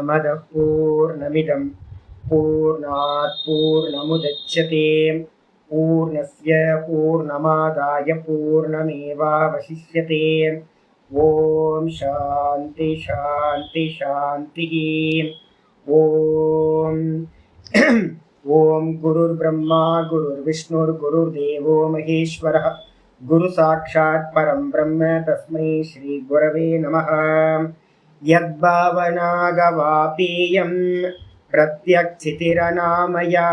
पूर्णमदः पूर्णमिदं पूर्णात् पूर्णमुदच्यते पूर्णस्य पूर्णमादाय पूर्णमेवावशिष्यते। ओम शांति शांति शांति। ओम ओम गुरुर्ब्रह्मा गुरुर्विष्णुर्गुरुर्देवो महेश्वरः गुरु साक्षात् परं ब्रह्म तस्मै श्री गुरवे नमः। यद्भावनागवापेयं प्रत्यक्षितिरनामया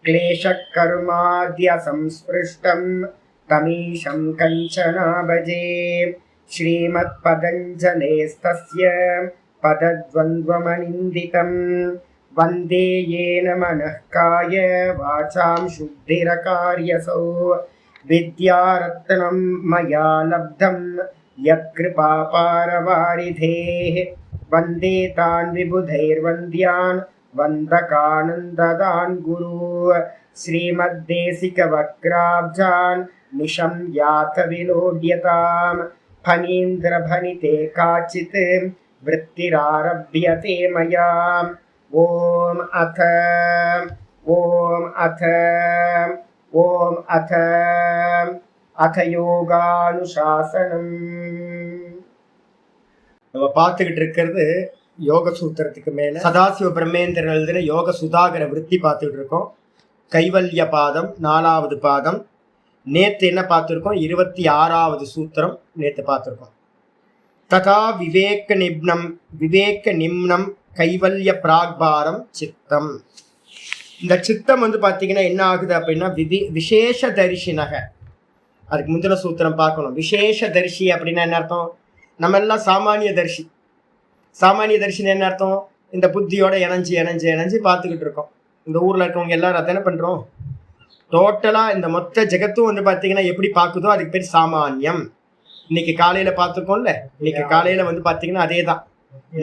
क्लेशकर्माद्य संस्पृष्टं तमीशं कंचना भजे। श्रीमत्पतञ्जलेस्तस्य पदद्वन्द्वमनिन्दितं वन्दे येन मनः काय वाचां शुद्धिरकार्यसौ। विद्यारत्नं मया लब्धं यत्कृपापारवारिधेः वन्दे तान् विबुधैर्वन्द्यान् वन्दकानन्ददान् गुरु। श्रीमद्देशिकवक्राब्जान् निशं यात विलोड्यताम् फणीन्द्रभनिते काचित् वृत्तिरारभ्यते मया। ओम अथ யோகானுசாசனம். நம்ம பார்த்துக்கிட்டு இருக்கிறது யோக சூத்திரத்துக்கு மேல சதாசிவ பிரம்மேந்திரன் எழுதின யோக சுதாகர விருத்தி பார்த்துக்கிட்டு இருக்கோம். கைவல்ய பாதம் 4வது பாதம். நேற்று என்ன பார்த்துருக்கோம்? 26வது சூத்திரம் நேற்று பார்த்துருக்கோம். ததா விவேக நிம்னம் கைவல்ய பிராக்பாரம் சித்தம். இந்த சித்தம் பார்த்தீங்கன்னா என்ன ஆகுது அப்படின்னா விசேஷ தரிசினக. அதுக்கு முந்தின சூத்திரம் பார்க்கணும். விசேஷ தரிசி அப்படின்னா என்ன அர்த்தம்? நம்ம எல்லாம் சாமானிய தரிசி. சாமானிய தரிசின்னு என்ன அர்த்தம்? இந்த புத்தியோட இணைஞ்சு பார்த்துக்கிட்டு இருக்கோம். இந்த ஊரில் இருக்கவங்க எல்லாரும் அதை என்ன பண்ணுறோம்? டோட்டலாக இந்த மொத்த ஜெகத்தும் பார்த்தீங்கன்னா எப்படி பார்க்குதோ அதுக்கு பேர் சாமானியம். இன்னைக்கு காலையில் பார்த்துருக்கோம்ல. இன்னைக்கு காலையில் பார்த்தீங்கன்னா அதே தான்.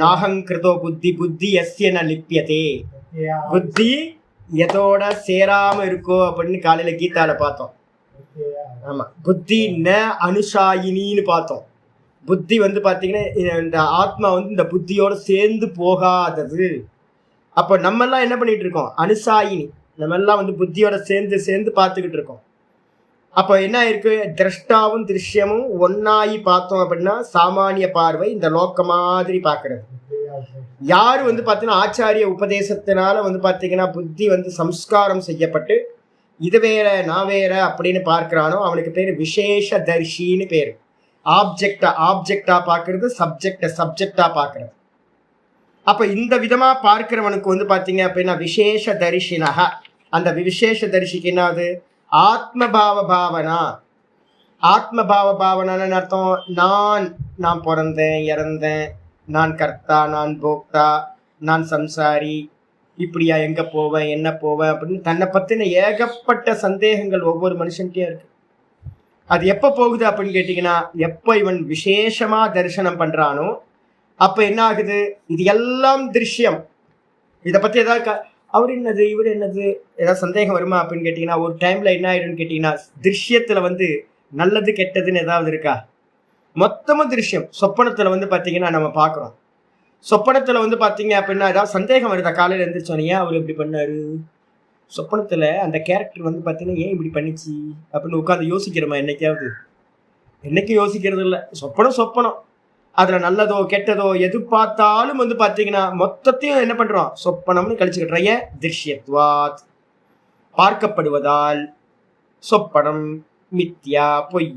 நாகங்கிருதோ புத்தி எஸ்ய ந லிப்பியதே. புத்தி எதோட சேராம இருக்கோ அப்படின்னு காலையில கீதால பார்த்தோம். ஆமா, புத்தி ந அனுஷாயினின்னு பார்த்தோம். புத்தி பாத்தீங்கன்னா இந்த ஆத்மா இந்த புத்தியோட சேர்ந்து போகாதது. அப்ப நம்ம எல்லாம் என்ன பண்ணிட்டு இருக்கோம்? அனுசாயினி. நம்ம எல்லாம் புத்தியோட சேர்ந்து பார்த்துக்கிட்டு இருக்கோம். அப்ப என்ன இருக்கு? திரஷ்டாவும் திருஷ்யமும் ஒன்னாயி பார்த்தோம் அப்படின்னா சாமானிய பார்வை இந்த லோக்க மாதிரி பார்க்கறது. யாரு பார்த்தீங்கன்னா ஆச்சாரிய உபதேசத்தினால பார்த்தீங்கன்னா புத்தி சம்ஸ்காரம் செய்யப்பட்டு இது வேற நான் வேற அப்படின்னு பார்க்கிறானோ அவனுக்கு பேர் விசேஷ தரிசின்னு பேரு. ஆப்ஜெக்டா பார்க்கறது, சப்ஜெக்டா பார்க்கறது. அப்ப இந்த விதமா பார்க்கிறவனுக்கு பார்த்தீங்க அப்படின்னா விசேஷ தரிசினக. அந்த விசேஷ தரிசிக்கு என்னது? ஆத்மபாவ பாவனா. ஆத்மபாவ பாவனான்னு அர்த்தம், நான் பிறந்தேன், இறந்தேன், நான் கர்த்தா, நான் போக்தா, நான் சம்சாரி, இப்படியா, எங்க போவேன், என்ன போவேன் அப்படின்னு தன்னை பத்தின ஏகப்பட்ட சந்தேகங்கள் ஒவ்வொரு மனுஷன்கிட்டயும் இருக்கு. அது எப்ப போகுது அப்படின்னு கேட்டீங்கன்னா, எப்ப இவன் விசேஷமா தரிசனம் பண்றானோ அப்ப என்ன ஆகுது? இது எல்லாம் திருஷ்யம். இதை பத்தி ஏதாவது அவர் என்னது இவர் என்னது ஏதாவது சந்தேகம் வருமா அப்படின்னு கேட்டீங்கன்னா, ஒரு டைம்ல என்ன ஆயிடும்னு கேட்டீங்கன்னா, திருஷ்யத்துல நல்லது கெட்டதுன்னு ஏதாவது இருக்கா? மொத்தமும் திருஷ்யம். சொப்பனத்துல பாத்தீங்கன்னா நம்ம பாக்குறோம். சொப்பனத்துல பாத்தீங்க அப்படின்னா ஏதாவது சந்தேகம் வருதா? காலையில எழுந்திரிச்சோன்னே ஏன் அவர் இப்படி பண்ணாரு, சொப்பனத்துல அந்த கேரக்டர் பாத்தீங்கன்னா ஏன் இப்படி பண்ணிச்சு அப்படின்னு உட்காந்து யோசிக்கிறோமா? என்னைக்கும் யோசிக்கிறது இல்லை. சொப்பனம் அதுல நல்லதோ கெட்டதோ எது பார்த்தாலும் பாத்தீங்கன்னா மொத்தத்தையும் என்ன பண்றோம்? சொப்பனம்னு கழிச்சுக்கிட்ட திருஷ்யத்வாத். பார்க்கப்படுவதால் சொப்பனம் மித்யா, பொய்.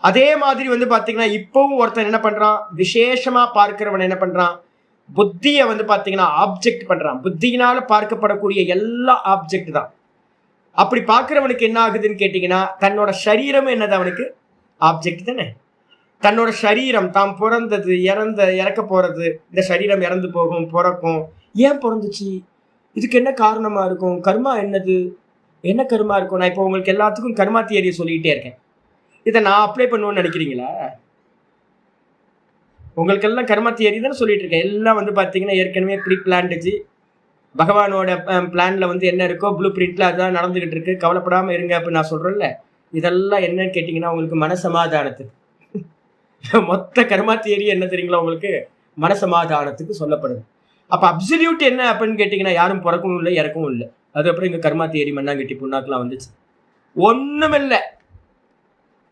அதே மாதிரி பாத்தீங்கன்னா இப்பவும் ஒருத்தன் என்ன பண்றான்? விசேஷமா பார்க்கிறவன் என்ன பண்றான்? புத்திய பாத்தீங்கன்னா ஆப்ஜெக்ட் பண்றான். புத்தியினால பார்க்கப்படக்கூடிய எல்லா ஆப்ஜெக்ட் தான். அப்படி பார்க்கிறவனுக்கு என்ன ஆகுதுன்னு கேட்டீங்கன்னா, தன்னோட சரீரமும் என்னது? அவனுக்கு ஆப்ஜெக்ட் தானே. தன்னோட சரீரம், தாம் பிறந்தது, இறக்க போறது, இந்த சரீரம் இறந்து போகும், பிறக்கும். ஏன் பிறந்துச்சு? இதுக்கு என்ன காரணமா இருக்கும்? கர்மா என்னது? என்ன கர்மா இருக்கும்? நான் இப்போ உங்களுக்கு எல்லாத்துக்கும் கர்மா தியரியை சொல்லிக்கிட்டே இருக்கேன். இதை நான் அப்ளை பண்ணுவேன்னு நினைக்கிறீங்களா? உங்களுக்கெல்லாம் கர்மா தியரி தானே சொல்லிட்டு இருக்கேன். எல்லாம் பார்த்தீங்கன்னா ஏற்கனவே ப்ரீ பிளான்டுச்சு. பகவானோட பிளான்ல என்ன இருக்கோ ப்ளூ பிரிண்ட்ல அதுதான் நடந்துகிட்டு இருக்கு. கவலைப்படாம இருங்க அப்படின்னு நான் சொல்றேன்ல. இதெல்லாம் என்னன்னு கேட்டீங்கன்னா உங்களுக்கு மனசமாதானத்துக்கு. மொத்த கர்மா தியரி என்ன தெரியுங்களா உங்களுக்கு? மனசமாதானத்துக்கு சொல்லப்படுது. அப்ப அப்சல்யூட் என்ன அப்படின்னு கேட்டீங்கன்னா, யாரும் பிறக்கவும் இல்லை, இறக்கவும் இல்லை. அது அப்புறம் இங்க கர்மா தியரி, மண்ணாங்கட்டி புண்ணாக்கெல்லாம் வந்துச்சு. ஒண்ணும் இல்லை.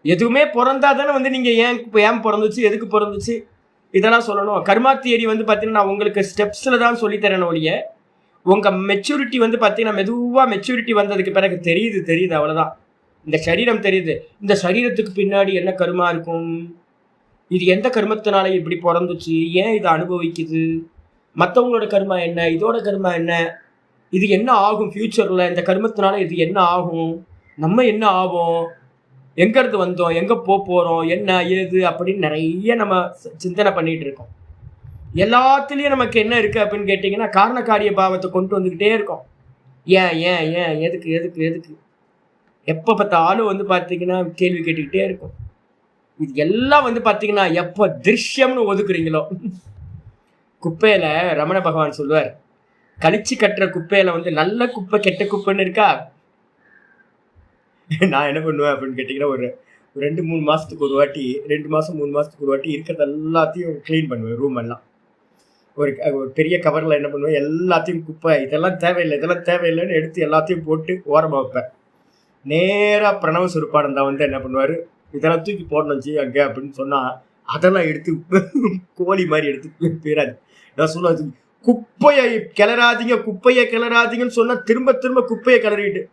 எதுவுமே பிறந்தா தானே நீங்க ஏன் பிறந்துச்சு, எதுக்கு பிறந்துச்சு இதெல்லாம் சொல்லணும். கர்மா தியரி பாத்தீங்கன்னா நான் உங்களுக்கு ஸ்டெப்ஸ்ல தான் சொல்லித்தரேன் ஒழிய, உங்க மெச்சூரிட்டி பாத்தீங்கன்னா மெதுவா மெச்சூரிட்டி வந்ததுக்கு பிறகு தெரியுது அவ்வளவுதான். இந்த சரீரம் தெரியுது. இந்த சரீரத்துக்கு பின்னாடி என்ன கர்மா இருக்கும், இது எந்த கர்மத்தினால இப்படி பிறந்துச்சு, ஏன் இதை அனுபவிக்குது, மற்றவங்களோட கர்மா என்ன, இதோட கர்மா என்ன, இது என்ன ஆகும் ஃபியூச்சர்ல, இந்த கர்மத்தினால இது என்ன ஆகும், நம்ம என்ன ஆகும், எங்கேருந்து வந்தோம், எங்கே போகிறோம், என்ன ஏது அப்படின்னு நிறைய நம்ம சிந்தனை பண்ணிட்டு இருக்கோம். எல்லாத்துலேயும் நமக்கு என்ன இருக்குது அப்படின்னு கேட்டிங்கன்னா, காரணக்காரிய பாவத்தை கொண்டு வந்துக்கிட்டே இருக்கோம். ஏன் ஏன் ஏன் எதுக்கு எதுக்கு எதுக்கு எப்போ பார்த்தாலும் பார்த்தீங்கன்னா கேள்வி கேட்டுக்கிட்டே இருக்கும். இது எல்லாம் பார்த்தீங்கன்னா எப்போ திருஷ்யம்னு ஒதுக்குறீங்களோ, குப்பையில் ரமண பகவான் சொல்லுவார், கழிச்சு கட்டுற குப்பையில் நல்ல குப்பை கெட்ட குப்பைன்னு இருக்கா. நான் என்ன பண்ணுவேன் அப்படின்னு கேட்டிங்கன்னா, ஒரு 2-3 மாதத்துக்கு ஒரு வாட்டி, 2 மாதம் 3 மாதத்துக்கு ஒரு வாட்டி இருக்கிறது எல்லாத்தையும் க்ளீன் பண்ணுவேன். ரூம் எல்லாம் ஒரு பெரிய கவரில் என்ன பண்ணுவேன், எல்லாத்தையும் குப்பை இதெல்லாம் தேவையில்லைன்னு எடுத்து எல்லாத்தையும் போட்டு ஓரமாக வைப்பேன். நேராக பிரணவ சுருப்பானந்தா என்ன பண்ணுவார், இதெல்லாம் தூக்கி போடணும் அங்கே அப்படின்னு சொன்னால் அதெல்லாம் எடுத்து கோழி மாதிரி எடுத்து போயிடாது. நான் சொல்லுவேன், குப்பையை கிளறாதீங்கன்னு சொன்னால் திரும்ப திரும்ப குப்பையை கிளறிட்டு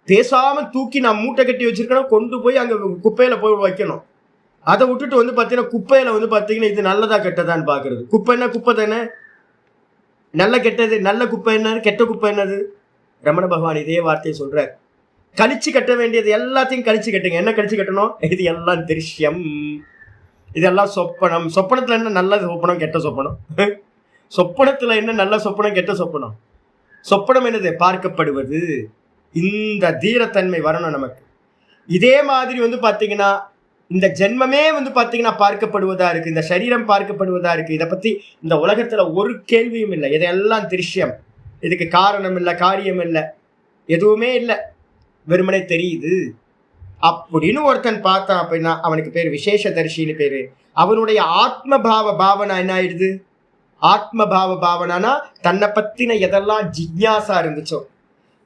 பேசாமல் தூக்கி நான் மூட்டை கட்டி வச்சிருக்கேன், கொண்டு போய் அங்கே குப்பையில் போய் வைக்கணும். அதை விட்டுட்டு பார்த்தீங்கன்னா குப்பையில் பார்த்தீங்கன்னா இது நல்லதா கெட்டதான்னு பார்க்கறது. குப்பைன்னா குப்பை தானே, நல்ல கெட்டது, நல்ல குப்பை என்னது, கெட்ட குப்பை என்னது. ரமண பகவான் இதே வார்த்தையை சொல்கிறார். கழிச்சு கட்ட வேண்டியது எல்லாத்தையும் கழிச்சு கட்டுங்க. என்ன கழிச்சு கட்டணும், இது எல்லாம் திருஷ்யம், இதெல்லாம் சொப்பனம். சொப்பனத்தில் என்ன நல்ல சொப்பனம், கெட்ட சொப்பனம். சொப்பனத்தில் என்ன நல்ல சொப்பனம், கெட்ட சொப்பனம். சொப்பனம் என்னது, பார்க்கப்படுவது. இந்த தீரத்தன்மை வரணும் நமக்கு. இதே மாதிரி பார்த்தீங்கன்னா இந்த ஜென்மமே பார்த்தீங்கன்னா பார்க்கப்படுவதா இருக்கு, இந்த சரீரம் பார்க்கப்படுவதா இருக்கு. இதை பத்தி இந்த உலகத்துல ஒரு கேள்வியும் இல்லை. இதெல்லாம் திருஷ்யம், இதுக்கு காரணம் இல்லை, காரியம் இல்லை, எதுவுமே இல்லை, வெறுமனே தெரியுது அப்படின்னு ஒருத்தன் பார்த்தான் அப்படின்னா அவனுக்கு பேர் விசேஷ தரிசின்னு பேரு. அவனுடைய ஆத்மபாவ பாவனா என்ன ஆயிடுது, ஆத்மபாவ பாவனானா தன்னை பத்தின எதெல்லாம் ஜிக்ஞாசா இருந்துச்சோ,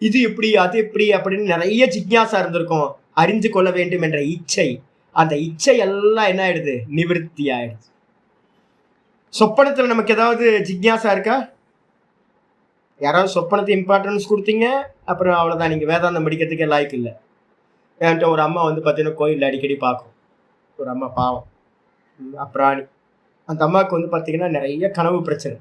இது எப்படி அது எப்படி அப்படின்னு நிறைய ஜிக்ஞாசா இருந்திருக்கும், அறிந்து கொள்ள வேண்டும் என்ற இச்சை, அந்த இச்சை எல்லாம் என்ன ஆயிடுது, நிவர்த்தி ஆயிடுது. சொப்பனத்துல நமக்கு ஏதாவது ஜிக்ஞாசா இருக்கா? யாராவது சொப்பனத்தை இம்பார்ட்டன்ஸ் கொடுத்தீங்க, அப்புறம் அவ்வளோதான், நீங்கள் வேதாந்தம் படிக்கிறதுக்கே லாய்க்கு இல்லை. என்கிட்ட ஒரு அம்மா பார்த்தீங்கன்னா கோயிலில் அடிக்கடி பார்க்கும். ஒரு அம்மா பாவம் அப்புறாணி. அந்த அம்மாவுக்கு பார்த்தீங்கன்னா நிறைய கனவு பிரச்சனை.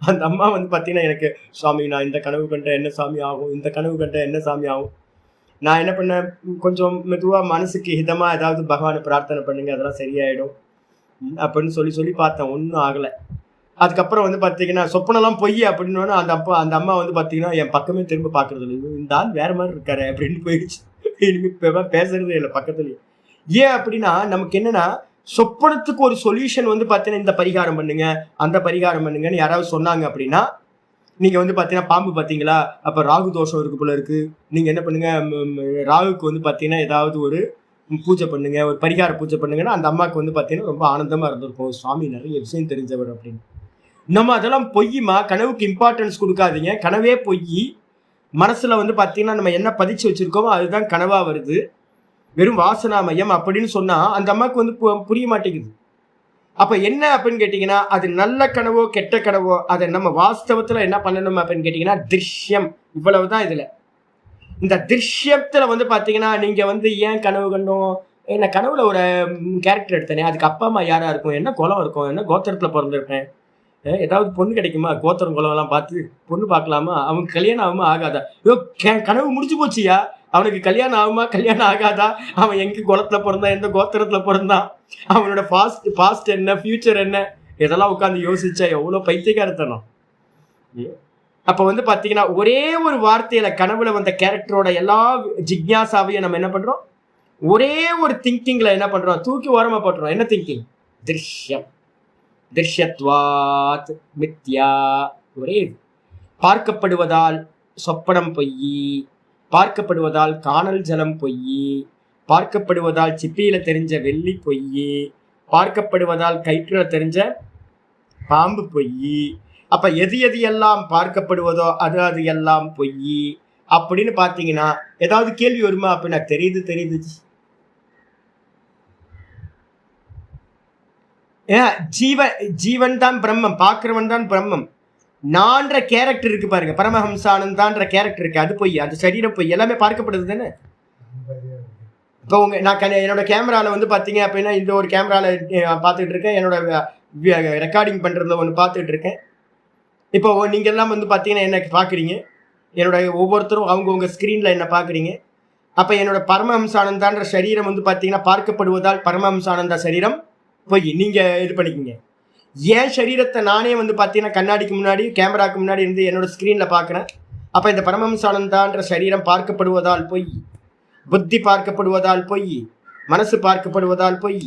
அந்த அம்மா பார்த்தீங்கன்னா எனக்கு, சுவாமி நான் இந்த கனவு கண்ட என்ன சாமி ஆகும், இந்த கனவு கண்ட என்ன சாமி ஆகும். நான் என்ன பண்ணேன், கொஞ்சம் மெதுவாக மனசுக்கு ஹிதமாக ஏதாவது பகவானை பிரார்த்தனை பண்ணுங்க, அதெல்லாம் சரியாயிடும் அப்படின்னு சொல்லி பார்த்தேன், ஒன்றும் ஆகலை. அதுக்கப்புறம் பார்த்தீங்கன்னா சொப்பனெல்லாம் பொய் அப்படின்னு அந்த அம்மா பார்த்தீங்கன்னா என் பக்கமே திரும்ப பார்க்கறது இல்லை, இந்த ஆள் வேற மாதிரி இருக்காரு அப்படின்னு போயிடுச்சு. இனிமே பேசுறதே இல்லை பக்கத்துலேயே. ஏன் அப்படின்னா நமக்கு என்னன்னா, சொப்பனத்துக்கு ஒரு சொல்யூஷன் பார்த்தீங்கன்னா இந்த பரிகாரம் பண்ணுங்க, அந்த பரிகாரம் பண்ணுங்கன்னு யாராவது சொன்னாங்க அப்படின்னா, நீங்க பார்த்தீங்கன்னா பாம்பு பார்த்தீங்களா, அப்போ ராகு தோஷம் இருக்கு போல இருக்கு, நீங்க என்ன பண்ணுங்க, ராகுக்கு பார்த்தீங்கன்னா ஏதாவது ஒரு பூஜை பண்ணுங்க, ஒரு பரிகார பூஜை பண்ணுங்கன்னா அந்த அம்மாவுக்கு பார்த்தீங்கன்னா ரொம்ப ஆனந்தமா இருந்திருக்கும், சுவாமி நிறைய விஷயம் தெரிஞ்சவர் அப்படின்னு. நம்ம அதெல்லாம் பொய்யுமா, கனவுக்கு இம்பார்ட்டன்ஸ் கொடுக்காதீங்க, கனவே பொய். மனசுல பார்த்தீங்கன்னா நம்ம என்ன பதிச்சு வச்சிருக்கோமோ அதுதான் கனவா வருது, வெறும் வாசனாமயம் அப்படின்னு சொன்னா அந்த அம்மாவுக்கு புரிய மாட்டேங்குது. அப்ப என்ன அப்படின்னு கேட்டீங்கன்னா, அது நல்ல கனவோ கெட்ட கனவோ அதை நம்ம வாஸ்தவத்துல என்ன பண்ணணும் அப்படின்னு கேட்டீங்கன்னா திருஷ்யம், இவ்வளவுதான். இதுல இந்த திருஷ்யத்துல பாத்தீங்கன்னா நீங்க ஏன் கனவு கண்டோம், என்ன கனவுல ஒரு கேரக்டர் எடுத்தேனே, அதுக்கு அப்பா அம்மா யாரா இருக்கும், என்ன குலம் இருக்கும், என்ன கோத்திரத்துல பிறந்திருப்பேன், ஏதாவது பொண்ணு கிடைக்குமா, கோத்திரம் குலம்லாம் பார்த்து பொண்ணு பார்க்கலாமா, அவனுக்கு கல்யாணம் ஆகுமா ஆகாதா, கனவு முடிச்சு போச்சியா, அவனுக்கு கல்யாணம் ஆகுமா கல்யாணம் ஆகாதா, அவன் எங்க குலத்துல பிறந்தான், எந்த கோத்திரத்துல பிறந்தான், அவனோட பாஸ்ட் என்ன, ஃபியூச்சர் என்ன, இதெல்லாம் உட்காந்து யோசிச்சா எவ்வளோ பைத்தியக்காரத்தனம். அப்போ பார்த்தீங்கன்னா ஒரே ஒரு வார்த்தையில கனவுல வந்த கேரக்டரோட எல்லா ஜிக்ஞாசாவையும் நம்ம என்ன பண்றோம், ஒரே ஒரு திங்கிங்ல என்ன பண்றோம், தூக்கி ஓரமா போட்டுறோம். என்ன திங்கிங், திருஷ்யம், திருஷ்யத்வாத் மித்யா. ஒரே பார்க்கப்படுவதால் சொப்பனம் பொய், பார்க்கப்படுவதால் காணல் ஜலம் பொய், பார்க்கப்படுவதால் சிப்பியில தெரிஞ்ச வெள்ளி பொய், பார்க்கப்படுவதால் கயிற்றுல தெரிஞ்ச பாம்பு பொய். அப்ப எது எது எல்லாம் பார்க்கப்படுவதோ அது அது எல்லாம் பொய் அப்படின்னு பாத்தீங்கன்னா ஏதாவது கேள்வி வருமா அப்படின்னா தெரியுது தெரியுது. ஜீவன் தான் பிரம்மம், பார்க்கிறவன் தான் பிரம்மம். நான்ற கேரக்டர் இருக்கு பாருங்க, பரமஹம்சானந்தான்ற கேரக்டர் இருக்கு, அது பொய், அது சரீரம் பொய், எல்லாமே பார்க்கப்படுது தானே. இப்போ நான் என்னோட கேமரால வந்து பாத்தீங்க அப்படின்னா இந்த ஒரு கேமரால பார்த்துட்டு இருக்கேன், என்னோட ரெக்கார்டிங் பண்றதுல ஒன்று பார்த்துட்டு இருக்கேன். இப்போ நீங்க எல்லாம் வந்து பாத்தீங்கன்னா என்ன பாக்குறீங்க, என்னோட ஒவ்வொருத்தரும் அவங்கவுங்க ஸ்கிரீன்ல என்ன பாக்குறீங்க. அப்ப என்னோட பரமஹம்சானந்தான்ற சரீரம் வந்து பாத்தீங்கன்னா பார்க்கப்படுவதால் பரமஹம்சானந்தா சரீரம் பொய், நீங்க இது பண்ணிக்கோங்க. என் சரீரத்தை நானே வந்து பார்த்தீங்கன்னா கண்ணாடிக்கு முன்னாடி கேமராக்கு முன்னாடி இருந்து என்னோட ஸ்க்ரீனில் பார்க்குறேன். அப்போ இந்த பரமஹம்சானந்தான்ற சரீரம் பார்க்கப்படுவதால் பொய், புத்தி பார்க்கப்படுவதால் பொய், மனசு பார்க்கப்படுவதால் பொய்.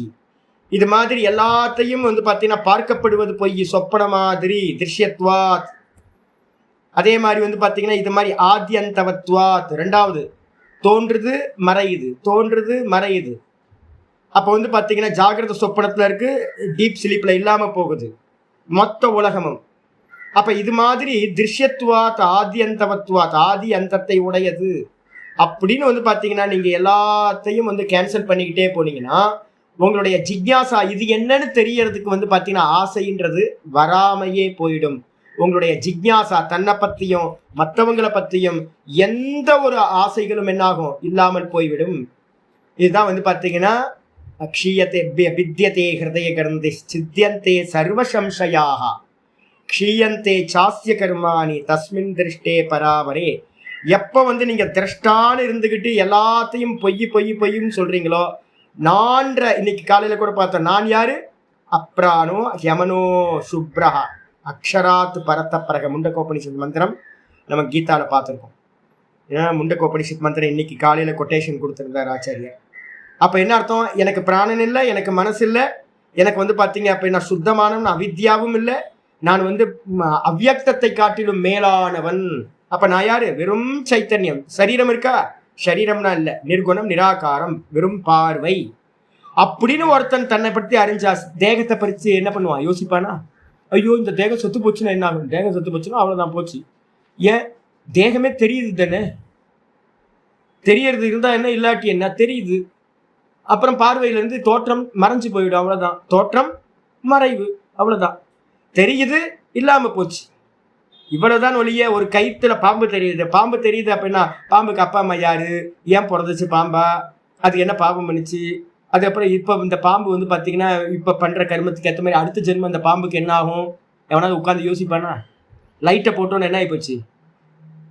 இது மாதிரி எல்லாத்தையும் வந்து பார்த்தீங்கன்னா பார்க்கப்படுவது பொய், சொப்பன மாதிரி திருஷ்யத்வாத். அதே மாதிரி வந்து பார்த்தீங்கன்னா இது மாதிரி ஆத்யந்தவத்வாத், ரெண்டாவது தோன்றுது மறையுது, தோன்றுது மறையுது. அப்போ வந்து பார்த்தீங்கன்னா ஜாகிரத சொப்பனத்தில் இருக்கு, டீப் ஸ்லீப்ல இல்லாமல் போகுது மொத்த உலகமும். அப்போ இது மாதிரி திருஷ்யத்துவாத் ஆதியந்தவத்வாத், ஆதி அந்தத்தை உடையது அப்படின்னு வந்து பார்த்தீங்கன்னா நீங்கள் எல்லாத்தையும் வந்து கேன்சல் பண்ணிக்கிட்டே போனீங்கன்னா உங்களுடைய ஜிக்யாசா இது என்னன்னு தெரியறதுக்கு வந்து பார்த்தீங்கன்னா ஆசைன்றது வராமையே போயிடும். உங்களுடைய ஜிக்யாசா தன்னை பற்றியும் மற்றவங்களை பற்றியும் எந்த ஒரு ஆசைகளும் என்னாகும், இல்லாமல் போய்விடும். இதுதான் வந்து பார்த்தீங்கன்னா க்ஷீயத்தே வித்யதே ஹிருதய கிரந்தி சித்தியந்தே சர்வசம்சயாக க்ஷீயந்தே சாஸ்ய கர்மாணி தஸ்மின் திருஷ்டே பராவரே. எப்போ வந்து நீங்கள் திரஷ்டான்னு இருந்துக்கிட்டு எல்லாத்தையும் பொய் பொய் பொய்ன்னு சொல்கிறீங்களோ, நான்ற இன்னைக்கு காலையில் கூட பார்த்தோம், நான் யாரு அப்ரானோ யமனோ சுப்ரஹா அக்ஷராத் பரத்தப்பரக முண்டகோபனிஷத் மந்திரம் நம்ம கீதாவில் பார்த்துருக்கோம். ஏன்னா முண்டகோபனிஷத் மந்திரம் இன்னைக்கு காலையில் கொட்டேஷன் கொடுத்துருந்தார் ஆச்சாரியர். அப்போ என்ன அர்த்தம், எனக்கு பிராணன் இல்லை, எனக்கு மனசு இல்லை, எனக்கு வந்து பார்த்தீங்க அப்படின்னா சுத்தமானவன், அவித்யாவும் இல்லை, நான் வந்து அவ்யக்தத்தை காட்டிலும் மேலானவன். அப்போ நான் யாரு, வெறும் சைத்தன்யம். சரீரம் இருக்கா, சரீரம்னா இல்லை, நிர்குணம் நிராகாரம், வெறும் பார்வை அப்படின்னு ஒருத்தன் தன்னை பற்றி அறிஞ்சா தேகத்தை பறித்து என்ன பண்ணுவான், யோசிப்பானா, ஐயோ இந்த தேகம் சொத்து போச்சுன்னா என்ன ஆகும், தேகம் சொத்து போச்சுன்னா அவ்வளோதான் போச்சு. ஏன், தேகமே தெரியுது தானே, தெரியறது இருந்தால் என்ன, இல்லாட்டி என்ன, தெரியுது. அப்புறம் பார்வையிலிருந்து தோற்றம் மறைஞ்சு போயிடும், அவ்வளோதான். தோற்றம் மறைவு, அவ்வளோதான். தெரியுது இல்லாமல் போச்சு, இவ்வளோதான் ஒழிய. ஒரு கயிற்றுல பாம்பு தெரியுது, பாம்பு தெரியுது அப்படின்னா பாம்புக்கு அப்பா அம்மா யாரு, ஏன் பிறந்துச்சு பாம்பா, அது என்ன பாம்பு பண்ணிச்சு, அதுக்கப்புறம் இப்போ இந்த பாம்பு வந்து பார்த்தீங்கன்னா இப்போ பண்ணுற கர்மத்துக்கு ஏற்ற மாதிரி அடுத்த ஜென்மம் அந்த பாம்புக்கு என்ன ஆகும், எவனாவது உட்காந்து யோசிப்பானா. லைட்டை போட்டோன்னு என்ன ஆகி போச்சு,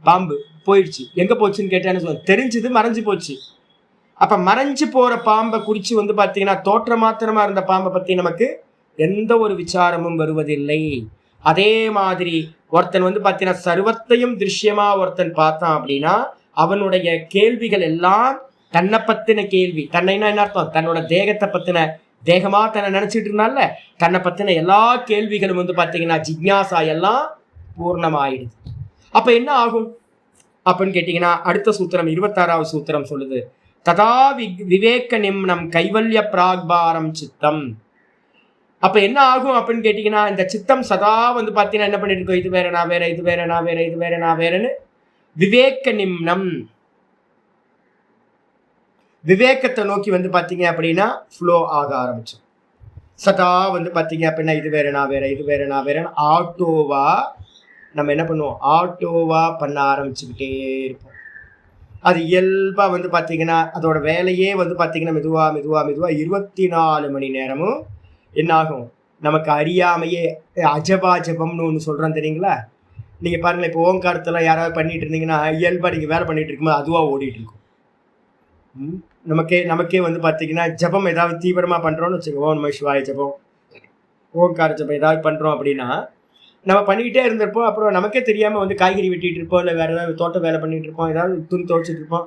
பாம்பு போயிடுச்சு. எங்கே போச்சுன்னு கேட்டேன்னு சொல்ல, தெரிஞ்சுது மறைஞ்சு போச்சு. அப்போ மறைஞ்சு போகிற பாம்பை குறித்து வந்து பார்த்தீங்கன்னா தோற்ற மாத்திரமா இருந்த பாம்பை பற்றி நமக்கு எந்த ஒரு விசாரமும் வருவதில்லை. அதே மாதிரி ஒருத்தன் வந்து பார்த்தீங்கன்னா சர்வத்தையும் திருஷ்யமாக ஒருத்தன் பார்த்தான் அப்படின்னா அவனுடைய கேள்விகள் எல்லாம் தன்னை பற்றின கேள்வி. தன்னைனா என்ன அர்த்தம், தன்னோட தேகத்தை பற்றின, தேகமாக தன்னை நினச்சிட்டு இருந்தால தன்னை பற்றின எல்லா கேள்விகளும் வந்து பார்த்தீங்கன்னா ஜிக்ஞாசா எல்லாம் பூர்ணமாயிடுது. அப்போ என்ன ஆகும் அப்படின்னு கேட்டிங்கன்னா அடுத்த சூத்திரம் 26வது சூத்திரம் சொல்லுது, ததா விவேக நிம்னம் கைவல்ய பிராக்பாரம் சித்தம். அப்ப என்ன ஆகும் அப்படின்னு கேட்டீங்கன்னா இந்த சித்தம் சதா வந்து பார்த்தீங்கன்னா என்ன பண்ணிட்டு இருக்கோம், இது வேற நான் வேற, இது வேற நான் வேற, இது வேற நான் வேறன்னு விவேக நிம்னம், விவேகத்தை நோக்கி வந்து பார்த்தீங்க அப்படின்னா ஃப்ளோ ஆக ஆரம்பிச்சோம். சதா வந்து பார்த்தீங்க அப்படின்னா இது வேற நான் வேற, இது வேற நான் வேறன்னு ஆட்டோவா நம்ம என்ன பண்ணுவோம், ஆட்டோவா பண்ண ஆரம்பிச்சுக்கிட்டே இருப்போம். அது இயல்பாக வந்து பார்த்தீங்கன்னா அதோட வேலையே வந்து பார்த்தீங்கன்னா மெதுவாக மெதுவாக மெதுவாக 24 மணி நேரமும் என்ன ஆகும், நமக்கு அறியாமையே அஜபாஜபம்னு ஒன்று சொல்கிறோம் தெரியுங்களா. நீங்கள் பாருங்களேன், இப்போ ஓங்காரத்தில் யாராவது பண்ணிட்டு இருந்தீங்கன்னா இயல்பாக நீங்கள் வேலை பண்ணிட்டு இருக்கும்போது அதுவாக ஓடிட்டு இருக்கும். நமக்கே வந்து பார்த்தீங்கன்னா ஜபம் ஏதாவது தீவிரமாக பண்ணுறோன்னு வச்சுக்கோங்க, ஓம் நம சிவாய ஜபம், ஓங்கார ஜபம் ஏதாவது பண்ணுறோம் அப்படின்னா நம்ம பண்ணிக்கிட்டே இருந்திருப்போம். அப்புறம் நமக்கே தெரியாமல் வந்து காய்கறி வெட்டிகிட்டு இருப்போம், இல்லை வேறு ஏதாவது தோட்ட வேலை பண்ணிகிட்டு இருப்போம், ஏதாவது துணி துவைச்சிட்டு இருப்போம்.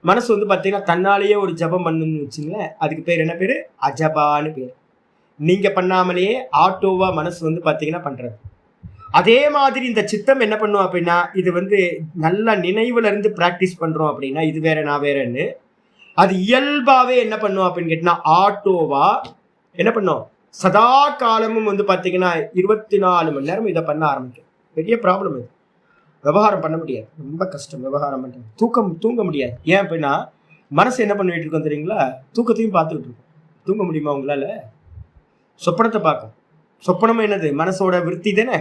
மனசு வந்து பார்த்தீங்கன்னா தன்னாலேயே ஒரு ஜபம் பண்ணணும்னு வச்சுங்களேன், அதுக்கு பேர் என்ன பேர், அஜபான்னு பேர். நீங்கள் பண்ணாமலேயே ஆட்டோவாக மனசு வந்து பார்த்தீங்கன்னா பண்ணுறது. அதே மாதிரி இந்த சித்தம் என்ன பண்ணும் அப்படின்னா இது வந்து நல்ல நினைவுல இருந்து ப்ராக்டிஸ் பண்ணுறோம் அப்படின்னா இது வேற நான் வேறன்னு அது இயல்பாகவே என்ன பண்ணும் அப்படின்னு கேட்டிங்கன்னா ஆட்டோவா என்ன பண்ணும், சதா காலமும் வந்து பார்த்தீங்கன்னா 24 மணி நேரம் இதை பண்ண ஆரம்பிக்கும். பெரிய ப்ராப்ளம் இது. விவகாரம் பண்ண முடியாது, ரொம்ப கஷ்டம் விவகாரம் பண்ணுறது. தூங்க முடியாது. ஏன் அப்படின்னா மனசு என்ன பண்ணிட்டு இருக்கோம் தெரியுங்களா? தூக்கத்தையும் பார்த்துக்கிட்டு இருக்கோம். தூங்க முடியுமா உங்களால்? சொப்பனத்தை பார்க்கும். சொப்பனமும் என்னது? மனசோட விருத்தி தானே.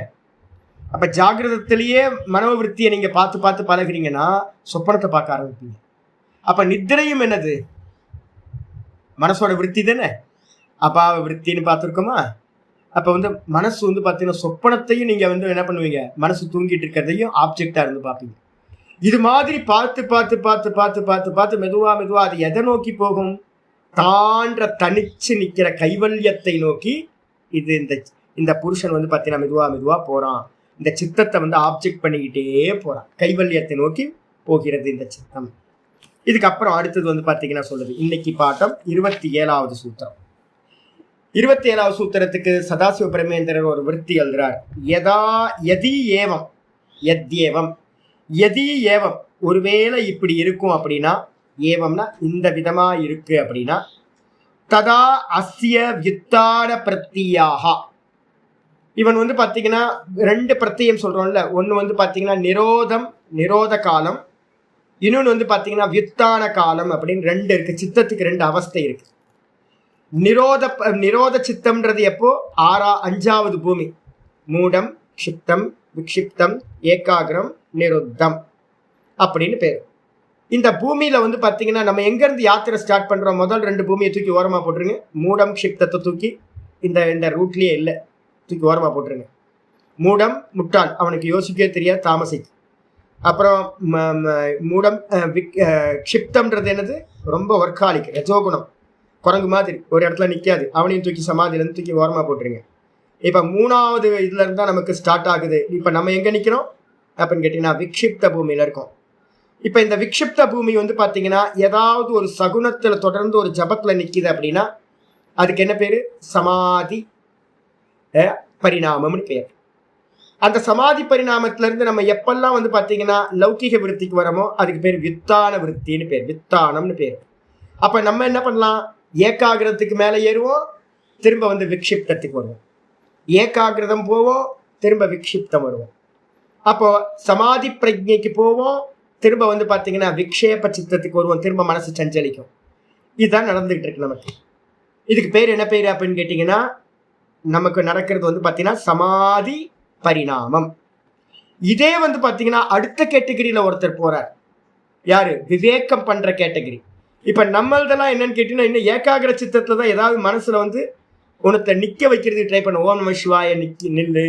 அப்போ ஜாகிரதத்திலேயே மனோ விருத்தியை நீங்கள் பார்த்து பார்த்து பழகிறீங்கன்னா சொப்பனத்தை பார்க்க ஆரம்பிப்பீங்க. அப்போ நித்திரையும் என்னது? மனசோட விருத்தி தானே. அபாவ விருத்தின்னு பார்த்துருக்கோமா? அப்போ வந்து மனசு வந்து பார்த்தீங்கன்னா சொப்பனத்தையும் நீங்கள் வந்து என்ன பண்ணுவீங்க? மனசு தூங்கிட்டு இருக்கிறதையும் ஆப்ஜெக்டாக இருந்து பார்ப்பீங்க. இது மாதிரி பார்த்து பார்த்து பார்த்து பார்த்து பார்த்து பார்த்து மெதுவாக அது எதை நோக்கி போகும்? தான்ற தனிச்சு நிற்கிற கைவல்யத்தை நோக்கி இது இந்த புருஷன் வந்து பார்த்தீங்கன்னா மெதுவாக போகிறான். இந்த சித்தத்தை வந்து ஆப்ஜெக்ட் பண்ணிக்கிட்டே போகிறான். கைவல்யத்தை நோக்கி போகிறது இந்த சித்தம். இதுக்கப்புறம் அடுத்தது வந்து பார்த்தீங்கன்னா சொல்லுது இன்னைக்கு பாட்டம் 27வது சூத்திரம். 27வது சூத்திரத்துக்கு சதாசிவ பிரமேந்திரர் ஒரு விருத்தி எழுதுறார். எதி ஏவம் ஒருவேளை இப்படி இருக்கும் அப்படின்னா, ஏவம்னா இந்த விதமா இருக்கு அப்படின்னா, ததா அஸ்ய வியுத்தான பிரத்தியாக, இவன் வந்து பார்த்தீங்கன்னா 2 பிரத்தியம் சொல்றோம்ல. ஒன்று வந்து பார்த்தீங்கன்னா நிரோத காலம், இன்னொன்று வந்து பார்த்தீங்கன்னா வியுத்தான காலம் அப்படின்னு 2 இருக்கு. சித்தத்துக்கு 2 அவஸ்தை இருக்கு. நிரோத சித்தம்ன்றது எப்போ? 5வது பூமி. மூடம், க்ஷிப்தம், விக்ஷிப்தம், ஏகாகிரம், நிருத்தம் அப்படின்னு பேர். இந்த பூமியில வந்து பார்த்தீங்கன்னா நம்ம எங்கேருந்து யாத்திரை ஸ்டார்ட் பண்ணுறோம்? முதல் 2 பூமியை தூக்கி ஓரமாக போட்டுருங்க. மூடம், க்ஷிப்தத்தை தூக்கி இந்த ரூட்லேயே இல்லை, தூக்கி ஓரமாக போட்டுருங்க. மூடம் முட்டாள், அவனுக்கு யோசிக்கவே தெரியாது, தாமசிக்கு. அப்புறம் மூடம் க்ஷிப்தம்ன்றது என்னது? ரொம்ப ஒர்க்காலிக், ரஜோகுணம், குரங்கு மாதிரி ஒரு இடத்துல நிற்காது, அவனையும் தூக்கி சமாதியிலேருந்து தூக்கி ஓரமாக போட்டுருங்க. இப்போ 3வது இதுல இருந்தா நமக்கு ஸ்டார்ட் ஆகுது. இப்போ நம்ம எங்கே நிற்கிறோம் அப்படின்னு கேட்டிங்கன்னா விக்ஷிப்த பூமியில் இருக்கோம். இப்போ இந்த விக்ஷிப்த பூமி வந்து பார்த்தீங்கன்னா ஏதாவது ஒரு சகுனத்தில் தொடர்ந்து ஒரு ஜபத்தில் நிற்கிது அப்படின்னா அதுக்கு என்ன பேர்? சமாதி பரிணாமம்னு பேர். அந்த சமாதி பரிணாமத்திலேருந்து நம்ம எப்பெல்லாம் வந்து பார்த்தீங்கன்னா லௌகிக விருத்திக்கு வரமோ அதுக்கு பேர் வித்தான விருத்தின்னு பேர், வித்தானம்னு பேர். அப்போ நம்ம என்ன பண்ணலாம்? ஏகாகிரத்துக்கு மேலே ஏறுவோம், திரும்ப வந்து விக்ஷிப்தத்துக்கு வருவோம். ஏகாகிரதம் போவோம், திரும்ப விக்ஷிப்தம் வருவோம். அப்போ சமாதி பிரஜைக்கு போவோம், திரும்ப வந்து பார்த்தீங்கன்னா விக்ஷேப சித்தத்துக்கு வருவோம், திரும்ப மனசு சஞ்சலிக்கும். இதுதான் நடந்துகிட்டு இருக்கு நமக்கு. இதுக்கு பேர் என்ன பேர் அப்படின்னு கேட்டிங்கன்னா, நமக்கு நடக்கிறது வந்து பார்த்தீங்கன்னா சமாதி பரிணாமம். இதே வந்து பார்த்தீங்கன்னா அடுத்த கேட்டகரியில் ஒருத்தர் போறார். யாரு? விவேகம் பண்ற கேட்டகரி. இப்போ நம்மளதெல்லாம் என்னன்னு கேட்டீங்கன்னா, இன்னும் ஏகாகிர சித்தத்தில் தான் ஏதாவது மனசுல வந்து உனத்தை நிற்க வைக்கிறதுக்கு ட்ரை பண்ண. ஓம் நம சிவாய நில்லு,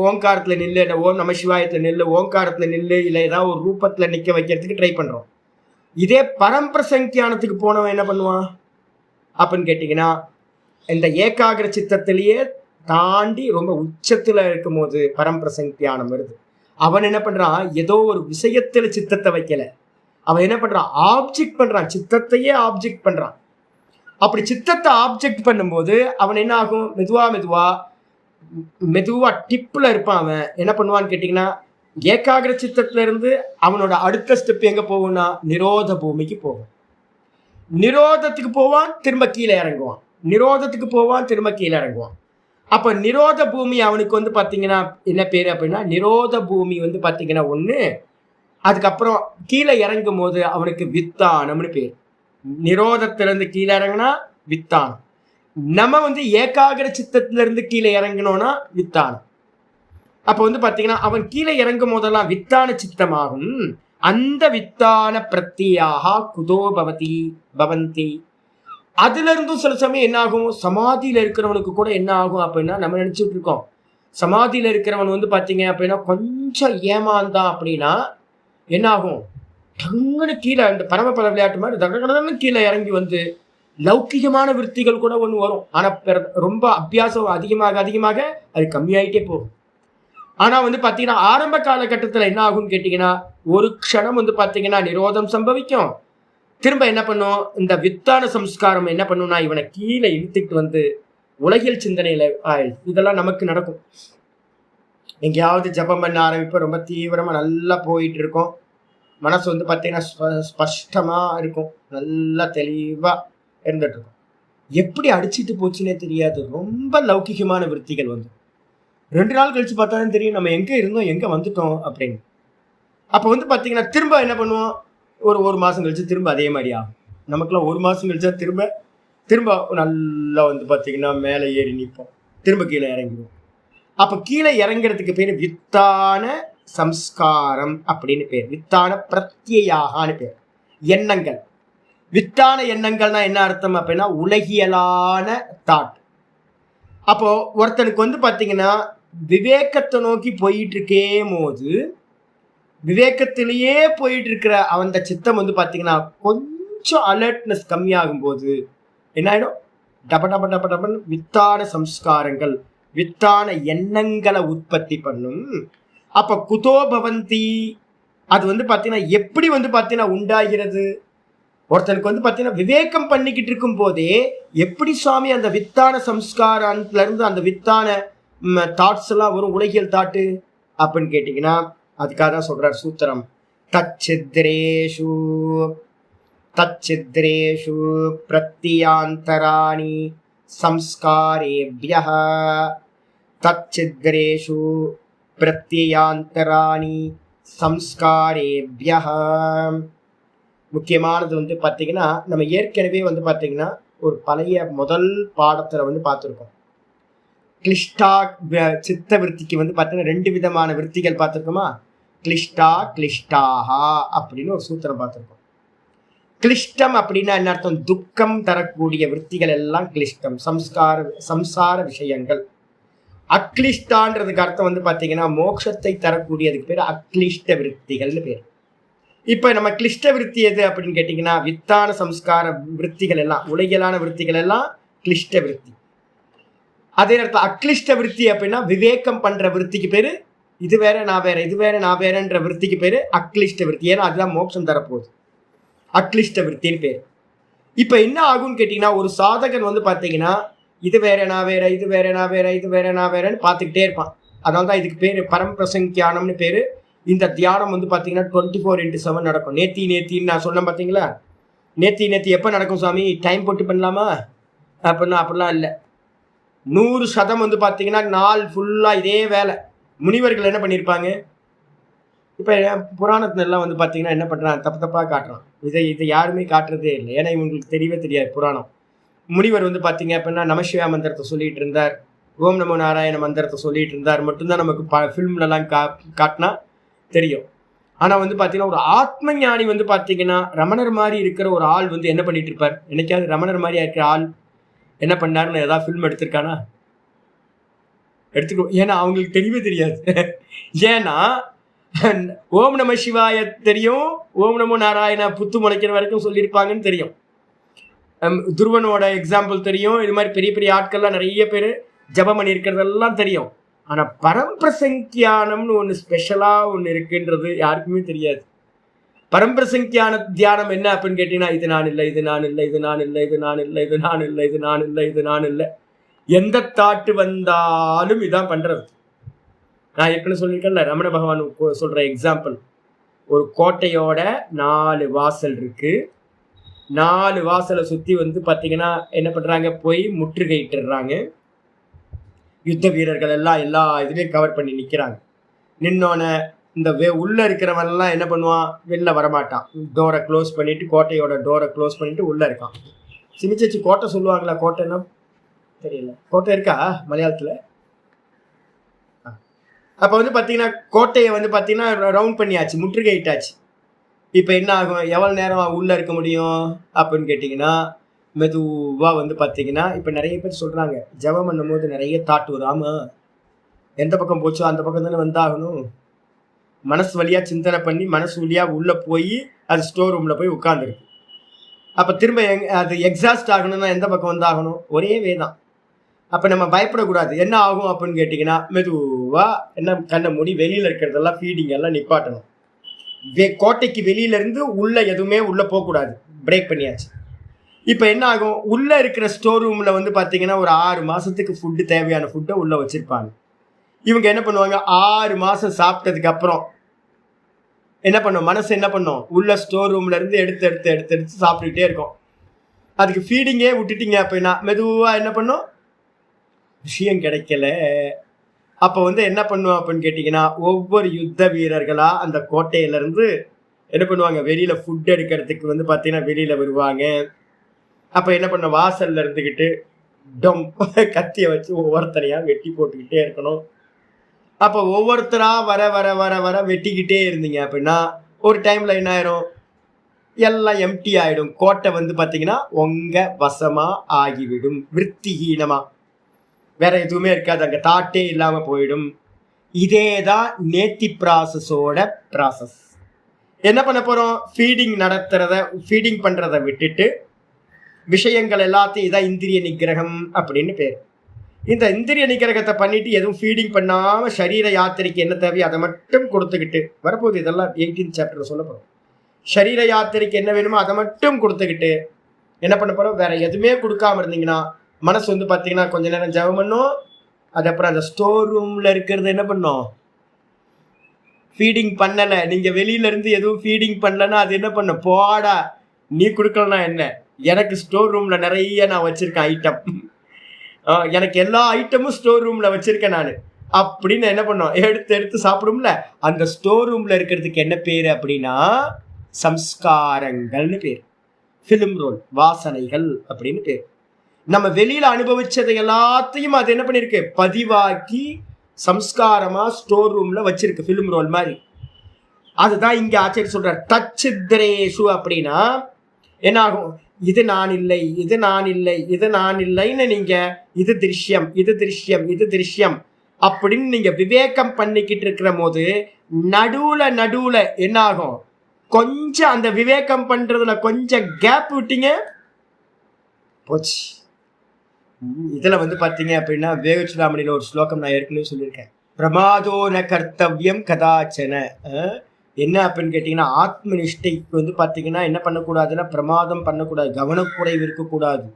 ஓங்காரத்தில் நில்லு, இல்லை ஓம் நம சிவாயத்தில் நில்லு, ஓங்காரத்தில் நில்லு, இல்லை ஏதாவது ஒரு ரூபத்தில் நிற்க வைக்கிறதுக்கு ட்ரை பண்ணுறோம். இதே பரம்பிரசங்கியானத்துக்கு போனவன் என்ன பண்ணுவான் அப்படின்னு கேட்டிங்கன்னா, இந்த ஏகாகிர சித்தத்திலேயே தாண்டி ரொம்ப உச்சத்தில் இருக்கும் போது பரம்பிரசங்கியானம் வருது. அவன் என்ன பண்ணுறான்? ஏதோ ஒரு விஷயத்தில் சித்தத்தை வைக்கல, அவன் என்ன பண்ணுறான்? ஆப்ஜெக்ட் பண்ணுறான், சித்தத்தையே ஆப்ஜெக்ட் பண்ணுறான். அப்படி சித்தத்தை ஆப்ஜெக்ட் பண்ணும்போது அவன் என்ன ஆகும்? மெதுவா டிப்பில் இருப்பான். அவன் என்ன பண்ணுவான்னு கேட்டிங்கன்னா, ஏகாகிர சித்தத்துல இருந்து அவனோட அடுத்த ஸ்டெப் எங்கே போகும்னா நிரோத பூமிக்கு போகும். நிரோதத்துக்கு போவான், திரும்ப கீழே இறங்குவான். நிரோதத்துக்கு போவான், திரும்ப கீழே இறங்குவான். அப்போ நிரோத பூமி அவனுக்கு வந்து பார்த்தீங்கன்னா என்ன பேர் அப்படின்னா, நிரோத பூமி வந்து பார்த்தீங்கன்னா ஒன்று. அதுக்கப்புறம் கீழே இறங்கும் போது அவனுக்கு வித்தானம்னு பேர். நிரோதத்திலிருந்து கீழே இறங்கினா வித்தானம். நம்ம வந்து ஏகாகிர சித்தத்திலிருந்து கீழே இறங்கினோம்னா வித்தானம். அப்போ வந்து பார்த்தீங்கன்னா அவன் கீழே இறங்கும் போதெல்லாம் வித்தான சித்தமாகும். அந்த வித்தான பிரத்தியாக குதோ பவந்தி. அதுல இருந்தும் சில சமயம் என்ன ஆகும்? சமாதியில இருக்கிறவனுக்கு கூட என்ன ஆகும் அப்படின்னா, நம்ம நினைச்சிட்டு இருக்கோம் சமாதியில இருக்கிறவன் வந்து பார்த்தீங்க அப்படின்னா கொஞ்சம் ஏமாந்தான் அப்படின்னா என்ன ஆகும்? டங்குன்னு கீழே இந்த பரமபத விளையாட்டு மாதிரி தடன்னு கீழே இறங்கி வந்து லௌக்கிகமான விருத்திகள் கூட ஒன்று வரும். ஆனால் ரொம்ப அபியாசம் அதிகமாக அது கம்மியாயிட்டே போகும். ஆனால் வந்து பார்த்தீங்கன்னா ஆரம்ப காலகட்டத்தில் என்ன ஆகும்னு கேட்டிங்கன்னா, ஒரு க்ஷணம் வந்து பார்த்தீங்கன்னா நிரோதம் சம்பவிக்கும். திரும்ப என்ன பண்ணும்? இந்த வித்தான சம்ஸ்காரம் என்ன பண்ணும்னா இவனை கீழே இழுத்துக்கிட்டு வந்து உலகியல் சிந்தனையில் இதெல்லாம் நமக்கு நடக்கும். எங்கேயாவது ஜபம் பண்ண ஆரம்பிப்போம், ரொம்ப தீவிரமாக நல்லா போயிட்டு இருக்கோம். மனசு வந்து பார்த்தீங்கன்னா ஸ்பஷ்டமாக இருக்கும், நல்லா தெளிவாக இருந்துகிட்ருக்கும். எப்படி அடிச்சிட்டு போச்சுன்னே தெரியாது. ரொம்ப லௌகிகமான விருத்திகள் வந்து 2 நாள் கழிச்சு பார்த்தாலும் தெரியும் நம்ம எங்க இருந்தோம், எங்க வந்துட்டோம் அப்படின்னு. அப்ப வந்து பாத்தீங்கன்னா திரும்ப என்ன பண்ணுவோம், ஒரு மாசம் கழிச்சு திரும்ப அதே மாதிரி ஆகும். நமக்குலாம் 1 மாசம் கழிச்சா திரும்ப திரும்ப நல்லா வந்து பாத்தீங்கன்னா மேலே ஏறி நிற்போம், திரும்ப கீழே இறங்கிடுவோம். அப்ப கீழே இறங்குறதுக்கு பேரு வித்தான சம்ஸ்காரம் அப்படின்னு பேர். வித்தான பிரத்யாகான்னு பேர். எண்ணங்கள். வித்தான எண்ணங்கள்னா என்ன அர்த்தம் அப்படின்னா உலகியலான தாட். அப்போ ஒருத்தனுக்கு வந்து பாத்தீங்கன்னா விவேகத்தை நோக்கி போயிட்டு இருக்கே போது, விவேகத்திலேயே போயிட்டு இருக்கிற அந்த சித்தம் வந்து பாத்தீங்கன்னா கொஞ்சம் அலர்ட்னஸ் கம்மியாகும் போது என்ன ஆயிடும், டப டப டப டபன்னு வித்தான சம்ஸ்காரங்கள், வித்தான எண்ணங்களை உற்பத்தி பண்ணும். அப்ப குதோ பவந்தி, அது வந்து பாத்தீங்கன்னா எப்படி வந்து பாத்தீங்கன்னா உண்டாகிறது. ஒருத்தனுக்கு வந்து பாத்தீங்கன்னா விவேகம் பண்ணிக்கிட்டு இருக்கும் போதே எப்படி சுவாமி அந்த வித்தான சம்ஸ்காரத்துல இருந்து அந்த வித்தான தாட்ஸ் எல்லாம் வரும், உலகியல் தாட்டு அப்படின்னு கேட்டீங்கன்னா அதுக்காக தான் சொல்றார் சூத்திரம். தச்சித்ரேஷு தச்சித்ரேஷு பிரத்யாந்தராணி சம்ஸ்காரேப்யஹ, தச்சித்ரேஷு பிரத்யாந்தராணி சம்ஸ்காரேப்யஹ. முக்கியமானது வந்து பார்த்தீங்கன்னா நம்ம ஏற்கனவே வந்து பார்த்தீங்கன்னா ஒரு பழைய முதல் பாடத்தில் வந்து பார்த்துருக்கோம். கிளிஷ்டா சித்த விருத்திக்கு வந்து பார்த்தீங்கன்னா 2 விதமான விருத்திகள் பார்த்துருக்கோமா. கிளிஷ்டா கிளிஷ்டாஹா அப்படின்னு ஒரு சூத்திரம் பார்த்துருக்கோம். கிளிஷ்டம் அப்படின்னா என்ன அர்த்தம், துக்கம் தரக்கூடிய விருத்திகள் எல்லாம் கிளிஷ்டம், சம்சார விஷயங்கள். அக்ளிஷ்டான்றதுக்கு அர்த்தம் வந்து பார்த்தீங்கன்னா மோட்சத்தை தரக்கூடியதுக்கு பேர் அக்ளிஷ்ட விருத்திகள்னு பேர். இப்ப நம்ம கிளிஷ்ட விருத்தி எது அப்படின்னு கேட்டீங்கன்னா வித்தான சம்ஸ்கார விருத்திகள் எல்லாம், உலகியலான விருத்திகள் எல்லாம் கிளிஷ்ட விருத்தி. அதே நேரத்தில் அக்ளிஷ்ட விருத்தி அப்படின்னா விவேகம் பண்ற விருத்திக்கு பேரு இது வேற நான் வேற, இது வேற நான் வேறன்ற விருத்திக்கு பேரு அக்ளிஷ்ட விருத்தி. ஏன்னா அதுதான் மோட்சம் தரப்போகுது, அக்ளிஷ்ட விருத்தின்னு பேர். இப்ப என்ன ஆகும்னு கேட்டீங்கன்னா ஒரு சாதகன் வந்து பாத்தீங்கன்னா இது வேற நான் வேற, இது வேற நான் வேற, இது வேற நான் வேறன்னு பார்த்துக்கிட்டே இருப்பான். அதனால்தான் இதுக்கு பேரு பரம்பிரசங்கியானம்னு பேரு. இந்த தியானம் வந்து பார்த்தீங்கன்னா 24/7 நடக்கும். நேத்தின்னு நான் சொன்னேன் பார்த்தீங்களா, நேத்தி எப்போ நடக்கும் சாமி, டைம் போட்டு பண்ணலாமா அப்படின்னா அப்படிலாம் இல்லை. 100% வந்து பார்த்தீங்கன்னா நாள் ஃபுல்லாக இதே வேலை. முனிவர்கள் என்ன பண்ணியிருப்பாங்க, இப்போ புராணத்துல எல்லாம் வந்து பார்த்தீங்கன்னா என்ன பண்ணுறான், தப்பாக காட்டுறான். இதை யாருமே காட்டுறதே இல்லை, ஏன்னா இவங்களுக்கு தெரியவே தெரியாது புராணம். முனிவர் வந்து பார்த்தீங்க அப்படின்னா நமசிவா மந்திரத்தை சொல்லிட்டு இருந்தார், ஓம் நமோ நாராயண மந்திரத்தை சொல்லிட்டு இருந்தார் மட்டும்தான் நமக்கு ஃபிலிம்லலாம் காட்டினா தெரியும். ஆனால் வந்து பார்த்தீங்கன்னா ஒரு ஆத்ம ஞானி வந்து பார்த்தீங்கன்னா ரமணர் மாதிரி இருக்கிற ஒரு ஆள் வந்து என்ன பண்ணிட்டு இருப்பார், என்னைக்காவது ரமணர் மாதிரியா இருக்கிற ஆள் என்ன பண்ணாருன்னு ஏதாவது ஃபில்ம் எடுத்திருக்கானா, எடுத்துக்கோ. ஏன்னா அவங்களுக்கு தெரியவே தெரியாது. ஏன்னா ஓம் நம சிவாய தெரியும், ஓம் நமோ நாராயண புத்து முளைக்கிற வரைக்கும் சொல்லியிருப்பாங்கன்னு தெரியும். துருவனோட எக்ஸாம்பிள் தெரியும். இது மாதிரி பெரிய பெரிய ஆட்கள்லாம் நிறைய பேர் ஜபம் பண்ணி இருக்கிறதெல்லாம் தெரியும். ஆனால் பரம்பிரசங்கியானம்னு ஒன்று ஸ்பெஷலாக ஒன்று இருக்குன்றது யாருக்குமே தெரியாது. பரம்பிரசங்கியான தியானம் என்ன அப்படின்னு கேட்டீங்கன்னா இது நான் இல்லை, இது நான் இல்லை, இது நான் இல்லை, இது நான் இல்லை, இது நான் இல்லை, இது நான் இல்லை, இது நான் இல்லை, எந்த தாட்டு வந்தாலும் இதான் பண்ணுறது. நான் ஏற்கனவே சொல்லியிருக்கேன்ல, ரமண பகவான் சொல்கிற எக்ஸாம்பிள், ஒரு கோட்டையோட 4 வாசல் இருக்கு. 4 வாசலை சுற்றி வந்து பார்த்தீங்கன்னா என்ன பண்ணுறாங்க, போய் முற்றுகையிட்டுறாங்க. யுத்த வீரர்கள் எல்லாம் எல்லா இதுலேயும் கவர் பண்ணி நிற்கிறாங்க. நின்னோன்னே இந்த உள்ளே இருக்கிறவன்லாம் என்ன பண்ணுவான், வெளில வரமாட்டான். டோரை க்ளோஸ் பண்ணிவிட்டு, கோட்டையோட டோரை க்ளோஸ் பண்ணிவிட்டு உள்ளே இருக்கான். சிமிச்சச்சு கோட்டை சொல்லுவாங்களா, கோட்டைன்னா தெரியல, கோட்டை இருக்கா மலையாளத்தில்? அப்போ வந்து பார்த்தீங்கன்னா கோட்டையை வந்து பார்த்தீங்கன்னா ரவுண்ட் பண்ணியாச்சு, முற்றுகையிட்டாச்சு. இப்போ என்ன ஆகும், எவ்வளோ நேரம் உள்ளே இருக்க முடியும் அப்படின்னு கேட்டிங்கன்னா மெதுவாக வந்து பார்த்தீங்கன்னா இப்போ நிறைய பேர் சொல்கிறாங்க ஜபம் பண்ணும் போது நிறைய தாட்டு வரும். ஆமாம், எந்த பக்கம் போச்சோ அந்த பக்கம் தானே வந்தாகணும். மனசு வழியாக சிந்தனை பண்ணி மனசு வழியாக உள்ளே போய் அது ஸ்டோர் ரூமில் போய் உட்காந்துருக்கு. அப்போ திரும்ப அது எக்ஸாஸ்ட் ஆகணும்னா எந்த பக்கம் வந்தாகணும், ஒரே வே தான். அப்போ நம்ம பயப்படக்கூடாது. என்ன ஆகும் அப்படின்னு கேட்டிங்கன்னா மெதுவாக என்ன கண்ணை மூடி வெளியில் இருக்கிறதெல்லாம் ஃபீடிங் எல்லாம் நிப்பாட்டணும். கோட்டைக்கு வெளியிலேருந்து உள்ளே எதுவுமே உள்ளே போகக்கூடாது, பிரேக் பண்ணியாச்சு. இப்போ என்ன ஆகும், உள்ளே இருக்கிற ஸ்டோர் ரூமில் வந்து பார்த்தீங்கன்னா ஒரு 6 மாதத்துக்கு ஃபுட்டு, தேவையான ஃபுட்டை உள்ளே வச்சுருப்பாங்க. இவங்க என்ன பண்ணுவாங்க, 6 மாதம் சாப்பிட்டதுக்கு அப்புறம் என்ன பண்ணும், மனசு என்ன பண்ணும், உள்ள ஸ்டோர் ரூம்லேருந்து எடுத்து சாப்பிட்டுக்கிட்டே இருக்கும். அதுக்கு ஃபீடிங்கே விட்டுட்டீங்க அப்படின்னா மெதுவா என்ன பண்ணும், விஷயம் கிடைக்கல. அப்போ வந்து என்ன பண்ணுவோம் அப்படின்னு கேட்டிங்கன்னா, ஒவ்வொரு யுத்த வீரர்களா அந்த கோட்டையிலேருந்து என்ன பண்ணுவாங்க, வெளியில ஃபுட் எடுக்கிறதுக்கு வந்து பார்த்தீங்கன்னா வெளியில வருவாங்க. அப்போ என்ன பண்ண, வாசல்ல இருந்துக்கிட்டு டொம் கத்தியை வச்சு ஒவ்வொருத்தனையா வெட்டி போட்டுக்கிட்டே இருக்கணும். அப்போ ஒவ்வொருத்தரா வர வர வர வர வெட்டிக்கிட்டே இருந்தீங்க அப்படின்னா ஒரு டைம்ல என்ன ஆயிரும், எல்லாம் எம்டி ஆயிடும். கோட்டை வந்து பார்த்தீங்கன்னா உங்க வசமா ஆகிவிடும். விருத்திஹீனமா வேற எதுவுமே இருக்காது, அங்கே தாட்டே இல்லாமல் போயிடும். இதே தான் நேத்தி ப்ராசஸோட ப்ராசஸ். என்ன பண்ண போகிறோம், ஃபீடிங் பண்ணுறதை விட்டுட்டு விஷயங்கள் எல்லாத்தையும் இதான் இந்திரிய நிகிரகம் அப்படின்னு பேர். இந்த இந்திரிய நிகிரகத்தை பண்ணிட்டு எதுவும் ஃபீடிங் பண்ணாமல் சரீர யாத்திரைக்கு என்ன தேவையோ அதை மட்டும் கொடுத்துக்கிட்டு வரப்போகுது. இதெல்லாம் 18th சாப்டர் சொல்ல போகிறோம். சரீர யாத்திரைக்கு என்ன வேணுமோ அதை மட்டும் கொடுத்துக்கிட்டு என்ன பண்ண போகிறோம், வேற எதுவுமே கொடுக்காம இருந்தீங்கன்னா மனசு வந்து பார்த்தீங்கன்னா கொஞ்ச நேரம் ஜெபம் பண்ணும். அது அப்புறம் அந்த ஸ்டோர் ரூமில் இருக்கிறது என்ன பண்ணும், ஃபீடிங் பண்ணலை, நீங்கள் வெளியிலேருந்து எதுவும் ஃபீடிங் பண்ணலன்னா அது என்ன பண்ணும், போடா நீ கொடுக்கலன்னா என்ன, எனக்கு ஸ்டோர் ரூமில் நிறைய நான் வச்சுருக்கேன் ஐட்டம், எனக்கு எல்லா ஐட்டமும் ஸ்டோர் ரூமில் வச்சுருக்கேன் நான் அப்படின்னு என்ன பண்ணோம், எடுத்து எடுத்து சாப்பிடும்ல. அந்த ஸ்டோர் ரூமில் இருக்கிறதுக்கு என்ன பேர் அப்படின்னா சம்ஸ்காரங்கள்னு பேர். ஃபிலிம் ரோல், வாசனைகள் அப்படின்னு பேர். நம்ம வெளியில அனுபவிச்சதை எல்லாத்தையும் அது என்ன பண்ணிருக்கு, பதிவாக்கி சம்ஸ்காரமா ஸ்டோர் ரூம்ல வச்சிருக்கு, ஃபிலிம் ரோல் மாதிரி. அதுதான் இங்க ஆச்சரிய சொல்றார், தச்சித்ரேஷு அப்படின்னா என்ன ஆகும், இது நான் இல்லை, இது நான் இல்லை, இது நான் இல்லைன்னு நீங்க இது திருஷ்யம், இது திருஷ்யம், இது திருஷ்யம் அப்படின்னு நீங்க விவேகம் பண்ணிக்கிட்டு இருக்கிற போது நடுவுல என்ன ஆகும், கொஞ்சம் அந்த விவேகம் பண்றதுல கொஞ்சம் கேப் விட்டீங்க போச்சு. இதுல வந்து பாத்தீங்க அப்படின்னா வேகச்சுடாமணியில ஒரு ஸ்லோகம் நான் ஏற்கனவே சொல்லியிருக்கேன், பிரமாதோ ந கர்த்தவியம் கதாச்சன. என்ன அப்படின்னு கேட்டீங்கன்னா, ஆத்ம நிஷ்டைக்கு வந்து பாத்தீங்கன்னா என்ன பண்ணக்கூடாதுன்னா பிரமாதம் பண்ணக்கூடாது, கவனக்குறைவு இருக்கக்கூடாது.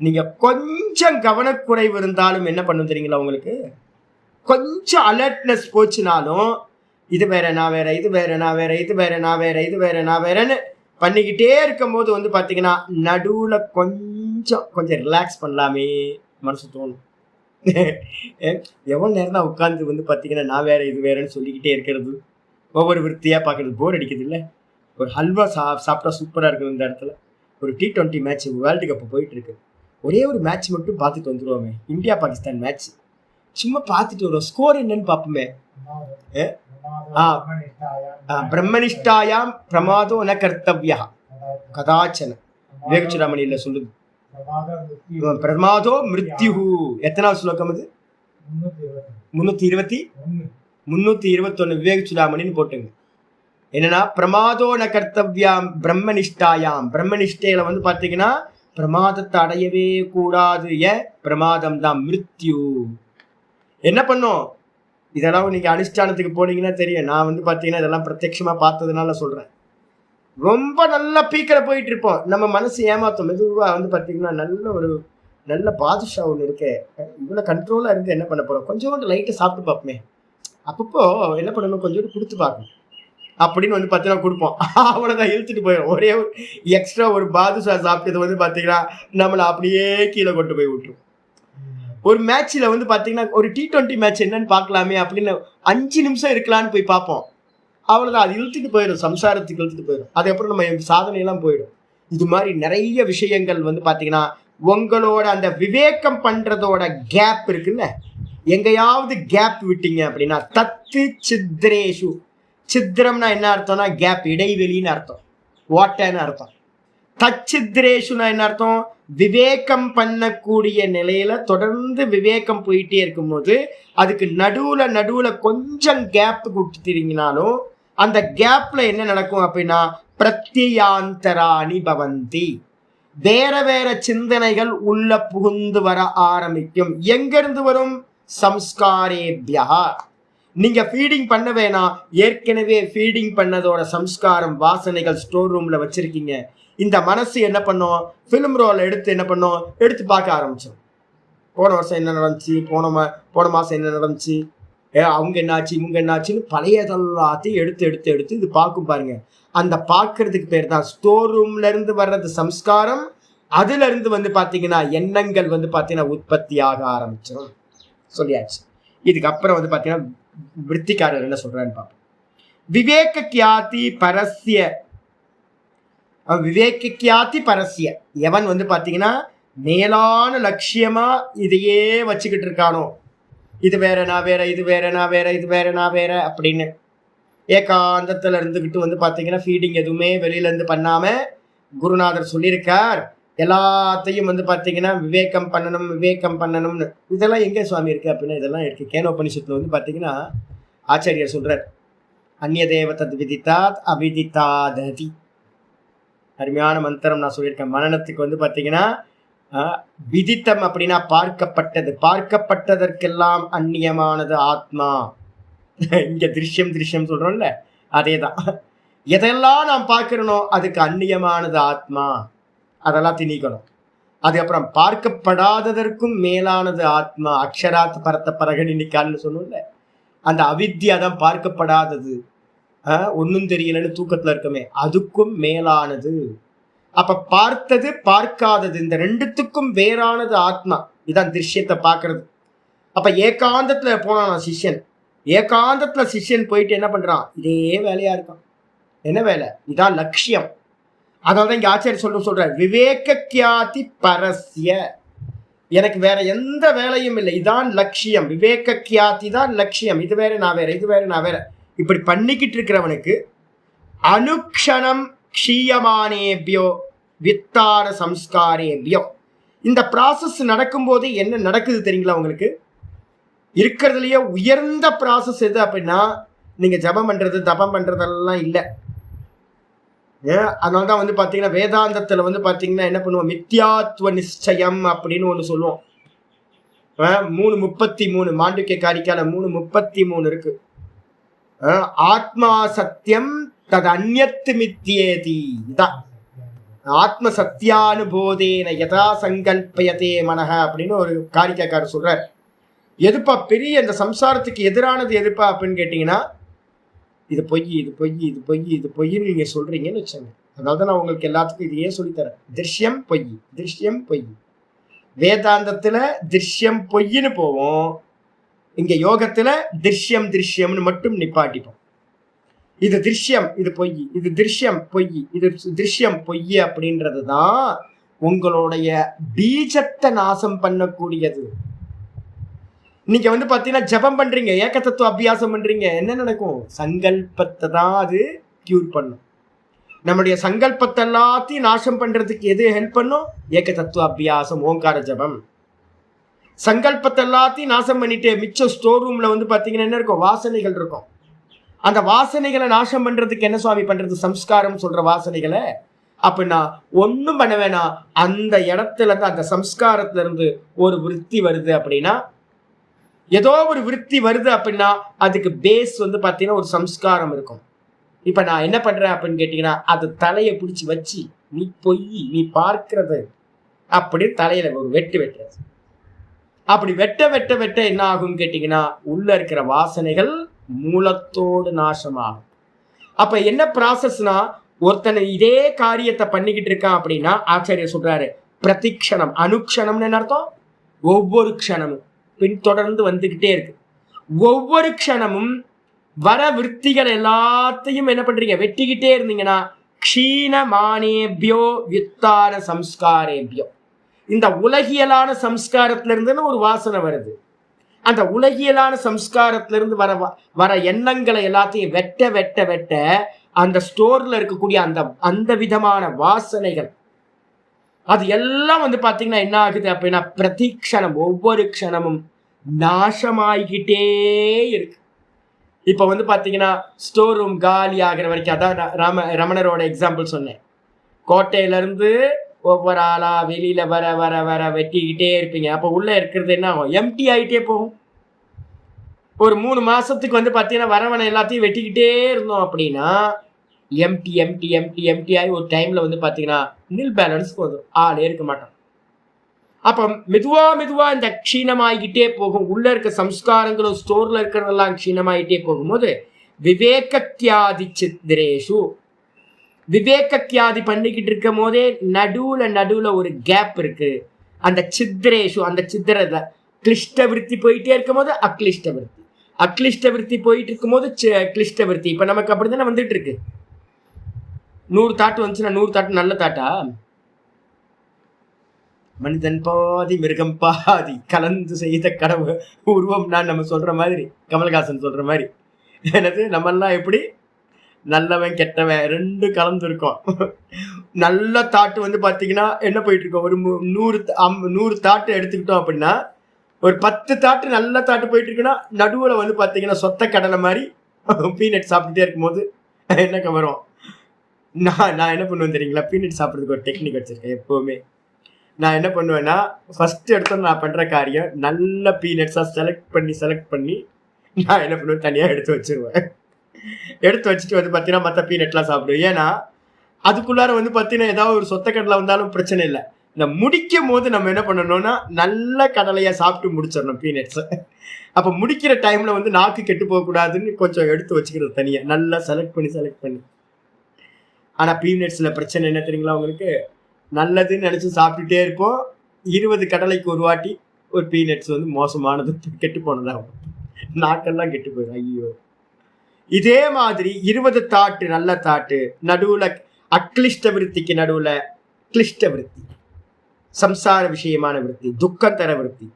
நீங்க கொஞ்சம் கவனக்குறைவு இருந்தாலும் என்ன பண்ணும் தெரியுங்களா, உங்களுக்கு கொஞ்சம் அலர்ட்னஸ் போச்சுனாலும் இது வேற நான் வேற, இது வேற நான் வேற, இது வேற நான் வேற, இது வேற நான் வேறன்னு பண்ணிக்கிட்டே இருக்கும் போது வந்து பாத்தீங்கன்னா நடுவுல கொஞ்சம் ரிலாக்ஸ் பண்ணலாமே மனசு தோணும். எவ்வளவு நேரம் தான் உட்காந்து வந்து பாத்தீங்கன்னா நான் வேற இது வேறன்னு சொல்லிக்கிட்டே இருக்கிறது, ஒவ்வொரு விற்த்தியா பாக்குறது போர் அடிக்குது இல்ல. ஒரு ஹல்வா சாப்பிட்டா சூப்பரா இருக்கும். இந்த இடத்துல ஒரு T20 மேட்ச், வேர்ல்டு கப் போயிட்டு இருக்கு, ஒரே ஒரு மேட்ச் மட்டும் பார்த்துட்டு வந்துருவோமே, இந்தியா பாகிஸ்தான் மேட்ச் சும்மா பார்த்துட்டு வரும், ஸ்கோர் என்னன்னு பார்ப்போமே. பிரம்மனிஷ்டாயாம் பிரமாதோ ந கர்த்தவ்யா கதாச்சன, வேகச்சுடாமணியில சொல்லுது, பிரமாதோ மிருத்யு. எத்தனாவது ஸ்லோகம் அது, 321 விவேகச்சுடாமணின்னு போட்டுங்க. என்னன்னா பிரமாதோ ந கர்த்தவ்யாம் பிரம்மனிஷ்டாயாம், பிரம்மனிஷ்டையில வந்து பாத்தீங்கன்னா பிரமாதத்தை அடையவே கூடாது. பிரமாதம் தான் மிருத்யு. என்ன பண்ணும், இதெல்லாம் நீங்க அனுஷ்டானத்துக்கு போனீங்கன்னா தெரியும். நான் வந்து பாத்தீங்கன்னா இதெல்லாம் பிரத்யட்சமா பார்த்ததுனால சொல்றேன். ரொம்ப நல்ல பீக்கரை போயிட்டு இருப்போம், நம்ம மனசு ஏமாத்தோம். மெதுவா வந்து பாத்தீங்கன்னா நல்ல பாதுஷா ஒன்று இருக்கு, இவ்வளவு கண்ட்ரோலா இருந்து என்ன பண்ண போறோம், கொஞ்சோண்டு லைட்டை சாப்பிட்டு பார்ப்போமே, அப்பப்போ என்ன பண்ணணும், கொஞ்சோண்டு கொடுத்து பார்க்கணும் அப்படின்னு வந்து பார்த்தீங்கன்னா கொடுப்போம். அவ்வளோதான், இழுத்துட்டு போயிடும். ஒரே ஒரு எக்ஸ்ட்ரா ஒரு பாதுஷா சாப்பிட்டது வந்து பார்த்தீங்கன்னா நம்மளை அப்படியே கீழே கொண்டு போய் விட்டுரும். ஒரு மேட்ச்சில் வந்து பார்த்தீங்கன்னா ஒரு T20 மேட்ச் என்னன்னு பார்க்கலாமே அப்படின்னு 5 நிமிஷம் இருக்கலான்னு போய் பார்ப்போம். அவ்வளோதான், அது இழுத்துட்டு போயிடும், சம்சாரத்துக்கு இழுத்துட்டு போயிடும். அதுக்கப்புறம் நம்ம சாதனையெல்லாம் போயிடும். இது மாதிரி நிறைய விஷயங்கள் வந்து பார்த்தீங்கன்னா உங்களோட அந்த விவேகம் பண்ணுறதோட கேப் இருக்குல்ல, எங்கேயாவது கேப் விட்டீங்க அப்படின்னா தத்து சித்ரேஷு. சித்திரம்னா என்ன அர்த்தம்னா கேப், இடைவெளின்னு அர்த்தம், ஓட்டன்னு அர்த்தம். தச்சித்ரேஷுனா என்ன அர்த்தம், விவேகம் பண்ணக்கூடிய நிலையில தொடர்ந்து விவேகம் போயிட்டே இருக்கும்போது அதுக்கு நடுவுல கொஞ்சம் கேப் கொடுத்துட்டீங்கனாலும் அந்த கேப்ல என்ன நடக்கும் அப்படின்னா பிரத்யாந்தராணி பவந்தி, வேற சிந்தனைகள் உள்ள புகுந்து வர ஆரம்பிக்கும். எங்கிருந்து வரும், சம்ஸ்காரேபியா. நீங்க ஃபீடிங் பண்ண வேணாம், ஏற்கனவே ஃபீடிங் பண்ணதோட சம்ஸ்காரம் வாசனைகள் ஸ்டோர் ரூம்ல வச்சிருக்கீங்க. இந்த மனசு என்ன பண்ணும், ஃபிலிம் ரோல் எடுத்து என்ன பண்ணும், எடுத்து பார்க்க ஆரம்பிச்சோம். போன வருஷம் என்ன நடந்துச்சு, போன மாசம் என்ன நடந்துச்சு, அவங்க என்னாச்சு இவங்க என்னாச்சுன்னு பழையதெல்லாத்தையும் எடுத்து இது பார்க்கும் பாருங்க. அந்த பார்க்கறதுக்கு பேர் தான் ஸ்டோர் ரூம்ல இருந்து வர்றது சம்ஸ்காரம், அதுல இருந்து வந்து பாத்தீங்கன்னா எண்ணங்கள் வந்து பாத்தீங்கன்னா உற்பத்தி ஆக ஆரம்பிச்சிடும் சொல்லியாச்சு. இதுக்கப்புறம் வந்து பாத்தீங்கன்னா விருத்திக்காரர் என்ன சொல்றான்னு பார்ப்போம். விவேக கியாதி பரஸ்ய, விவேக கியாதி பரஸ்ய, எவன் வந்து பாத்தீங்கன்னா மேலான லட்சியமா இதையே வச்சுக்கிட்டு இருக்கானோ, இது வேற நான் வேற, இது வேற நான் வேற, இது வேற நான் வேற அப்படின்னு ஏகாந்தத்துல இருந்துகிட்டு வந்து பாத்தீங்கன்னா ஃபீடிங் எதுவுமே வெளியில இருந்து பண்ணாம குருநாதர் சொல்லியிருக்கார் எல்லாத்தையும் வந்து பாத்தீங்கன்னா விவேகம் பண்ணணும் விவேகம் பண்ணணும்னு. இதெல்லாம் எங்க சுவாமி இருக்கு அப்படின்னா இதெல்லாம் இருக்கு கேனோபனிஷத்துல வந்து பாத்தீங்கன்னா ஆச்சாரியர் சொல்றார், அந்நிய தேவதத் விதித்தாத் அவிதித்தாததி. அருமையான மந்திரம் நான் சொல்லியிருக்கேன். மனநத்துக்கு வந்து பாத்தீங்கன்னா விதித்தம் அப்படின்னா பார்க்கப்பட்டது, பார்க்கப்பட்டதற்கெல்லாம் அந்நியமானது ஆத்மா. இங்க திருஷ்யம் திருஷ்யம் சொல்றோம்ல, அதேதான். எதெல்லாம் நாம் பார்க்கிறனோ அதுக்கு அந்நியமானது ஆத்மா, அதெல்லாம் திணிக்கணும். அதுக்கப்புறம் பார்க்கப்படாததற்கும் மேலானது ஆத்மா. அக்ஷராத் பரத்த பரகன் இன்னைக்கான்னு சொன்னோம்ல, அந்த அவித்யா தான் பார்க்கப்படாதது, ஒன்னும் தெரியலன்னு தூக்கத்துல இருக்கமே, அதுக்கும் மேலானது. அப்ப பார்த்தது பார்க்காதது இந்த ரெண்டுத்துக்கும் வேறானது ஆத்மா. இதான் திருஷ்யத்தை பார்க்கறது. அப்ப ஏகாந்தத்துல போனான் சிஷ்யன், ஏகாந்தத்துல சிஷ்யன் போயிட்டு என்ன பண்றான், இதே வேலையா இருக்கான். என்ன வேலை? இதான் லட்சியம். அதனாலதான் இங்க ஆச்சாரிய சொல்றார் விவேக கியாதி பரஸ்ய, எனக்கு வேற எந்த வேலையும் இல்லை, இதான் லட்சியம். விவேக கியாதி தான் லட்சியம். இது வேற நான் வேற, இது வேற நான் வேற, இப்படி பண்ணிக்கிட்டு இருக்கிறவனுக்கு அனுக்ஷணம் க்ஷீயமானேபியோ வித்தார சம்ஸ்காரேபியோ, இந்த ப்ராசஸ் நடக்கும்போது என்ன நடக்குது தெரியுங்களா உங்களுக்கு? இருக்கிறதுலயே உயர்ந்த ப்ராசஸ் எது அப்படின்னா, நீங்க ஜபம் பண்றது தபம் பண்றதெல்லாம் இல்லை. அதனால்தான் வந்து பாத்தீங்கன்னா வேதாந்தத்துல வந்து பாத்தீங்கன்னா என்ன பண்ணுவோம், மித்யாத்வ நிச்சயம் அப்படின்னு ஒண்ணு சொல்லுவோம். 3:33 மாண்டூக்கிய காரிக்கால 3:33 இருக்கு. ஆத்மா சத்தியம் தது அந்நியத்து மித்தியேதி. இதான் ஆத்ம சத்தியானுபோதேன யதா சங்கல்பயதே மனஹ அப்படின்னு ஒரு காரிக்காக்காரர் சொல்றார். எதுப்பா பெரிய இந்த சம்சாரத்துக்கு எதிரானது எதுப்பா அப்படின்னு கேட்டீங்கன்னா, இது பொய், இது பொய், இது பொய், இது பொய்ன்னு நீங்க சொல்றீங்கன்னு வச்சாங்க. அதனாலதான் நான் உங்களுக்கு எல்லாத்துக்கும் இதையே சொல்லித்தரேன். திருஷ்யம் பொய், திருஷ்யம் பொய். வேதாந்தத்துல திருஷ்யம் பொய்ன்னு போவோம், இங்க யோகத்துல திருஷ்யம் திருஷ்யம்னு மட்டும் நிப்பாட்டிப்போம். இது திருஷ்யம், இது பொய், இது திருஷ்யம் பொய், இது திருஷ்யம் பொய் அப்படின்றது தான் உங்களுடைய பீஜத்தை நாசம் பண்ணக்கூடியது. நீங்க வந்து பாத்தீங்கன்னா ஜபம் பண்றீங்க, ஏக தத்துவ அபியாசம் பண்றீங்க, என்ன நடக்கும்? சங்கல்பத்தை தான் அது கியூர் பண்ணும். நம்முடைய சங்கல்பத்தை எல்லாத்தையும் நாசம் பண்றதுக்கு எது ஹெல்ப் பண்ணும்? ஏக தத்துவ அபியாசம், ஓங்கார ஜபம். சங்கல்பத்தை எல்லாத்தையும் நாசம் பண்ணிட்டு மிச்சம் ஸ்டோர் ரூம்ல வந்து பாத்தீங்கன்னா என்ன இருக்கும்? வாசனைகள் இருக்கும். அந்த வாசனைகளை நாசம் பண்றதுக்கு என்ன சுவாமி பண்றது? சம்ஸ்காரம் சொல்ற வாசனைகளை. அப்படின்னா ஒன்னும் பண்ண வேணாம், அந்த இடத்துல இருந்து அந்த சம்ஸ்காரத்துல இருந்து ஒரு விருத்தி வருது அப்படின்னா, ஏதோ ஒரு விருத்தி வருது அப்படின்னா அதுக்கு பேஸ் வந்து பாத்தீங்கன்னா ஒரு சம்ஸ்காரம் இருக்கும். இப்ப நான் என்ன பண்றேன் அப்படின்னு கேட்டீங்கன்னா, அது தலையை பிடிச்சி வச்சு நீ பொய் நீ பார்க்கிறது அப்படின்னு தலையில ஒரு வெட்டு வெட்டுறது. அப்படி வெட்ட வெட்ட வெட்ட என்ன ஆகும் கேட்டீங்கன்னா, உள்ள இருக்கிற வாசனைகள் மூலத்தோடு நாசமாகும். அப்ப என்ன ப்ராசஸ்னா, ஒருத்தனை இதே காரியத்தை பண்ணிக்கிட்டு இருக்கான் அப்படின்னா ஆச்சாரியர் சொல்றாரு பிரதிக்ஷணம், அனுக்ஷணம்னு அர்த்தம். ஒவ்வொரு க்ஷணமும் பின்தொடர்ந்து வந்துகிட்டே இருக்கு. ஒவ்வொரு க்ஷணமும் வர விற்த்திகள் எல்லாத்தையும் என்ன பண்றீங்க? வெட்டிக்கிட்டே இருந்தீங்கன்னா க்ஷீணமானேபியோ வித்தார சம்ஸ்காரேபியோ, இந்த உலகியலான சம்ஸ்காரத்துல இருந்துன்னு ஒரு வாசனை வருது. அந்த உலகியலான சம்ஸ்காரத்துல இருந்து வர எண்ணங்களை எல்லாத்தையும் வெட்ட வெட்ட வெட்ட அந்த ஸ்டோர்ல இருக்கக்கூடிய அந்த விதமான வாசனைகள் அது எல்லாம் வந்து பாத்தீங்கன்னா என்ன ஆகுது அப்படின்னா, பிரதிக்ஷணம் ஒவ்வொரு க்ஷணமும் நாசமாகிக்கிட்டே இருக்கு. இப்ப வந்து பாத்தீங்கன்னா ஸ்டோர் ரூம் காலி ஆகிற வரைக்கும், அதான் ரமணரோட எக்ஸாம்பிள் சொன்னேன். கோட்டையில இருந்து ஒவ்வொரு ஆளா வெளியில வர வர வர வெட்டிக்கிட்டே இருப்பீங்க. அப்ப உள்ள இருக்கிறது என்ன ஆகும்? எம்டி ஆகிட்டே போகும். ஒரு 3 மாசத்துக்கு வந்து பாத்தீங்கன்னா வரவனை எல்லாத்தையும் வெட்டிக்கிட்டே இருந்தோம் அப்படின்னா எம்டி எம்டி எம்டி எம்டி ஆகி ஒரு டைம்ல வந்து பாத்தீங்கன்னா நில் பேலன்ஸ் போதும், ஆளே இருக்க மாட்டான். அப்ப மெதுவா மெதுவா இந்த க்ஷீணமாகிட்டே போகும். உள்ள இருக்க சம்ஸ்காரங்களும் ஸ்டோர்ல இருக்கிறதெல்லாம் க்ஷீணமாகிட்டே போகும்போது விவேகத்யாதி சித்ரேஷு, விவேக்கியாதி பண்ணிக்கிட்டு இருக்கும் போதே நடுவுல ஒரு கேப் இருக்கு. அந்த சித்திரேஷு, அந்த சித்திரத கிளிஷ்ட விருத்தி போயிட்டே இருக்கும் போது அக்லிஷ்ட விருத்தி, அக்லிஷ்ட விருத்தி போயிட்டு இருக்கும் போது கிளிஷ்ட விருத்தி. இப்ப நமக்கு அப்படித்தானே வந்துட்டு இருக்கு. 100 தாட்டு வந்துச்சுன்னா 100 தாட்டு நல்ல தாட்டா? மனிதன் பாதி மிருகம் பாதி கலந்து செய்த கடவுள் உருவம் நான் நம்ம சொல்ற மாதிரி, கமல்ஹாசன் சொல்ற மாதிரி. எனது நம்மெல்லாம் எப்படி நல்லவன் கெட்டவன் ரெண்டு கலந்து இருக்கோம். நல்ல தாட்டு வந்து பாத்தீங்கன்னா என்ன போயிட்டு இருக்கோம், ஒரு 100 தாட்டு எடுத்துக்கிட்டோம் அப்படின்னா ஒரு 10 தாட்டு நல்ல தாட்டு போயிட்டு இருக்குன்னா நடுவுல வந்து பாத்தீங்கன்னா சொத்த கடலை மாதிரி பீனட் சாப்பிட்டுட்டே இருக்கும் போது என்ன வரும். நான் என்ன பண்ணுவேன் தெரியுங்களா, பீனட் சாப்பிட்றதுக்கு ஒரு டெக்னிக் வச்சிருக்கேன். எப்பவுமே நான் என்ன பண்ணுவேன்னா, ஃபர்ஸ்ட் எடுத்து நான் பண்ற காரியம் நல்ல பீனட்ஸா செலக்ட் பண்ணி நான் என்ன பண்ணுவேன், தனியா எடுத்து வச்சிருவேன். எடுத்து வச்சுட்டு வந்து பார்த்தீங்கன்னா மற்ற பீனட்லாம் சாப்பிடுவேன். ஏன்னா அதுக்குள்ளார வந்து பார்த்தீங்கன்னா ஏதாவது ஒரு சொத்த கடலை வந்தாலும் பிரச்சனை இல்லை. இந்த முடிக்கும் போது நம்ம என்ன பண்ணணும்னா நல்ல கடலையா சாப்பிட்டு முடிச்சிடணும் பீனட்ஸை. அப்போ முடிக்கிற டைம்ல வந்து நாக்கு கெட்டு போகக்கூடாதுன்னு கொஞ்சம் எடுத்து வச்சுக்கிறது தனியா, நல்லா செலக்ட் பண்ணி. ஆனா பீனட்ஸ்ல பிரச்சனை என்ன தெரியுங்களா உங்களுக்கு, நல்லதுன்னு நினைச்சு சாப்பிட்டுட்டே இருப்போம். 20 கடலைக்கு ஒரு வாட்டி ஒரு பீனட்ஸ் வந்து மோசமானது, கெட்டு போனதாகும், நாக்கெல்லாம் கெட்டு போயிடும். ஐயோ, இதே மாதிரி 20 தாட்டு நல்ல தாட்டு, நடுவுல அக்லிஷ்ட விருத்திக்கு நடுவுல கிளிஷ்ட விருத்தி, சம்சார விஷயமான விருத்தி, துக்கம் தர விருத்தி.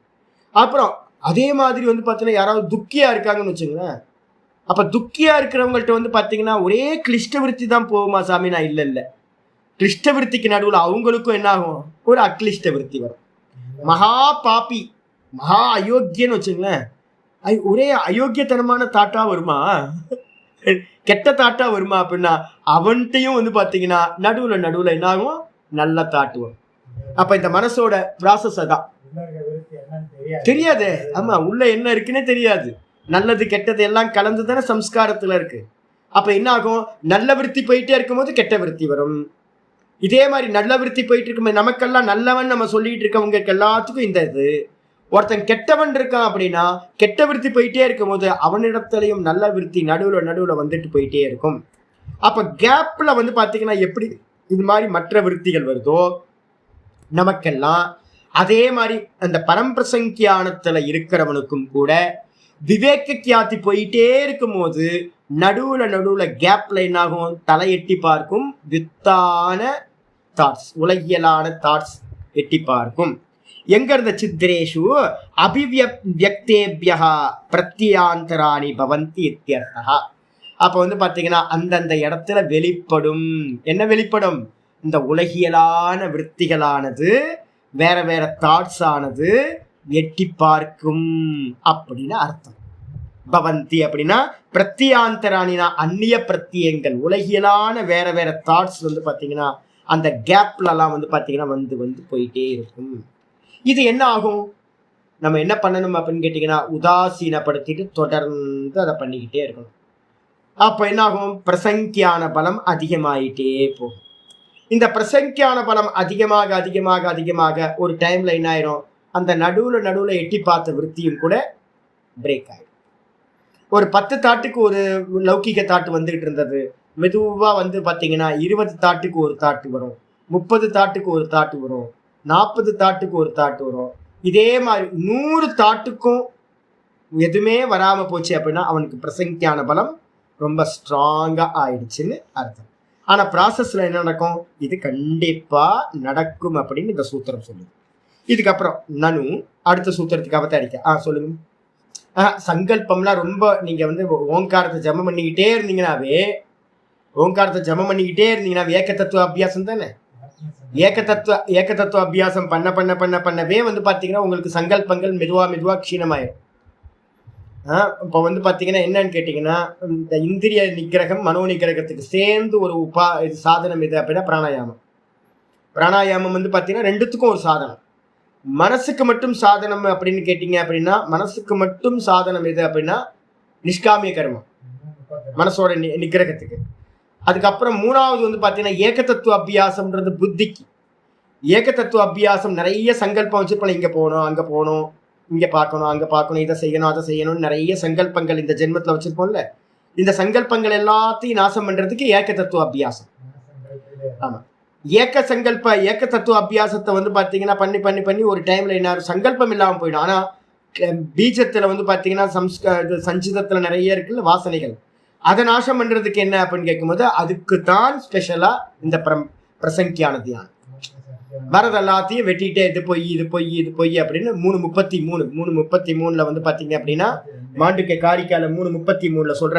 அப்புறம் அதே மாதிரி வந்து பார்த்தீங்கன்னா யாராவது துக்கியா இருக்காங்கன்னு வச்சுங்களேன், அப்ப துக்கியா இருக்கிறவங்கள்ட்ட வந்து பார்த்தீங்கன்னா ஒரே கிளிஷ்ட விருத்தி தான் போகுமா சாமி? நான் இல்லை, கிளிஷ்ட விருத்திக்கு நடுவுல அவங்களுக்கும் என்ன ஆகும், ஒரு அக்லிஷ்ட விருத்தி வரும். மகா பாப்பி, மகா அயோக்கியன்னு வச்சுங்களேன், ஒரே அயோக்கியத்தனமான தாட்டா வருமா, கெட்ட தாட்டா வருமா அப்படின்னா அவன்கிட்டையும் வந்து பாத்தீங்கன்னா நடுவுல என்ன ஆகும், நல்ல தாட்டுவோம். அப்ப இந்த மனசோட ப்ராசஸ் அதான் தெரியாது. ஆமா, உள்ள என்ன இருக்குன்னே தெரியாது. நல்லது கெட்டது எல்லாம் கலந்து தானே சம்ஸ்காரத்துல இருக்கு. அப்ப என்ன ஆகும், நல்ல விருத்தி போயிட்டே இருக்கும் போது கெட்ட விருத்தி வரும். இதே மாதிரி நல்ல விருத்தி போயிட்டு இருக்கும், நமக்கெல்லாம் நல்லவன் நம்ம சொல்லிட்டு இருக்கவங்க எல்லாத்துக்கும் இந்த இது. ஒருத்தன் கெட்டவன் இருக்கான் அப்படின்னா கெட்ட விருத்தி போயிட்டே இருக்கும் போது அவனிடத்துலயும் நல்ல விருத்தி நடுவுல வந்துட்டு போயிட்டே இருக்கும். அப்ப கேப்ல வந்து பாத்தீங்கன்னா எப்படி இது மாதிரி மற்ற விருத்திகள் வருதோ நமக்கெல்லாம் அதே மாதிரி அந்த பரம்பிரசங்கியானத்துல இருக்கிறவனுக்கும் கூட விவேக கியாதி போயிட்டே இருக்கும் போது நடுவுல கேப்ல என்னாகும், தலையெட்டி பார்க்கும் வித்தான தாட்ஸ், உலகியலான தாட்ஸ் எட்டி பார்க்கும். எங்க இருந்த சித்திரேஷு அபிவியக்தேபியா பிரத்யாந்தராணி பவந்தி இத்தியர்த்தா. அப்ப வந்து பாத்தீங்கன்னா அந்தந்த இடத்துல வெளிப்படும், என்ன வெளிப்படும், இந்த உலகியலான விருத்திகளானது வேற தாட்ஸ் ஆனது எட்டி பார்க்கும் அப்படின்னு அர்த்தம். பவந்தி அப்படின்னா பிரத்யாந்தராணினா அந்நிய பிரத்தியங்கள், உலகியலான வேற தாட்ஸ் வந்து பாத்தீங்கன்னா அந்த கேப்லலாம் வந்து பாத்தீங்கன்னா வந்து போயிட்டே இருக்கும். இது என்ன ஆகும், நம்ம என்ன பண்ணணும் அப்படின்னு கேட்டீங்கன்னா உதாசீனப்படுத்திட்டு தொடர்ந்து அதை பண்ணிக்கிட்டே இருக்கணும். அப்ப என்ன ஆகும், பிரசங்கியான பலம் அதிகமாயிட்டே போகும். இந்த பிரசங்கியான பலம் அதிகமாக ஒரு டைம்ல என்ன ஆயிரும், அந்த நடுவுல எட்டி பார்த்த விருத்தியும் கூட பிரேக் ஆயிடும். ஒரு 10 தாட்டுக்கு ஒரு லௌகிக தாட்டு வந்துகிட்டு இருந்தது, மெதுவா வந்து பாத்தீங்கன்னா 20 தாட்டுக்கு ஒரு தாட்டு வரும், 30 தாட்டுக்கு ஒரு தாட்டு வரும், 40 தாட்டுக்கு ஒரு தாட்டு வரும். இதே மாதிரி 100 தாட்டுக்கும் எதுவுமே வராம போச்சு அப்படின்னா அவனுக்கு பிரசங்கியான பலம் ரொம்ப ஸ்ட்ராங்கா ஆயிடுச்சுன்னு அர்த்தம். ஆனா ப்ராசஸ்ல என்ன நடக்கும், இது கண்டிப்பா நடக்கும் அப்படின்னு இந்த சூத்திரம் சொல்லுது. இதுக்கப்புறம் நனு அடுத்த சூத்திரத்துக்கு அவதாரிக்க சொல்லுங்க. சங்கல்பம்லாம் ரொம்ப நீங்க வந்து ஓங்காரத்தை ஜபம் பண்ணிக்கிட்டே இருந்தீங்கன்னாவே, ஏக தத்துவ அபியாசம் தானே. ஏக தத்துவ அபியாசம் பண்ணவே வந்து பாத்தீங்கன்னா உங்களுக்கு சங்கல்பங்கள் மெதுவா க்ஷீணமாயிடும். இப்போ வந்து பாத்தீங்கன்னா என்னன்னு கேட்டீங்கன்னா, இந்த இந்திரிய நிகிரகம் மனோ நிகிரகத்துக்கு சேர்ந்து ஒரு சாதனம் எது அப்படின்னா பிராணாயாமம் வந்து பாத்தீங்கன்னா ரெண்டுத்துக்கும் ஒரு சாதனம். மனசுக்கு மட்டும் சாதனம் அப்படின்னு கேட்டீங்க அப்படின்னா, மனசுக்கு மட்டும் சாதனம் எது அப்படின்னா நிஷ்காமிய கர்மம், மனசோட நிகிரகத்துக்கு. அதுக்கப்புறம் 3வது வந்து பாத்தீங்கன்னா ஏக தத்துவ அபியாசம்ன்றது புத்திக்கு. ஏக தத்துவ அபியாசம் நிறைய சங்கல்பம் வச்சிருப்போம், இங்க போகணும் அங்க போகணும், இங்க பார்க்கணும் அங்க பார்க்கணும், இதை செய்யணும் அதை செய்யணும்னு நிறைய சங்கல்பங்கள் இந்த ஜென்மத்துல வச்சிருப்போம்ல. இந்த சங்கல்பங்கள் எல்லாத்தையும் நாசம் பண்றதுக்கு ஏக தத்துவ அபியாசம். ஆமா, ஏக்க சங்கல்ப ஏக்க தத்துவ அபியாசத்தை வந்து பாத்தீங்கன்னா பண்ணி பண்ணி பண்ணி ஒரு டைம்ல என்ன சங்கல்பம் இல்லாம போயிடும். ஆனா பீஜத்துல வந்து பாத்தீங்கன்னா சஞ்சிதத்துல நிறைய இருக்குல்ல வாசனைகள், அதை நாசம் பண்றதுக்கு என்ன அப்படின்னு கேட்கும்போது அதுக்கு தான் ஸ்பெஷலா இந்த பிரசங்கியான தியானம். வரது எல்லாத்தையும் வெட்டிட்டே இது பொய் இது பொய் இது பொய் அப்படின்னு 3:33 வந்து பாத்தீங்க அப்படின்னா மாண்டுக்க காரிக்கால 3:33 சொல்ற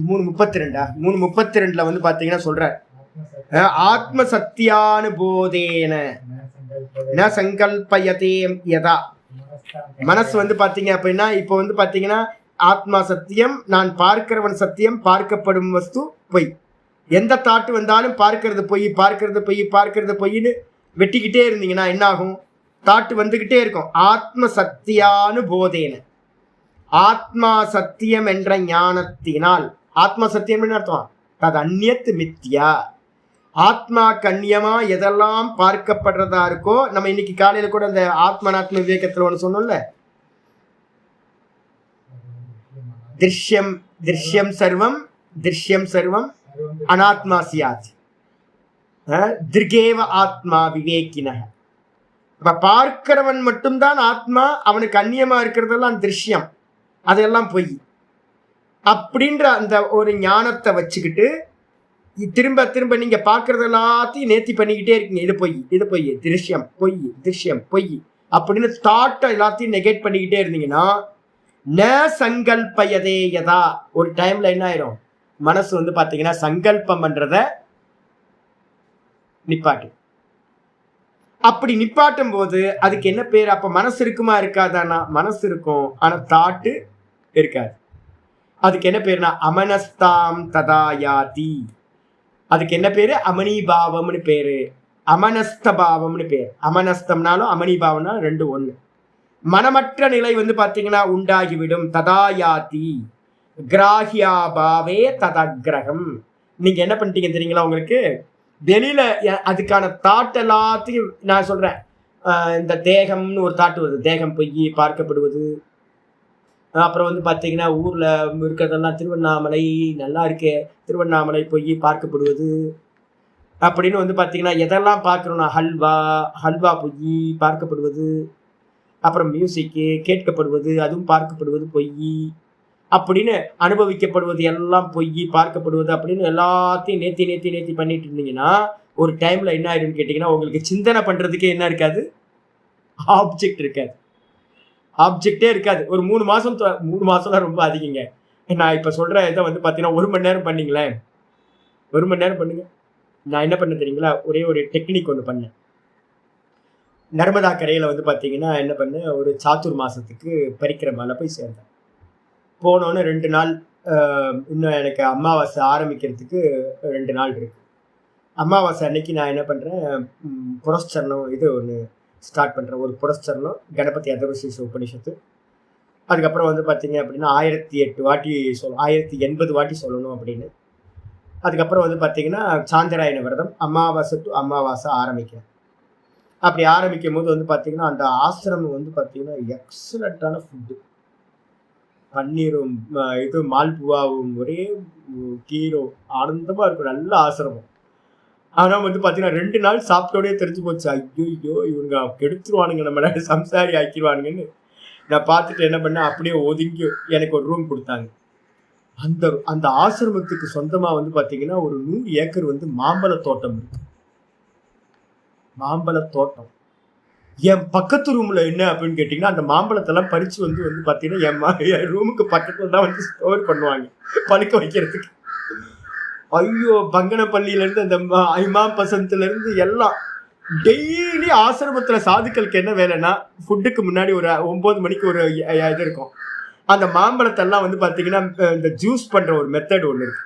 3:32 வந்து பாத்தீங்கன்னா சொல்ற ஆத்ம சத்தியானுபோதேன ந சங்கல்பயதே யதா. மனசு வந்து பாத்தீங்க அப்படின்னா இப்போ வந்து பாத்தீங்கன்னா ஆத்மா சத்தியம், நான் பார்க்கிறவன் சத்தியம், பார்க்கப்படும் வஸ்து பொய். எந்த தாட்டு வந்தாலும் பார்க்கறது பொய் பார்க்கறது பொய் பார்க்கறது பொய்ன்னு வெட்டிக்கிட்டே இருந்தீங்கன்னா என்ன ஆகும்? தாட்டு வந்துகிட்டே இருக்கும். ஆத்ம சத்தியானுபோதேன, ஆத்மா சத்தியம் என்ற ஞானத்தினால். ஆத்மா சத்தியம் என்ன அர்த்தம்? அது அந்நியத்து மித்தியா. ஆத்மா கண்ணியமா எதெல்லாம் பார்க்கப்படுறதா இருக்கோ, நம்ம இன்னைக்கு காலையில கூட அந்த ஆத்மனாத்ம விவேகத்துல ஒன்று சொன்னோம்ல, திருஷ்யம் திருஷ்யம் சர்வம் திருஷ்யம் சர்வம் அனாத்மா சியாத் திருகேவ ஆத்மா விவேக்கின. அப்ப பார்க்கிறவன் மட்டும்தான் ஆத்மா, அவனுக்கு அந்நியமா இருக்கிறதெல்லாம் திருஷ்யம், அதெல்லாம் பொய் அப்படின்ற அந்த ஒரு ஞானத்தை வச்சுக்கிட்டு திரும்ப திரும்ப நீங்க பார்க்கறது எல்லாத்தையும் நேர்த்தி பண்ணிக்கிட்டே இருக்கீங்க. இது பொய் இது பொய் திருஷ்யம் பொய் திருஷ்யம் பொய் அப்படின்னு தாட்டை எல்லாத்தையும் நெகேட் பண்ணிக்கிட்டே இருந்தீங்கன்னா ந சங்கல்பயதே யதா. ஒரு டைம்ல என்ன ஆயிரும்? மனசு வந்து பாத்தீங்கன்னா சங்கல்பம் பண்றத நிப்பாட்டு. அப்படி நிப்பாட்டும் போது அதுக்கு என்ன பேர்? அப்ப மனசு இருக்குமா இருக்காதானா? மனசு இருக்கும், ஆனா தாட்டு இருக்காது. அதுக்கு என்ன பேருனா அமனஸ்தாம் ததாயாதி. அதுக்கு என்ன பேரு? அமணிபாவம்னு பேரு, அமனஸ்த பாவம்னு பேர். அமனஸ்தம்னாலும் அமணிபாவம்னாலும் ரெண்டு ஒண்ணு. மனமற்ற நிலை வந்து பாத்தீங்கன்னா உண்டாகிவிடும். ததாயாதி கிராஹியாபாவே ததக்ரகம். நீங்க என்ன பண்ணிட்டீங்க தெரியுங்களா? உங்களுக்கு வெளியில அதுக்கான தாட் எல்லாத்தையும் நான் சொல்றேன். இந்த தேகம்னு ஒரு தாட்டு வருது, தேகம் பொய் பார்க்கப்படுவது. அப்புறம் வந்து பாத்தீங்கன்னா ஊர்ல இருக்கிறதெல்லாம் திருவண்ணாமலை நல்லா இருக்கே, திருவண்ணாமலை பொய் பார்க்கப்படுவது அப்படின்னு வந்து பாத்தீங்கன்னா எதெல்லாம் பார்க்கணும்னா ஹல்வா ஹல்வா பொய் பார்க்கப்படுவது. அப்புறம் மியூசிக்கு கேட்கப்படுவது, அதுவும் பார்க்கப்படுவது பொய் அப்படின்னு அனுபவிக்கப்படுவது எல்லாம் பொய் பார்க்கப்படுவது அப்படின்னு எல்லாத்தையும் நேத்தி நேத்தி நேத்தி பண்ணிட்டு இருந்தீங்கன்னா ஒரு டைம்ல என்ன ஆயிடும்னு கேட்டீங்கன்னா உங்களுக்கு சிந்தனை பண்றதுக்கே என்ன இருக்காது? ஆப்ஜெக்ட் இருக்காது. ஆப்ஜெக்டே இருக்காது. ஒரு 3 மாசம்லாம் ரொம்ப அதிகங்க. நான் இப்ப சொல்ற இதை வந்து பாத்தீங்கன்னா 1 மணி நேரம் பண்ணீங்களேன், 1 மணி நேரம் பண்ணுங்க. நான் என்ன பண்ண தெரியுங்களா? ஒரே ஒரு டெக்னிக் ஒன்று பண்ணேன். நர்மதா கரையில வந்து பாத்தீங்கன்னா என்ன பண்ணேன், ஒரு சாத்துர் மாசத்துக்கு பரிக்கிரமால போய் சேர்ந்தேன். போனோன்னு 2 நாள், இன்னும் எனக்கு அமாவாசை ஆரம்பிக்கிறதுக்கு 2 நாள் இருக்கு. அமாவாசை அன்னைக்கு நான் என்ன பண்றேன், புரஸ்சரணம் இது ஒன்று ஸ்டார்ட் பண்றேன். ஒரு புரஸ்சரணம் கணபதி அதர்வசீச உபனிஷத்து. அதுக்கப்புறம் வந்து பார்த்தீங்க அப்படின்னா 1008 வாட்டி 1080 வாட்டி சொல்லணும் அப்படின்னு. அதுக்கப்புறம் வந்து பார்த்தீங்கன்னா சாந்திராயண விரதம் அமாவாசை டு அமாவாசை ஆரம்பிக்கிறேன். அப்படி ஆரம்பிக்கும் போது வந்து பார்த்தீங்கன்னா அந்த ஆசிரமம் வந்து பார்த்தீங்கன்னா எக்ஸலண்ட்டான ஃபுட்டு, பன்னீரும் இது மால்புவாவும் ஒரே கீரோ ஆனந்தமாக இருக்கும், நல்ல ஆசிரமம். ஆனால் வந்து பார்த்தீங்கன்னா 2 நாள் சாப்பிட்டோடே தெரிஞ்சு போச்சு, ஐயோ இவங்க கெடுத்துருவானுங்க, நம்மள சம்சாரி ஆக்கிடுவானுங்கன்னு. நான் பார்த்துட்டு என்ன பண்ணேன், அப்படியே ஒதுங்கி எனக்கு ஒரு ரூம் கொடுத்தாங்க. அந்த ஆசிரமத்துக்கு சொந்தமாக வந்து பார்த்தீங்கன்னா ஒரு 100 ஏக்கர் வந்து மாம்பழ தோட்டம் இருக்கு. மாம்பழ தோட்டம் என் பக்கத்து ரூம்ல என்ன அப்படின்னு கேட்டீங்கன்னா அந்த மாம்பழத்தெல்லாம் பறிச்சு வந்து பார்த்தீங்கன்னா என் ரூமுக்கு பக்கத்துல தான் வந்து ஸ்டோர் பண்ணுவாங்க பழுக்க வைக்கிறதுக்கு. ஐயோ, பங்கனப்பள்ளியிலேருந்து அந்த ஐமாம் பசந்துலேருந்து எல்லாம் டெய்லி ஆசிரமத்தில் சாதுக்களுக்கு என்ன வேலைன்னா ஃபுட்டுக்கு முன்னாடி ஒரு 9 மணிக்கு ஒரு இது இருக்கும். அந்த மாம்பழத்தெல்லாம் வந்து பார்த்தீங்கன்னா இந்த ஜூஸ் பண்ணுற ஒரு மெத்தட் ஒன்று இருக்கு.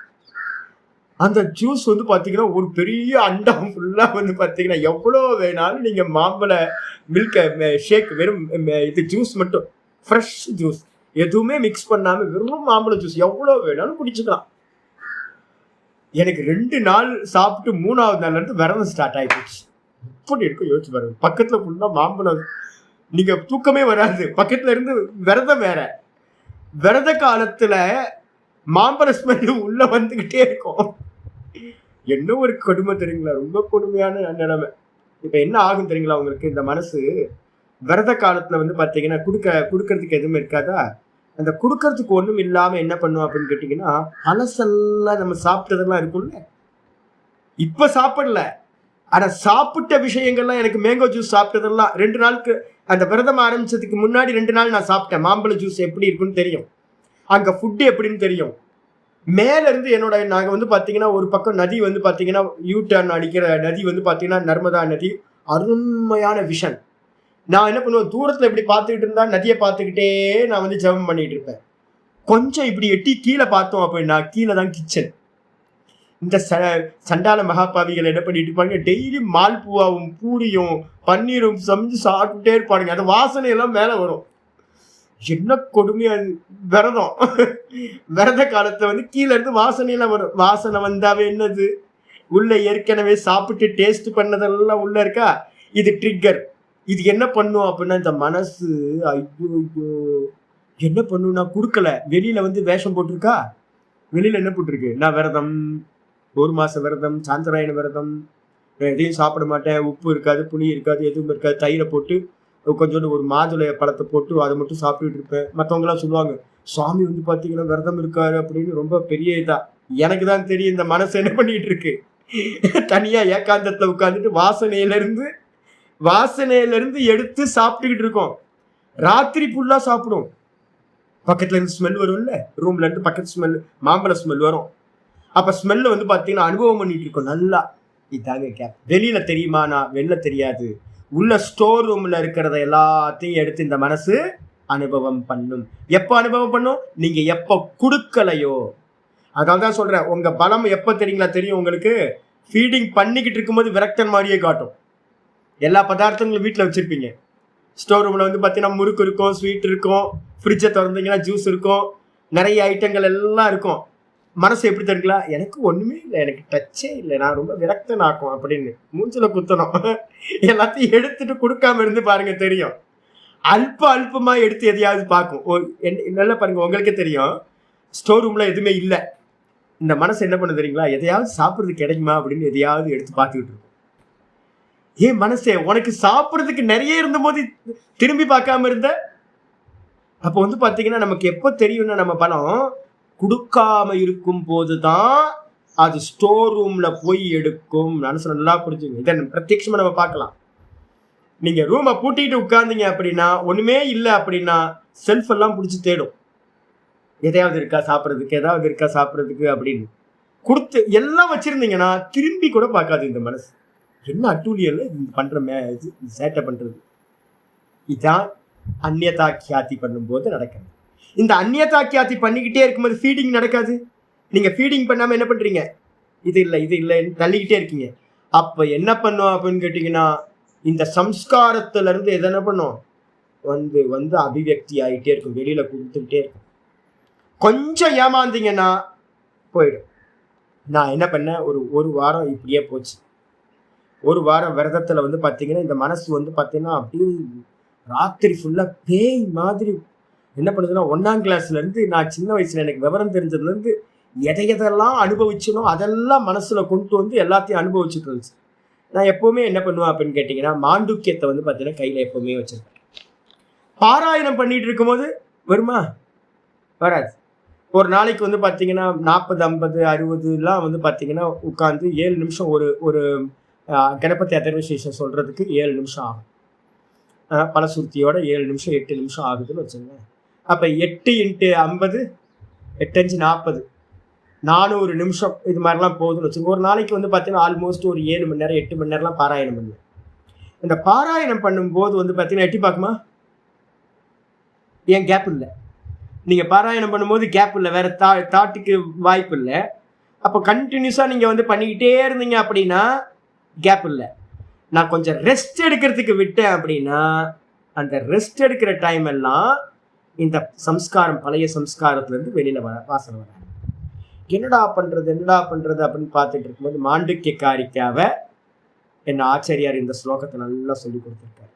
அந்த ஜூஸ் வந்து பார்த்தீங்கன்னா ஒரு பெரிய அண்டம் ஃபுல்லாக வந்து பார்த்தீங்கன்னா எவ்வளோ வேணாலும் நீங்கள் மாம்பழ மில்க் ஷேக், வெறும் இது ஜூஸ் மட்டும், ஃப்ரெஷ் ஜூஸ் எதுவுமே மிக்ஸ் பண்ணாமல் வெறும் மாம்பழ ஜூஸ் எவ்வளோ வேணாலும் குடிச்சுக்கலாம். எனக்கு 2 நாள் சாப்பிட்டு 3ஆவது நாள்லேருந்து விரதம் ஸ்டார்ட் ஆகிடுச்சு. எப்படி இருக்கும் யோசிச்சு பாருங்க. பக்கத்தில் ஃபுல்லாக மாம்பழம், நீங்கள் தூக்கமே வராது. பக்கத்தில் இருந்து விரதம் வேற, விரத காலத்தில் மாம்பழ ஸ்மெல்லு உள்ளே வந்துக்கிட்டே இருக்கும். என்ன ஒரு கொடுமை தெரியுங்களா, ரொம்ப கொடுமையான நிலைமை. இப்ப என்ன ஆகும் தெரியுங்களா உங்களுக்கு, இந்த மனசு விரத காலத்துல வந்து பாத்தீங்கன்னா குடுக்கறதுக்கு எதுவுமே இருக்காதா, அந்த குடுக்கறதுக்கு ஒண்ணும் இல்லாம என்ன பண்ணுவோம் அப்படின்னு கேட்டீங்கன்னா, பழசெல்லாம் நம்ம சாப்பிட்டதெல்லாம் இருக்கும்ல, இப்ப சாப்பிடல, ஆனா சாப்பிட்ட விஷயங்கள்லாம், எனக்கு மேங்கோ ஜூஸ் சாப்பிட்டதெல்லாம் 2 நாளுக்கு, அந்த விரதம் ஆரம்பிச்சதுக்கு முன்னாடி 2 நாள் நான் சாப்பிட்டேன். மாம்பழ ஜூஸ் எப்படி இருக்குன்னு தெரியும், அங்க ஃபுட்டு எப்படின்னு தெரியும். மேல இருந்து நாங்க வந்து பாத்தீங்கன்னா ஒரு பக்கம் நதி வந்து பாத்தீங்கன்னா யூ டர்ன் அடிக்கிற நதி வந்து பாத்தீங்கன்னா நர்மதா நதி, அருமையான விஷன். நான் என்ன பண்ணுவேன், தூரத்துல இப்படி பார்த்துக்கிட்டு இருந்தா நதியை பார்த்துக்கிட்டே நான் வந்து ஜெபம் பண்ணிட்டு இருப்பேன். கொஞ்சம் இப்படி எட்டி கீழே பார்த்தோம் அப்படின்னா கீழே தான் கிச்சன். இந்த சண்டால மகாபாவிகள் என்ன பண்ணிட்டு இருப்பாங்க, டெய்லி மால்பூவாவும் பூரியும் பன்னீரும் சமைச்சு சாப்பிட்டுட்டே இருப்பானுங்க. அந்த வாசனை எல்லாம் மேல வரும். என்ன கொடுமையா விரதம், விரத காலத்துல வந்து கீழே இருந்து வாசனையெல்லாம் வரும். வாசனை வந்தாவே என்னது, உள்ள ஏற்கனவே சாப்பிட்டு டேஸ்ட் பண்ணதெல்லாம் உள்ள இருக்கா, இது ட்ரிக்கர். இது என்ன பண்ணும் அப்படின்னா, இந்த மனசு ஐயோ என்ன பண்ணுன்னா, கொடுக்கல, வெளியில வந்து வேஷம் போட்டிருக்கா, வெளியில என்ன போட்டிருக்கு, நான் விரதம், 1 மாச விரதம், சாந்திராயண விரதம், எதையும் சாப்பிட மாட்டேன், உப்பு இருக்காது, புளி இருக்காது, எதுவும் இருக்காது, தயிரை போட்டு கொஞ்சோண்டு ஒரு மாதுளை பழத்தை போட்டு அதை மட்டும் சாப்பிட்டுட்டு இருப்பேன். மற்றவங்களாம் சொல்லுவாங்க, சுவாமி வந்து பார்த்தீங்கன்னா விரதம் இருக்காரு அப்படின்னு, ரொம்ப பெரிய இதா. எனக்கு தான் தெரியும் இந்த மனசு என்ன பண்ணிட்டு இருக்கு. தனியா ஏகாந்தத்துல உட்காந்துட்டு வாசனையில இருந்து எடுத்து சாப்பிட்டுக்கிட்டு இருக்கோம். ராத்திரி ஃபுல்லா சாப்பிடும். பக்கத்துல இருந்து ஸ்மெல் வரும்ல, ரூம்ல இருந்து பக்கத்து ஸ்மெல், மாம்பழ ஸ்மெல் வரும். அப்ப ஸ்மெல்ல வந்து பாத்தீங்கன்னா அனுபவம் பண்ணிட்டு இருக்கோம் நல்லா. இதாங்க கேப். வெளியில தெரியுமா, நான் வெளில தெரியாது, உள்ள ஸ்டோர் ரூம்ல இருக்கிறத எல்லாத்தையும் எடுத்து இந்த மனசு அனுபவம் பண்ணும். எப்ப அனுபவம் பண்ணும், நீங்க எப்ப கொடுக்கலையோ. அதான் சொல்றேன், உங்க பலம் எப்ப தெரியுங்களா தெரியும் உங்களுக்கு, ஃபீடிங் பண்ணிக்கிட்டு இருக்கும்போது விரக்தன் மாதிரியே காட்டும். எல்லா பதார்த்தங்களும் வீட்டில் வச்சிருப்பீங்க. ஸ்டோர் ரூம்ல வந்து பார்த்தீங்கன்னா முறுக்கு இருக்கும், ஸ்வீட் இருக்கும், ஃப்ரிட்ஜை திறந்தீங்கன்னா ஜூஸ் இருக்கும், நிறைய ஐட்டங்கள் எல்லாம் இருக்கும். மனசு எப்படி தெரியுங்களா, எனக்கு ஒண்ணுமே இல்லை, எனக்கு டச்சே இல்லை, நான் ரொம்ப விரக்தன் ஆக்கும் அப்படின்னு மூஞ்சில குத்தணும். எல்லாத்தையும் எடுத்துட்டு கொடுக்காம இருந்து பாருங்க, தெரியும். அல்பமா எடுத்து எதையாவது பார்க்கும். நல்லா பாருங்க, உங்களுக்கே தெரியும். ஸ்டோர் ரூம்ல எதுவுமே இல்லை, இந்த மனசு என்ன பண்ண தெரியுங்களா, எதையாவது சாப்பிட்றதுக்கு கிடைக்குமா அப்படின்னு எதையாவது எடுத்து பார்த்துக்கிட்டு இருக்கும். ஏன் மனசே, உனக்கு சாப்பிட்றதுக்கு நிறைய இருந்த போது திரும்பி பார்க்காம இருந்த. அப்போ வந்து பார்த்தீங்கன்னா நமக்கு எப்போ தெரியும்னா, நம்ம பணம் கொடுக்காம இருக்கும் போதுதான் அது ஸ்டோர் ரூம்ல போய் எடுக்கும். மனசு நல்லா புரிஞ்சுங்க, இதை பிரத்யட்சமா நம்ம பார்க்கலாம். நீங்க ரூமை பூட்டிட்டு உட்கார்ந்தீங்க அப்படின்னா, ஒண்ணுமே இல்லை அப்படின்னா செல்ஃப் எல்லாம் பிடிச்சி தேடும், எதையாவது இருக்கா சாப்பிட்றதுக்கு, எதாவது இருக்கா சாப்பிட்றதுக்கு அப்படின்னு. கொடுத்து எல்லாம் வச்சிருந்தீங்கன்னா திரும்பி கூட பார்க்காது இந்த மனசு. என்ன அட்டூழியல் பண்ற சேட்டை பண்றது. இதான் அந்நியதா கியாதி பண்ணும்போது நடக்கிறது. இந்த அந்நியதா கியாதி பண்ணிக்கிட்டே இருக்கும்போது ஃபீடிங் நடக்காது. நீங்க ஃபீடிங் பண்ணாம என்ன பண்றீங்க, இது இல்லைன்னு தள்ளிக்கிட்டே இருக்கீங்க. அப்ப என்ன பண்ணும் அப்படின்னு கேட்டீங்கன்னா, இந்த சம்ஸ்காரத்துல இருந்து எதை என்ன பண்ணும், வந்து அபிவியக்தி ஆகிட்டே இருக்கும், வெளியில கொடுத்துக்கிட்டே இருக்கும். கொஞ்சம் ஏமாந்தீங்கன்னா போயிடும். நான் என்ன பண்ணேன், ஒரு வாரம் இப்படியே போச்சு. ஒரு வாரம் விரதத்துல வந்து பாத்தீங்கன்னா இந்த மனசு வந்து பாத்தீங்கன்னா அப்படியே ராத்திரி ஃபுல்லா பேய் மாதிரி என்ன பண்ணுதுன்னா, 1ஆம் கிளாஸ்ல இருந்து, நான் சின்ன வயசுல எனக்கு விவரம் தெரிஞ்சதுல இருந்து எதையெல்லாம் அனுபவிச்சனோ அதெல்லாம் மனசுல கொண்டு வந்து எல்லாத்தையும் அனுபவிச்சுட்டு இருந்துச்சு. நான் எப்பவுமே என்ன பண்ணுவேன் அப்படின்னு கேட்டீங்கன்னா, மாண்டுக்கியத்தை வந்து பாத்தீங்கன்னா கையில எப்பவுமே வச்சிருப்பேன். பாராயணம் பண்ணிட்டு இருக்கும்போது வருமா, வராது. ஒரு நாளைக்கு வந்து பாத்தீங்கன்னா 40, 50, 60 வந்து பாத்தீங்கன்னா உட்காந்து 7 நிமிஷம் ஒரு கணபதி அதர்வசேஷம் சொல்றதுக்கு 7 நிமிஷம் ஆகும். பலசுருத்தியோட 7 நிமிஷம் 8 நிமிஷம் ஆகுதுன்னு வச்சுங்க. அப்ப 8 × 50 8 5 40 400 நிமிஷம் இது மாதிரிலாம் போகுதுன்னு வச்சுங்க. ஒரு நாளைக்கு வந்து பார்த்தீங்கன்னா ஆல்மோஸ்ட் ஒரு 7 மணி நேரம் 8 மணி நேரம்லாம் பாராயணம் பண்ணுவேன். இந்த பாராயணம் பண்ணும்போது வந்து பார்த்தீங்கன்னா எட்டி பார்க்குமா, ஏன் கேப் இல்லை. நீங்கள் பாராயணம் பண்ணும்போது கேப் இல்லை, வேற தாட்டுக்கு வாய்ப்பு இல்லை. அப்போ கண்டினியூஸாக நீங்கள் வந்து பண்ணிக்கிட்டே இருந்தீங்க அப்படின்னா கேப் இல்லை. நான் கொஞ்சம் ரெஸ்ட் எடுக்கிறதுக்கு விட்டேன் அப்படின்னா அந்த ரெஸ்ட் எடுக்கிற டைம் எல்லாம் இந்த சம்ஸ்காரம், பழைய சம்ஸ்காரத்துலேருந்து வெளியில் வாசனை வர. என்னடா பண்ணுறது அப்படின்னு பார்த்துட்டு இருக்கும்போது மாண்டுக்கிய காரிக்காவை என்ன ஆச்சாரியார் இந்த ஸ்லோகத்தை நல்லா சொல்லி கொடுத்துருக்காரு.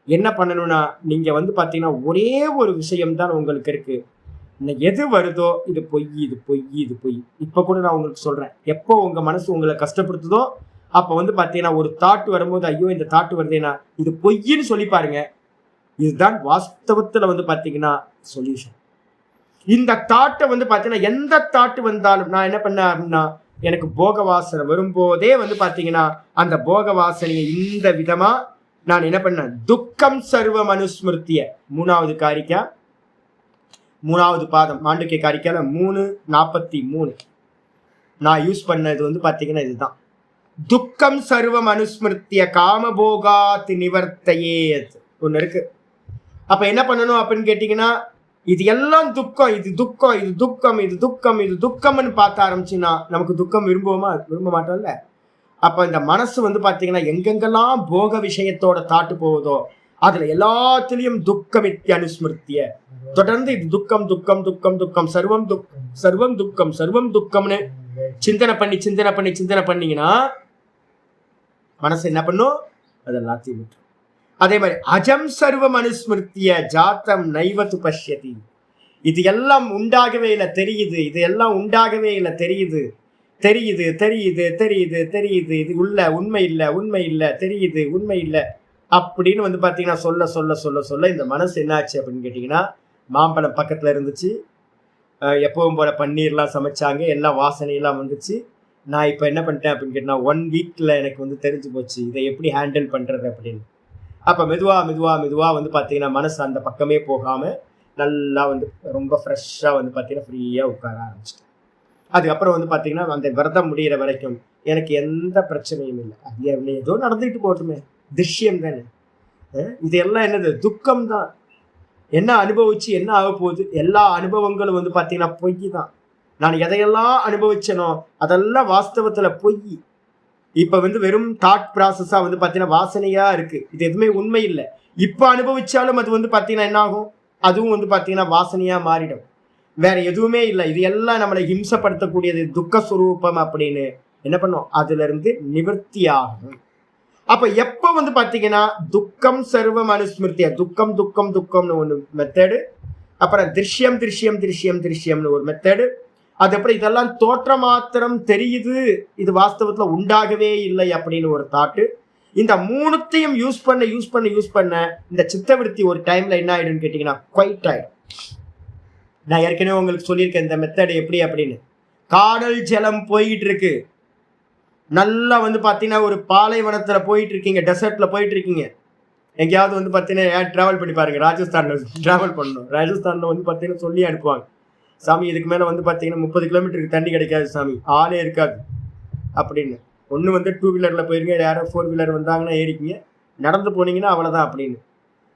என்ன பண்ணணும்னா, நீங்கள் வந்து பார்த்தீங்கன்னா ஒரே ஒரு விஷயம்தான் உங்களுக்கு இருக்குது, இன்னைக்கு எது வருதோ இது பொய், இது பொய், இது பொய். இப்ப கூட நான் உங்களுக்கு சொல்றேன், எப்போ உங்க மனசு உங்களை கஷ்டப்படுத்துதோ அப்ப வந்து பாத்தீங்கன்னா ஒரு தாட் வரும்போது ஐயோ இந்த தாட் வருதுன்னா இது பொய்ன்னு சொல்லி பாருங்க. இதுதான் வாஸ்தவத்துல வந்து பாத்தீங்கன்னா சொல்யூஷன். இந்த தாட்டை வந்து பாத்தீங்கன்னா எந்த தாட்டு வந்தாலும் நான் என்ன பண்ணேன் அப்படின்னா, எனக்கு போக வாசனை வரும்போதே வந்து பாத்தீங்கன்னா அந்த போக வாசனையை இந்த விதமா நான் என்ன பண்ணேன், துக்கம் சர்வ மனுஸ்மிருத்திய 3வது காரிக்கா 3வது பாதம் மாண்டூக்கிய காரிக்கால 3:43 நான் யூஸ் பண்ணது வந்து பாத்தீங்கன்னா இதுதான். துக்கம் சர்வ மனுஸ்மிருத்திய காமபோகாத் நிவர்த்தையே ஒண்ணு இருக்கு. அப்ப என்ன பண்ணணும் அப்படின்னு கேட்டீங்கன்னா, இது எல்லாம் துக்கம், இது துக்கம், இது துக்கம், இது துக்கம், இது துக்கம்னு பார்க்க ஆரம்பிச்சுன்னா நமக்கு துக்கம் விரும்புவோமா? விரும்ப மாட்டோம்ல. அப்ப இந்த மனசு வந்து பாத்தீங்கன்னா எங்கெங்கெல்லாம் போக விஷயத்தோட தாட்டு போகுதோ அதுல எல்லாத்திலையும் துக்கமித்தி அனுஸ்மிருத்திய தொடர்ந்து இது துக்கம் துக்கம் துக்கம் துக்கம் சர்வம் துக்கம் சர்வம் துக்கம் சர்வம் துக்கம்னு சிந்தனை பண்ணி சிந்தனை பண்ணி சிந்தனை பண்ணீங்கன்னா மனசு என்ன பண்ணும், அது எல்லாத்தையும் விட்டு. அதே மாதிரி அஜம் சர்வம் அனுஸ்மிருத்திய ஜாத்தம் நைவத்து பஷ்யதி, இது எல்லாம் உண்டாகவே இல்லை தெரியுது, இது எல்லாம் உண்டாகவே இல்லை தெரியுது, தெரியுது தெரியுது தெரியுது தெரியுது, இது உள்ள உண்மை இல்லை உண்மை இல்லை தெரியுது உண்மை இல்லை அப்படின்னு வந்து பாத்தீங்கன்னா சொல்ல சொல்ல சொல்ல சொல்ல இந்த மனசு என்னாச்சு அப்படின்னு கேட்டீங்கன்னா, மாம்பழம் பக்கத்துல இருந்துச்சு, எப்பவும் போல பன்னீர்லாம் சமைச்சாங்க, எல்லாம் வாசனையெல்லாம் வந்துச்சு. நான் இப்போ என்ன பண்ணிட்டேன் அப்படின்னு கேட்டீங்கன்னா 1 வீக்ல எனக்கு வந்து தெரிஞ்சு போச்சு இதை எப்படி ஹேண்டில் பண்றது அப்படின்னு. அப்ப மெதுவா மெதுவா மெதுவா வந்து பாத்தீங்கன்னா மனசு அந்த பக்கமே போகாம நல்லா வந்து ரொம்ப ஃப்ரெஷ்ஷா வந்து பாத்தீங்கன்னா ஃப்ரீயா உட்கார ஆரம்பிச்சிட்டேன். அதுக்கப்புறம் வந்து பாத்தீங்கன்னா அந்த விரதம் முடிகிற வரைக்கும் எனக்கு எந்த பிரச்சனையும் இல்லை. அது ஏதோ நடந்துட்டு போட்டுமே, திருஷ்யம் தானே. இது எல்லாம் என்னது, துக்கம் தான். என்ன அனுபவிச்சு என்ன ஆக போகுது, எல்லா அனுபவங்களும் வந்து பாத்தீங்கன்னா பொய் தான். நான் எதையெல்லாம் அனுபவிச்சனோ அதெல்லாம் வாஸ்தவத்துல பொய். இப்ப வந்து வெறும் தாட் ப்ராசஸா வந்து பாத்தீங்கன்னா வாசனையா இருக்கு, இது எதுவுமே உண்மை இல்லை. இப்ப அனுபவிச்சாலும் அது வந்து பாத்தீங்கன்னா என்ன ஆகும், அதுவும் வந்து பாத்தீங்கன்னா வாசனையா மாறிடும், வேற எதுவுமே இல்லை. இது எல்லாம் நம்மளை ஹிம்சப்படுத்தக்கூடியது துக்க சுரூபம் அப்படின்னு என்ன பண்ணும், அதுல இருந்து நிவர்த்தி ஆகும். அப்ப எப்ப வந்து பாத்தீங்கன்னா துக்கம் சர்வம் அனுஸ்மிருத்திய துக்கம் துக்கம் துக்கம்னு ஒண்ணு மெத்தடு, அப்புறம் திருஷ்யம் திருஷ்யம் திருஷ்யம் திருஷ்யம்னு ஒரு மெத்தடு, அதுக்கப்புறம் இதெல்லாம் தோற்ற மாத்திரம் தெரியுது, இது வாஸ்தவத்துல உண்டாகவே இல்லை அப்படின்னு ஒரு தாட்டு. இந்த 3த்தையும் யூஸ் பண்ண இந்த சித்தவிருத்தி ஒரு டைம்ல என்ன ஆயிடும்னு கேட்டீங்கன்னா குவைட் ஆயிடும். நான் ஏற்கனவே உங்களுக்கு சொல்லியிருக்கேன் இந்த மெத்தட் எப்படி அப்படின்னு. காடல் ஜலம் போயிட்டு இருக்கு, நல்லா வந்து பாத்தீங்கன்னா ஒரு பாலைவனத்துல போயிட்டு இருக்கீங்க, டெசர்ட்ல போயிட்டு இருக்கீங்க, எங்கேயாவது வந்து பாத்தீங்கன்னா டிராவல் பண்ணி பாருங்க, ராஜஸ்தான்ல டிராவல் பண்ணணும். ராஜஸ்தான்ல வந்து பாத்தீங்கன்னா சொல்லி அனுப்புவாங்க, சாமி இதுக்கு மேல வந்து பாத்தீங்கன்னா 30 கிலோமீட்டருக்கு தண்ணி கிடைக்காது சாமி, ஆளே இருக்காது அப்படின்னு. ஒண்ணு வந்து 2 வீலர்ல போயிருங்க, யாரோ 4 வீலர் வந்தாங்கன்னா ஏறிக்கிங்க, நடந்து போனீங்கன்னா அவ்வளவுதான் அப்படின்னு.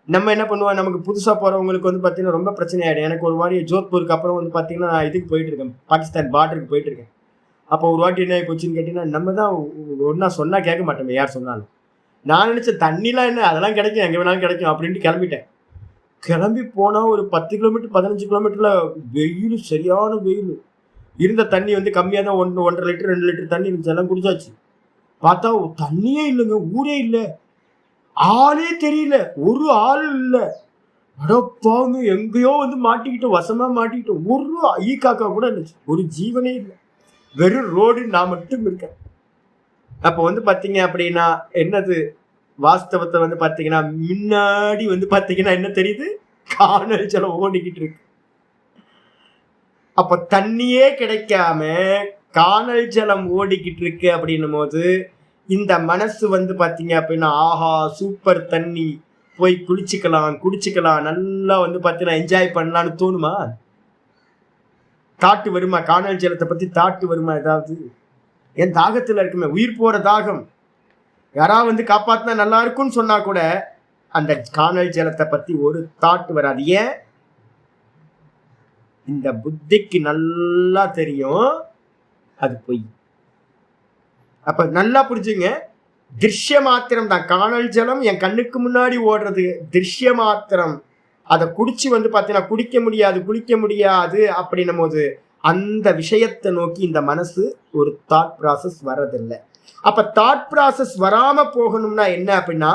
நம்ம என்ன பண்ணுவோம், நமக்கு புதுசா போறவங்களுக்கு வந்து பாத்தீங்கன்னா ரொம்ப பிரச்சனை ஆயிடும். எனக்கு ஒரு வாரி ஜோத்பூருக்கு அப்புறம் வந்து பாத்தீங்கன்னா நான் இதுக்கு போயிட்டு இருக்கேன், பாகிஸ்தான் பார்டருக்கு போயிட்டு இருக்கேன். அப்போ ஒரு வாட்டி என்ன போச்சுன்னு கேட்டீங்கன்னா, நம்ம தான் ஒன்னா சொன்னா கேட்க மாட்டோம் யார் சொன்னாலும். நான் நினைச்சேன் தண்ணிலாம் என்ன அதெல்லாம் கிடைக்கும், எங்க வேணாலும் கிடைக்கும் அப்படின்ட்டு கிளம்பிட்டேன். கிளம்பி போனா ஒரு 10 கிலோமீட்டர் 15 கிலோமீட்டர்ல வெயில், சரியான வெயில். இருந்த தண்ணி வந்து கம்மியா தான் 1.5 லிட்டர் 2 லிட்டர் தண்ணி இருந்துச்சு, எல்லாம் குடிச்சாச்சு. பார்த்தா தண்ணியே இல்லைங்க, ஊரே இல்லை, ஆளே தெரியல, ஒரு ஆள் இல்லை. அடப்பாங்க, எங்கேயோ வந்து மாட்டிக்கிட்டோம், வசமா மாட்டிக்கிட்டோம். ஒரு ஈ காக்கா கூட இருந்துச்சு, ஒரு ஜீவனே இல்லை, வெறும் ரோடு நான் மட்டும் இருக்கேன். அப்ப வந்து பாத்தீங்க அப்படின்னா என்னது, வாஸ்தவத்தை வந்து பாத்தீங்கன்னா முன்னாடி வந்து பாத்தீங்கன்னா என்ன தெரியுது, காணல் ஜலம் ஓடிக்கிட்டு இருக்கு. அப்ப தண்ணியே கிடைக்காம காணல் ஜலம் ஓடிக்கிட்டு இருக்கு அப்படின்னும் போது இந்த மனசு வந்து பாத்தீங்க அப்படின்னா ஆஹா சூப்பர் தண்ணி, போய் குடிச்சுக்கலாம் நல்லா வந்து பாத்தீங்கன்னா என்ஜாய் பண்ணலான்னு தோணுமா? தாட்டு வருமா? காணல் ஜலத்தை பத்தி தாட்டு வருமா? ஏதாவது என் தாகத்துல இருக்குமே, உயிர் போற தாகம், யாராவது வந்து காப்பாத்தினா நல்லா இருக்கும்னு சொன்னா கூட அந்த காணல் ஜலத்தை பத்தி ஒரு தாட்டு வராது. ஏன்? இந்த புத்திக்கு நல்லா தெரியும் அது பொய். அப்ப நல்லா புரிஞ்சுங்க, திருஷ்ய மாத்திரம் தான். காணல் ஜலம் என் கண்ணுக்கு முன்னாடி ஓடுறது திருஷ்ய மாத்திரம். அதை குடிச்சு வந்து பாத்தீங்கன்னா குளிக்க முடியாது அப்படின்னும் போது அந்த விஷயத்தை நோக்கி இந்த மனசு ஒரு தாட் ப்ராசஸ் வர்றதில்லை. அப்ப தாட் ப்ராசஸ் வராம போகணும்னா என்ன அப்படின்னா,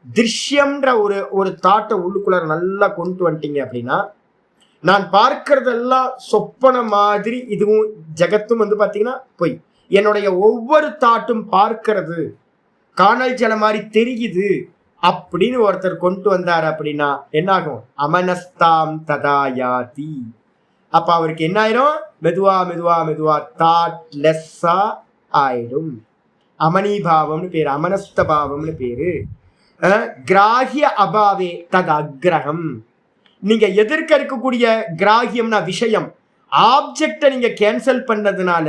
திருஷ்யம்ன்ற ஒரு தாட்டை உள்ளுக்குள்ள நல்லா கொண்டு வந்துட்டீங்க அப்படின்னா, நான் பார்க்கறதெல்லாம் சொப்பன மாதிரி, இதுவும் ஜெகத்தும் வந்து பாத்தீங்கன்னா பொய். என்னுடைய ஒவ்வொரு தாட்டும் பார்க்கிறது காணல் ஜலம் மாதிரி தெரியுது அப்படின்னு ஒருத்தர் கொண்டு வந்தார் அப்படின்னா என்ன ஆகும்? அமனஸ்தாம் ததாயாதி. அப்ப அவருக்கு என்ன ஆயிரும்? மெதுவா மெதுவா மெதுவா தாட் லெஸ்ஸா ஆயிடும். அமனிபாவம்னு பேரு, அமனஸ்த பாவம்னு பேரு. கிராகிய அபாவே தத் அக்ரகம். நீங்க எதிர்க்க இருக்கக்கூடிய கிராகியம்னா விஷயம், ஆப்ஜெக்டை நீங்க கேன்சல் பண்ணதுனால,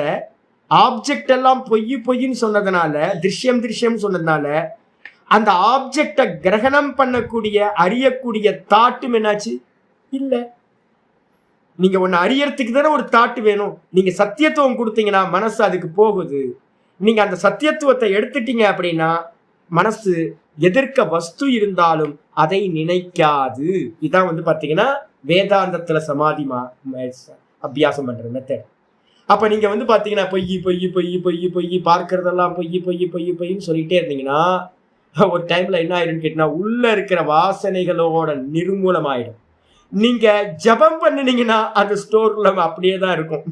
ஆப்ஜெக்ட் எல்லாம் பொய் பொய்ன்னு சொன்னதுனால, திருஷ்யம் திருஷ்யம் சொன்னதுனால, அந்த ஆப்ஜெக்டை கிரகணம் பண்ணக்கூடிய அறியக்கூடிய தாட்டும் என்னாச்சு? இல்ல. நீங்க ஒன்னு அறியறதுக்கு தானே ஒரு தாட்டு வேணும். நீங்க சத்தியத்துவம் கொடுத்தீங்கன்னா மனசு அதுக்கு போகுது. நீங்க அந்த சத்தியத்துவத்தை எடுத்துட்டீங்க அப்படின்னா மனசு எதிர்க்க வஸ்து இருந்தாலும் அதை நினைக்காது. இதான் வந்து பாத்தீங்கன்னா வேதாந்தத்துல சமாதி அபியாசம் பண்ற மெத்தட். அப்ப நீங்க வந்து பாத்தீங்கன்னா பொய் பொய் பொய் பொய் பொய் பார்க்கறதெல்லாம் பொய் பொய் பொய் பொய்ன்னு சொல்லிட்டே இருந்தீங்கன்னா ஒரு டைம்ல என்ன ஆயிடும்னு கேட்டீங்கன்னா உள்ள இருக்கிற வாசனைகளோட நிர்மூலம் ஆயிடும். நீங்க ஜபம் பண்ணினீங்கன்னா அந்த ஸ்டோர்ல அப்படியே தான் இருக்கும்.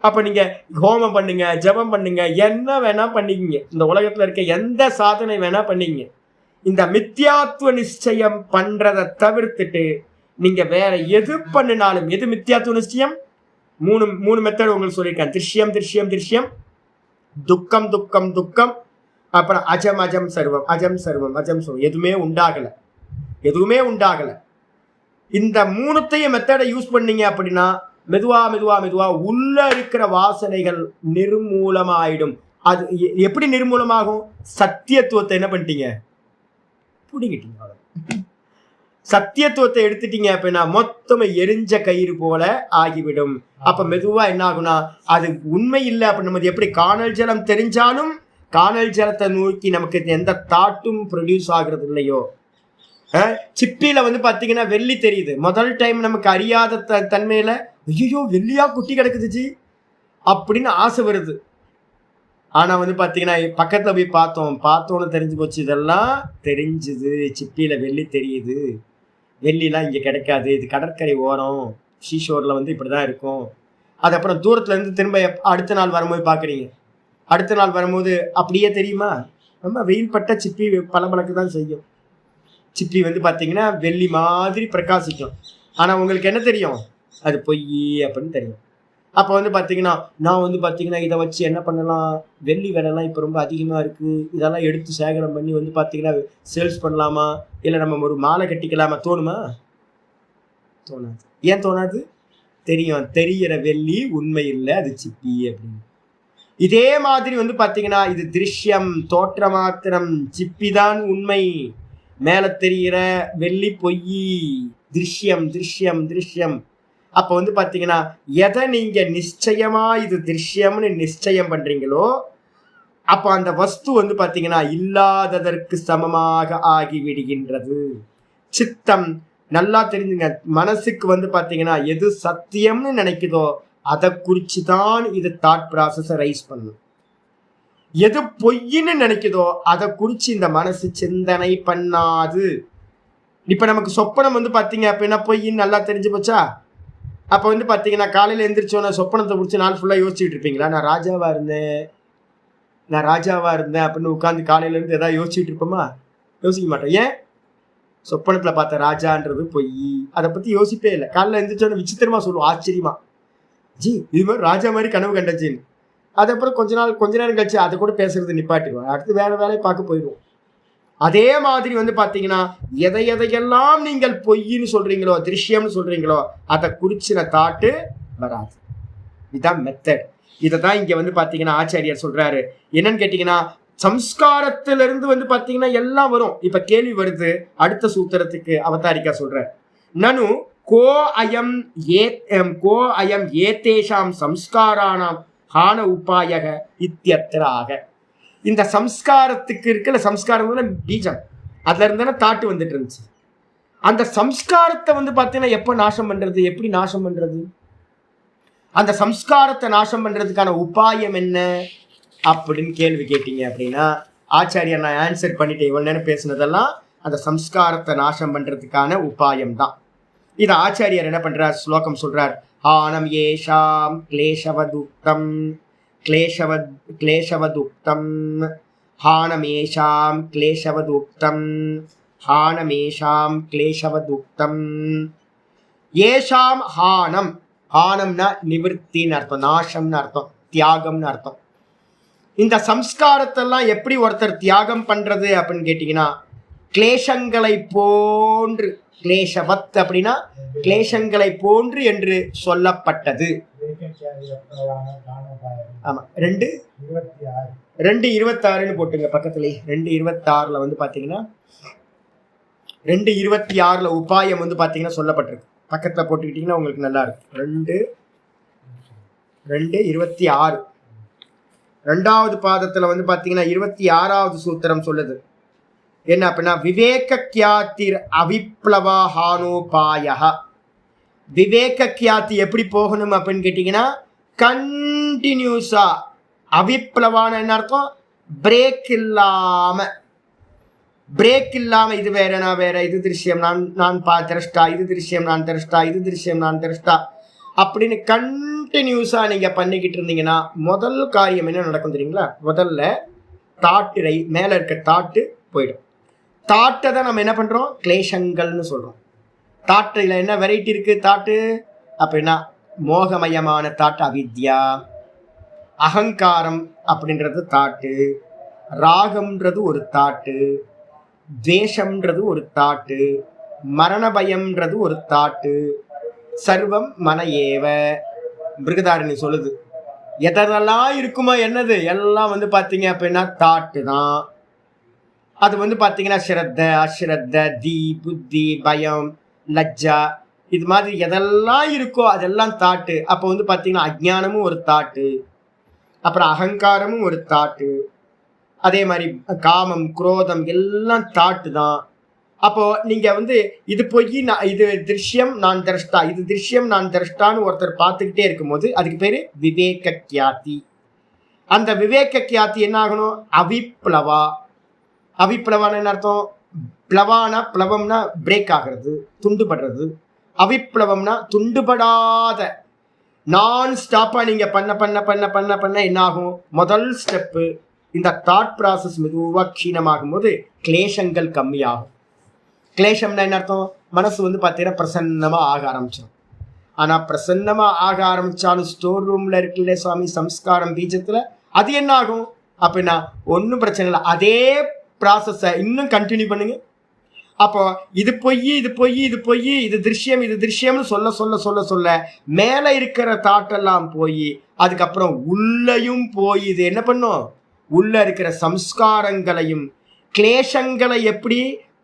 அப்ப நீங்க ஹோமம் பண்ணுங்க, ஜபம் பண்ணுங்க, என்ன வேணா பண்ணிக்கங்க, இந்த உலகத்துல இருக்க எந்த சாதனை வேணா பண்ணிக்கங்க. இந்த மித்யாத்துவ நிச்சயம் பண்றதை தவிர்த்துட்டு நீங்க வேற எது பண்ணினாலும், எது மித்யாத்துவ நிச்சயம்? மூணு மெத்தட் உங்களுக்கு சொல்லியிருக்கேன். திருஷ்யம் திருஷ்யம் திருஷ்யம், துக்கம் துக்கம் துக்கம், அப்புறம் அஜம் அஜம் சர்வம், அஜம் சர்வம் அஜம் சர்வம். எதுவுமே உண்டாகல. இந்த மூணுத்தையும் மெத்தடை யூஸ் பண்ணீங்க அப்படின்னா மெதுவா மெதுவா மெதுவா உள்ள இருக்கிற வாசனைகள் நிர்மூலமாயிடும். அது எப்படி நிர்மூலமாகும்? சத்தியத்துவத்தை என்ன பண்ணிட்டீங்க? புடிங்கிட்டீங்க. சத்தியத்துவத்தை எடுத்துட்டீங்க அப்படின்னா மொத்தமா எரிஞ்ச கயிறு போல ஆகிவிடும். அப்ப மெதுவா என்ன ஆகும்னா அது உண்மை இல்லை அப்படின்னு எப்படி காணல் ஜலம் தெரிஞ்சாலும் காணல் ஜலத்தை நோக்கி நமக்கு எந்த தாட்டும் ப்ரொடியூஸ் ஆகுறது இல்லையோ. சிப்பியில வந்து பாத்தீங்கன்னா வெள்ளி தெரியுது. முதல் டைம் நமக்கு அறியாத தன்மையில ஐயோ வெள்ளியா குட்டி கிடக்குதுச்சு அப்படின்னு ஆசை வருது. ஆனா வந்து பாத்தீங்கன்னா பக்கத்துல போய் பார்த்தோன்னு தெரிஞ்சு போச்சு. இதெல்லாம் தெரிஞ்சுது, சிப்பியில வெள்ளி தெரியுது. வெள்ளிலாம் இங்க கிடைக்காது, இது கடற்கரை ஓரம், ஷீஷோர்ல வந்து இப்படிதான் இருக்கும். அது அப்புறம் தூரத்துல இருந்து திரும்ப அடுத்த நாள் வரும்போது பாக்குறீங்க. அடுத்த நாள் வரும்போது அப்படியே தெரியுமா? நம்ம வெயில் பட்ட சிப்பி பளபளக்கு தான் செய்யும். சிப்பி வந்து பாத்தீங்கன்னா வெள்ளி மாதிரி பிரகாசிக்கும். ஆனா உங்களுக்கு என்ன தெரியும்? அது பொய் அப்படின்னு தெரியும். அப்ப வந்து பாத்தீங்கன்னா நான் வந்து பாத்தீங்கன்னா இதை வச்சு என்ன பண்ணலாம், வெள்ளி விலைலாம் இப்ப ரொம்ப அதிகமா இருக்கு, இதெல்லாம் எடுத்து சேகரம் பண்ணி வந்து பாத்தீங்கன்னா சேல்ஸ் பண்ணலாமா, இல்ல நம்ம ஒரு மாலை கட்டிக்கலாமா தோணுமா? தோணாது. ஏன் தோணாது? தெரியும், தெரிகிற வெள்ளி உண்மை இல்லை, அது சிப்பி அப்படின்னு. இதே மாதிரி வந்து பாத்தீங்கன்னா இது திருஷ்யம், தோற்ற மாத்திரம், சிப்பி தான் உண்மை, மேல தெரிகிற வெள்ளி பொய், திருஷ்யம் திருஷ்யம் திருஷ்யம். அப்ப வந்து பாத்தீங்கன்னா எதை நீங்க நிச்சயமா இது திருஷ்யம்னு நிச்சயம் பண்றீங்களோ அப்ப அந்த வஸ்து வந்து பாத்தீங்கன்னா இல்லாததற்கு சமமாக ஆகி விடுகின்றது. சித்தம் நல்லா தெரிஞ்சுங்க, மனசுக்கு வந்து பாத்தீங்கன்னா எது சத்தியம்னு நினைக்குதோ அதை குறிச்சுதான் இது தாட் ப்ராசஸை ரைஸ் பண்ணும். எது பொய்ன்னு நினைக்குதோ அதை குறிச்சு இந்த மனசு சிந்தனை பண்ணாது. இப்ப நமக்கு சொப்பனம் வந்து பாத்தீங்க அப்படின்னா பொய்ன்னு நல்லா தெரிஞ்சு போச்சா? அப்ப வந்து பாத்தீங்கன்னா காலையில எந்திரிச்சோன்னா சொப்பனத்தை குறிச்சு நாள் ஃபுல்லா யோசிச்சுட்டு இருப்பீங்களா? நான் ராஜாவா இருந்தேன் அப்படின்னு உட்காந்து காலையில இருந்து ஏதாவது யோசிச்சுட்டு இருப்போமா? யோசிக்க மாட்டோம். ஏன்? சொப்பனத்துல பார்த்த ராஜான்றது பொய், அதை பத்தி யோசிப்பே இல்லை. காலையில எந்திரிச்சோன்னு விசித்திரமா சொல்லுவோம், ஆச்சரியமா, ஜி இது மாதிரி ராஜா மாதிரி கனவு கண்டச்சின்னு. அதுக்கப்புறம் கொஞ்ச நேரம் கழிச்சு அதை கூட பேசுறது நிப்பாட்டிடுவோம், அடுத்து வேற வேலையை பார்க்க போயிடுவோம். அதே மாதிரி வந்து பாத்தீங்கன்னா எதையெல்லாம் நீங்கள் பொய்ன்னு சொல்றீங்களோ, திருஷ்யம்னு சொல்றீங்களோ அதை குறிச்சின தாட்டு வராது. இதுதான் மெத்தட். இதை தான் இங்க வந்து பாத்தீங்கன்னா ஆச்சாரியார் சொல்றாரு. என்னன்னு கேட்டீங்கன்னா சம்ஸ்காரத்திலிருந்து வந்து பாத்தீங்கன்னா எல்லாம் வரும். இப்ப கேள்வி வருது, அடுத்த சூத்திரத்துக்கு அவதாரிக்கா சொல்ற, நனு கோ அயம் ஏதேஷாம் சம்ஸ்காரானாம் ஹான உபாயக இத்தியத்திராக. இந்த சம்ஸ்காரத்துக்கு இருக்குல்ல, சம்ஸ்காரம் பீஜம், அதுல இருந்தானே தாட்டு வந்துட்டு இருந்துச்சு. அந்த சம்ஸ்காரத்தை வந்து பாத்தீங்கன்னா எப்ப நாசம் பண்றது, எப்படி நாசம் பண்றது, அந்த சம்ஸ்காரத்தை நாசம் பண்றதுக்கான உபாயம் என்ன அப்படின்னு கேள்வி கேட்டீங்க அப்படின்னா ஆச்சாரியா நான் ஆன்சர் பண்ணிட்டேன். இவ்வளவு நேரம் பேசுனதெல்லாம் அந்த சம்ஸ்காரத்தை நாசம் பண்றதுக்கான உபாயம் தான். இது ஆச்சாரியர் என்ன பண்றார், ஸ்லோகம் சொல்றார். ஆனம் ஏஷாம் கிளேஷவதுக்தம் கிளேஷவதுக்தம் ஹானமேஷாம் கிளேஷவதுக்தம் ஹானமேஷாம் கிளேஷவதுக்தம். ஏஷாம் ஹானம், ஹானம்னா நிவர்த்தின்னு அர்த்தம், நாசம்னு அர்த்தம், தியாகம்னு அர்த்தம். இந்த சம்ஸ்காரத்தெல்லாம் எப்படி ஒருத்தர் தியாகம் பண்றது அப்படின்னு கேட்டீங்கன்னா, கிளேசங்களை போன்று, கிளேசவத் அப்படின்னா கிளேசங்களை போன்று என்று சொல்லப்பட்டது. ஆமா, 2:26 போட்டுங்க பக்கத்துலயே. 2:26 வந்து பாத்தீங்கன்னா 2:26 உபாயம் வந்து பாத்தீங்கன்னா சொல்லப்பட்டிருக்கு. பக்கத்துல போட்டுக்கிட்டீங்கன்னா உங்களுக்கு நல்லா இருக்கும். 2:26 2வது பாதத்துல வந்து பாத்தீங்கன்னா 26வது சூத்திரம் சொல்லுது என்ன அப்படின்னா, விவேக கியாத்திர் அவிப்ளவா ஹானோபாய. விவேக கியாத்தி எப்படி போகணும் அப்படின்னு கேட்டீங்கன்னா, கண்டினியூஸா. அவிப்ளவான என்ன அர்த்தம், பிரேக் இல்லாம. இது வேற நான் வேற, இது திருஷ்யம் நான் திரஷ்டா, இது திருஷ்யம் நான் திரஷ்டா, இது திருஷ்யம் நான் திரஷ்டா அப்படின்னு கண்டினியூஸா நீங்க பண்ணிக்கிட்டு இருந்தீங்கன்னா முதல் காரியம் என்ன நடக்கும் தெரியுங்களா? முதல்ல தாட்டு மேல இருக்க தாட்டு போயிடும். தாட்டை தான் நம்ம என்ன பண்றோம், கிளேசங்கள்னு சொல்றோம். தாட்டுல என்ன வெரைட்டி இருக்கு தாட்டு அப்படின்னா, மோகமயமான தாட்டு அவித்யா, அகங்காரம் அப்படின்றது தாட்டு, ராகம்ன்றது ஒரு தாட்டு, துவேஷம்ன்றது ஒரு தாட்டு, மரண பயம்ன்றது ஒரு தாட்டு, சர்வம் மன ஏவ. மிருகதாரணி சொல்லுது, எதெல்லாம் இருக்குமோ என்னது எல்லாம் வந்து பாத்தீங்க அப்படின்னா தாட்டு தான். அது வந்து பாத்தீங்கன்னா ஸ்ரத்த, அஸ்ரத்த, தி, புத்தி, பயம், லஜ்ஜா, இது மாதிரி எதெல்லாம் இருக்கோ அதெல்லாம் தாட்டு. அப்போ வந்து பாத்தீங்கன்னா அஜ்ஞானமும் ஒரு தாட்டு, அப்புறம் அகங்காரமும் ஒரு தாட்டு, அதே மாதிரி காமம், குரோதம் எல்லாம் தாட்டு தான். அப்போ நீங்க வந்து இது போய் இது திருஷ்யம் நான் திரஷ்டா, இது திருஷ்யம் நான் திரஷ்டான்னு ஒருத்தர் பார்த்துக்கிட்டே இருக்கும்போது அதுக்கு பேரு விவேக கியாதி. அந்த விவேக கியாதி என்ன ஆகணும், அவிப்ளவா. அவிப்ளவான என்ன அர்த்தம், பிளவானா பிளவம்னா பிரேக் ஆகிறது, துண்டுபடுறது. அவிப்ளவம்னா துண்டுபடாத, நான் ஸ்டாப்பா நீங்க பண்ண பண்ண பண்ண பண்ண பண்ண என்ன ஆகும், முதல் ஸ்டெப்பு இந்த தாட் ப்ராசஸ் மெதுவா க்ஷீணமாகும் போது கிளேசங்கள் கம்மியாகும். கிளேசம்னா என்ன அர்த்தம், மனசு வந்து பார்த்தீங்கன்னா பிரசன்னமா ஆக ஆரம்பிச்சிடும். ஆனா பிரசன்னமா ஆக ஆரம்பிச்சாலும் ஸ்டோர் ரூம்ல இருக்குல்ல சுவாமி சம்ஸ்காரம் பீஜத்துல, அது என்ன ஆகும் அப்படின்னா ஒன்றும் பிரச்சனை இல்லை, அதே ப்ராசஸை இன்னும் கண்டினியூ பண்ணுங்க. அப்போ இது பொய் இது பொய் இது பொய், இது திருஷ்யம் இது திருஷ்யம்னு சொல்ல சொல்ல சொல்ல சொல்ல மேலே இருக்கிற தாட்டெல்லாம் போய் அதுக்கப்புறம் உள்ளேயும் போய் இது என்ன பண்ணும், உள்ள இருக்கிற சம்ஸ்காரங்களையும் கிளேசங்களை எப்படி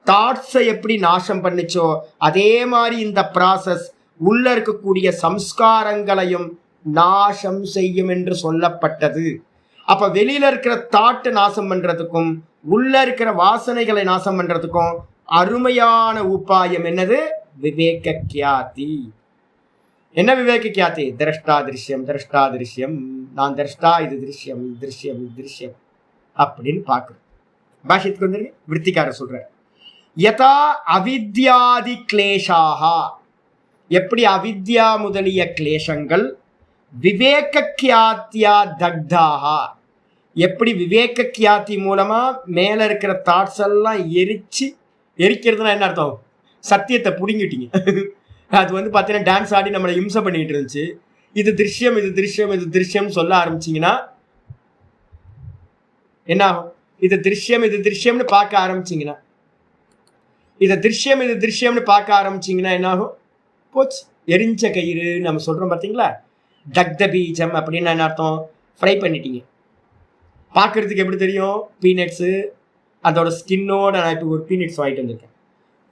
தாட்ஸை எப்படி நாசம் பண்ணிச்சோ அதே மாதிரி இந்த ப்ராசஸ் உள்ள இருக்கக்கூடிய சம்ஸ்காரங்களையும் நாசம் செய்யும் என்று சொல்லப்பட்டது. அப்ப வெளியில இருக்கிற தாட்டை நாசம் பண்றதுக்கும் உள்ள இருக்கிற வாசனைகளை நாசம் பண்றதுக்கும் அருமையான உபாயம் என்னது, விவேக கியாதி. என்ன விவேக கியாதி, திரஷ்டா திருஷ்யம் திரஷ்டா திருஷ்யம், நான் திரஷ்டா, இது திருஷ்யம் இது திருஷ்யம் இது திருஷ்யம் அப்படின்னு பாக்குறேன். பாஷ்யத்துக்கு வந்து விருத்திக்காரர் சொல்ற, யதா அவித்யாதி கிளேஷாகா, எப்படி அவித்யா முதலிய கிளேசங்கள் விவேக கியாத்தியா தக்தாகா, எப்படி விவேக கியாத்தி மூலமா மேல இருக்கிற தாட்ஸ் எல்லாம் எரிக்கிறதுனா என்ன அர்த்தம், சத்தியத்தை புடுங்கிட்டீங்க. அது வந்து பார்த்தீங்கன்னா டான்ஸ் ஆடி நம்மளை இம்சை பண்ணிட்டு இருந்துச்சு. இது திருஷ்யம் இது திருஷ்யம் இது திருஷ்யம் சொல்ல ஆரம்பிச்சிங்கன்னா என்ன ஆகும், இது திருஷ்யம் இது திருஷ்யம்னு பார்க்க ஆரம்பிச்சிங்கன்னா, இதை திருஷ்யம் இது திருஷ்யம்னு பார்க்க ஆரம்பிச்சிங்கன்னா என்ன ஆகும், போச்சு எரிஞ்ச கயிறு நம்ம சொல்கிறோம் பார்த்தீங்களா. தக்த பீஜம் அப்படின்னு என்ன அர்த்தம், ஃப்ரை பண்ணிட்டீங்க. பார்க்குறதுக்கு எப்படி தெரியும், பீனட்ஸு அதோட ஸ்கின்னோட. நான் இப்போ ஒரு பீனட்ஸ் வாங்கிட்டு வந்திருக்கேன்,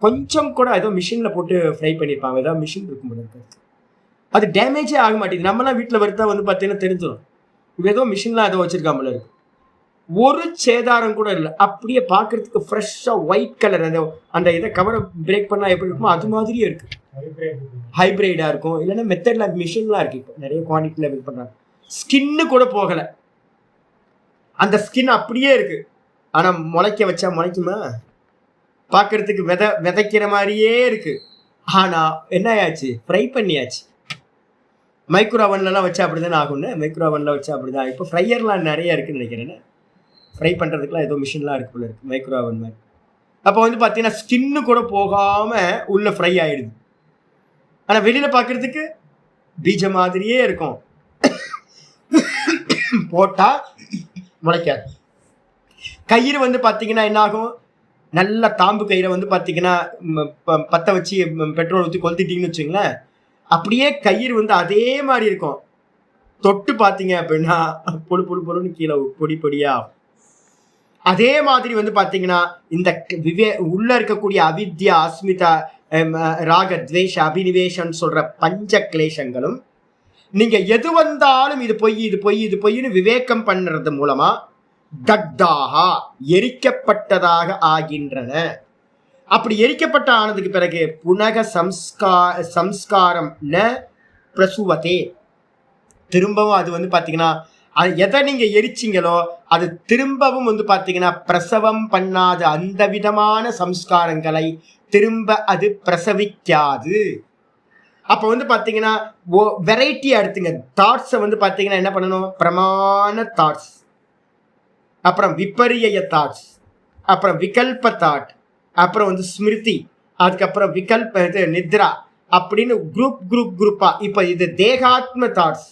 கொஞ்சம் கூட ஏதோ மிஷினில் போட்டு ஃப்ரை பண்ணியிருப்பாங்க, ஏதாவது மிஷின் இருக்கும் போது இருக்கு, அது டேமேஜே ஆக மாட்டேங்குது. நம்மளாம் வீட்டில் வருத்தா வந்து பார்த்தீங்கன்னா தெரிஞ்சிடும், இது ஏதோ மிஷின்லாம் ஏதோ வச்சுருக்காமல இருக்கு, ஒரு சேதாரம் கூட இல்லை, அப்படியே பார்க்குறதுக்கு ஃப்ரெஷ்ஷாக ஒயிட் கலர். அந்த அந்த இதை கவரை பிரேக் பண்ணால் எப்படி இருக்குமோ அது மாதிரியே இருக்குது, ஹைப்ரைடாக இருக்கும். இல்லைன்னா மெத்தடில் மிஷின்லாம் இருக்குது, இப்போ நிறைய குவான்டிட்டியில் இது பண்ணுறாங்க. ஸ்கின்னு கூட போகலை, அந்த ஸ்கின் அப்படியே இருக்குது. ஆனால் முளைக்க வச்சா முளைக்குமா, பார்க்கறதுக்கு விதைக்கிற மாதிரியே இருக்குது. ஆனா என்ன ஆயாச்சு, ஃப்ரை பண்ணியாச்சு. மைக்ரோ அவன்லாம் வச்சா அப்படிதானே ஆகும்னு, மைக்ரோ அவன்ல வச்சா அப்படிதான். இப்போ ஃப்ரையர்லாம் நிறைய இருக்குன்னு நினைக்கிறேன். ஃப்ரை பண்றதுக்குலாம் ஏதோ மிஷின்லாம் இருக்கு போல இருக்கு, மைக்ரோ அவன் மாதிரி. அப்போ வந்து பார்த்தீங்கன்னா ஸ்கின்னு கூட போகாம உள்ள ஃப்ரை ஆயிடுது. ஆனா வெளியில பார்க்கறதுக்கு பீஜ மாதிரியே இருக்கும். போட்டா முளைக்காது. கயிறு வந்து பார்த்தீங்கன்னா என்ன ஆகும், நல்ல தாம்பு கயிறை வந்து பார்த்தீங்கன்னா பற்ற வச்சு பெட்ரோல் ஊற்றி கொளுத்திட்டீங்கன்னு வச்சுங்களேன், அப்படியே கயிறு வந்து அதே மாதிரி இருக்கும். தொட்டு பார்த்தீங்க அப்படின்னா பொழு பொழு பொழுன்னு கீழே பொடி பொடியா. அதே மாதிரி வந்து பார்த்தீங்கன்னா இந்த உள்ள இருக்கக்கூடிய அவித்யா, அஸ்மிதா, ராக, துவேஷ, அபினிவேஷன் சொல்ற பஞ்ச கிளேசங்களும் நீங்க எது வந்தாலும் இது பொய் இது பொய் இது பொய்னு விவேகம் பண்றது மூலமா தக்தாகா எரிக்கப்பட்டதாக ஆகின்றன. அப்படி எரிக்கப்பட்ட ஆனதுக்கு பிறகு புனக சம்ஸ்காரம் ந பிரசுவதே, திரும்பவும் அது வந்து பாத்தீங்கன்னா எதை நீங்க எரிச்சிங்களோ அது திரும்பவும் வந்து பாத்தீங்கன்னா பிரசவம் பண்ணாத அந்த விதமான சம்ஸ்காரங்களை திரும்ப அது பிரசவிக்காது. அப்ப வந்து பாத்தீங்கன்னா வெரைட்டியா எடுத்துங்க. தாட்ஸை வந்து பாத்தீங்கன்னா என்ன பண்ணணும், பிரமாண தாட்ஸ், அப்புறம் விபரிய தாட்ஸ், அப்புறம் விகல்ப தாட், அப்புறம் வந்து ஸ்மிருதி, அதுக்கப்புறம் விகல்ப இது நித்ரா அப்படின்னு குரூப்பா. இப்ப இது தேகாத்ம தாட்ஸ்,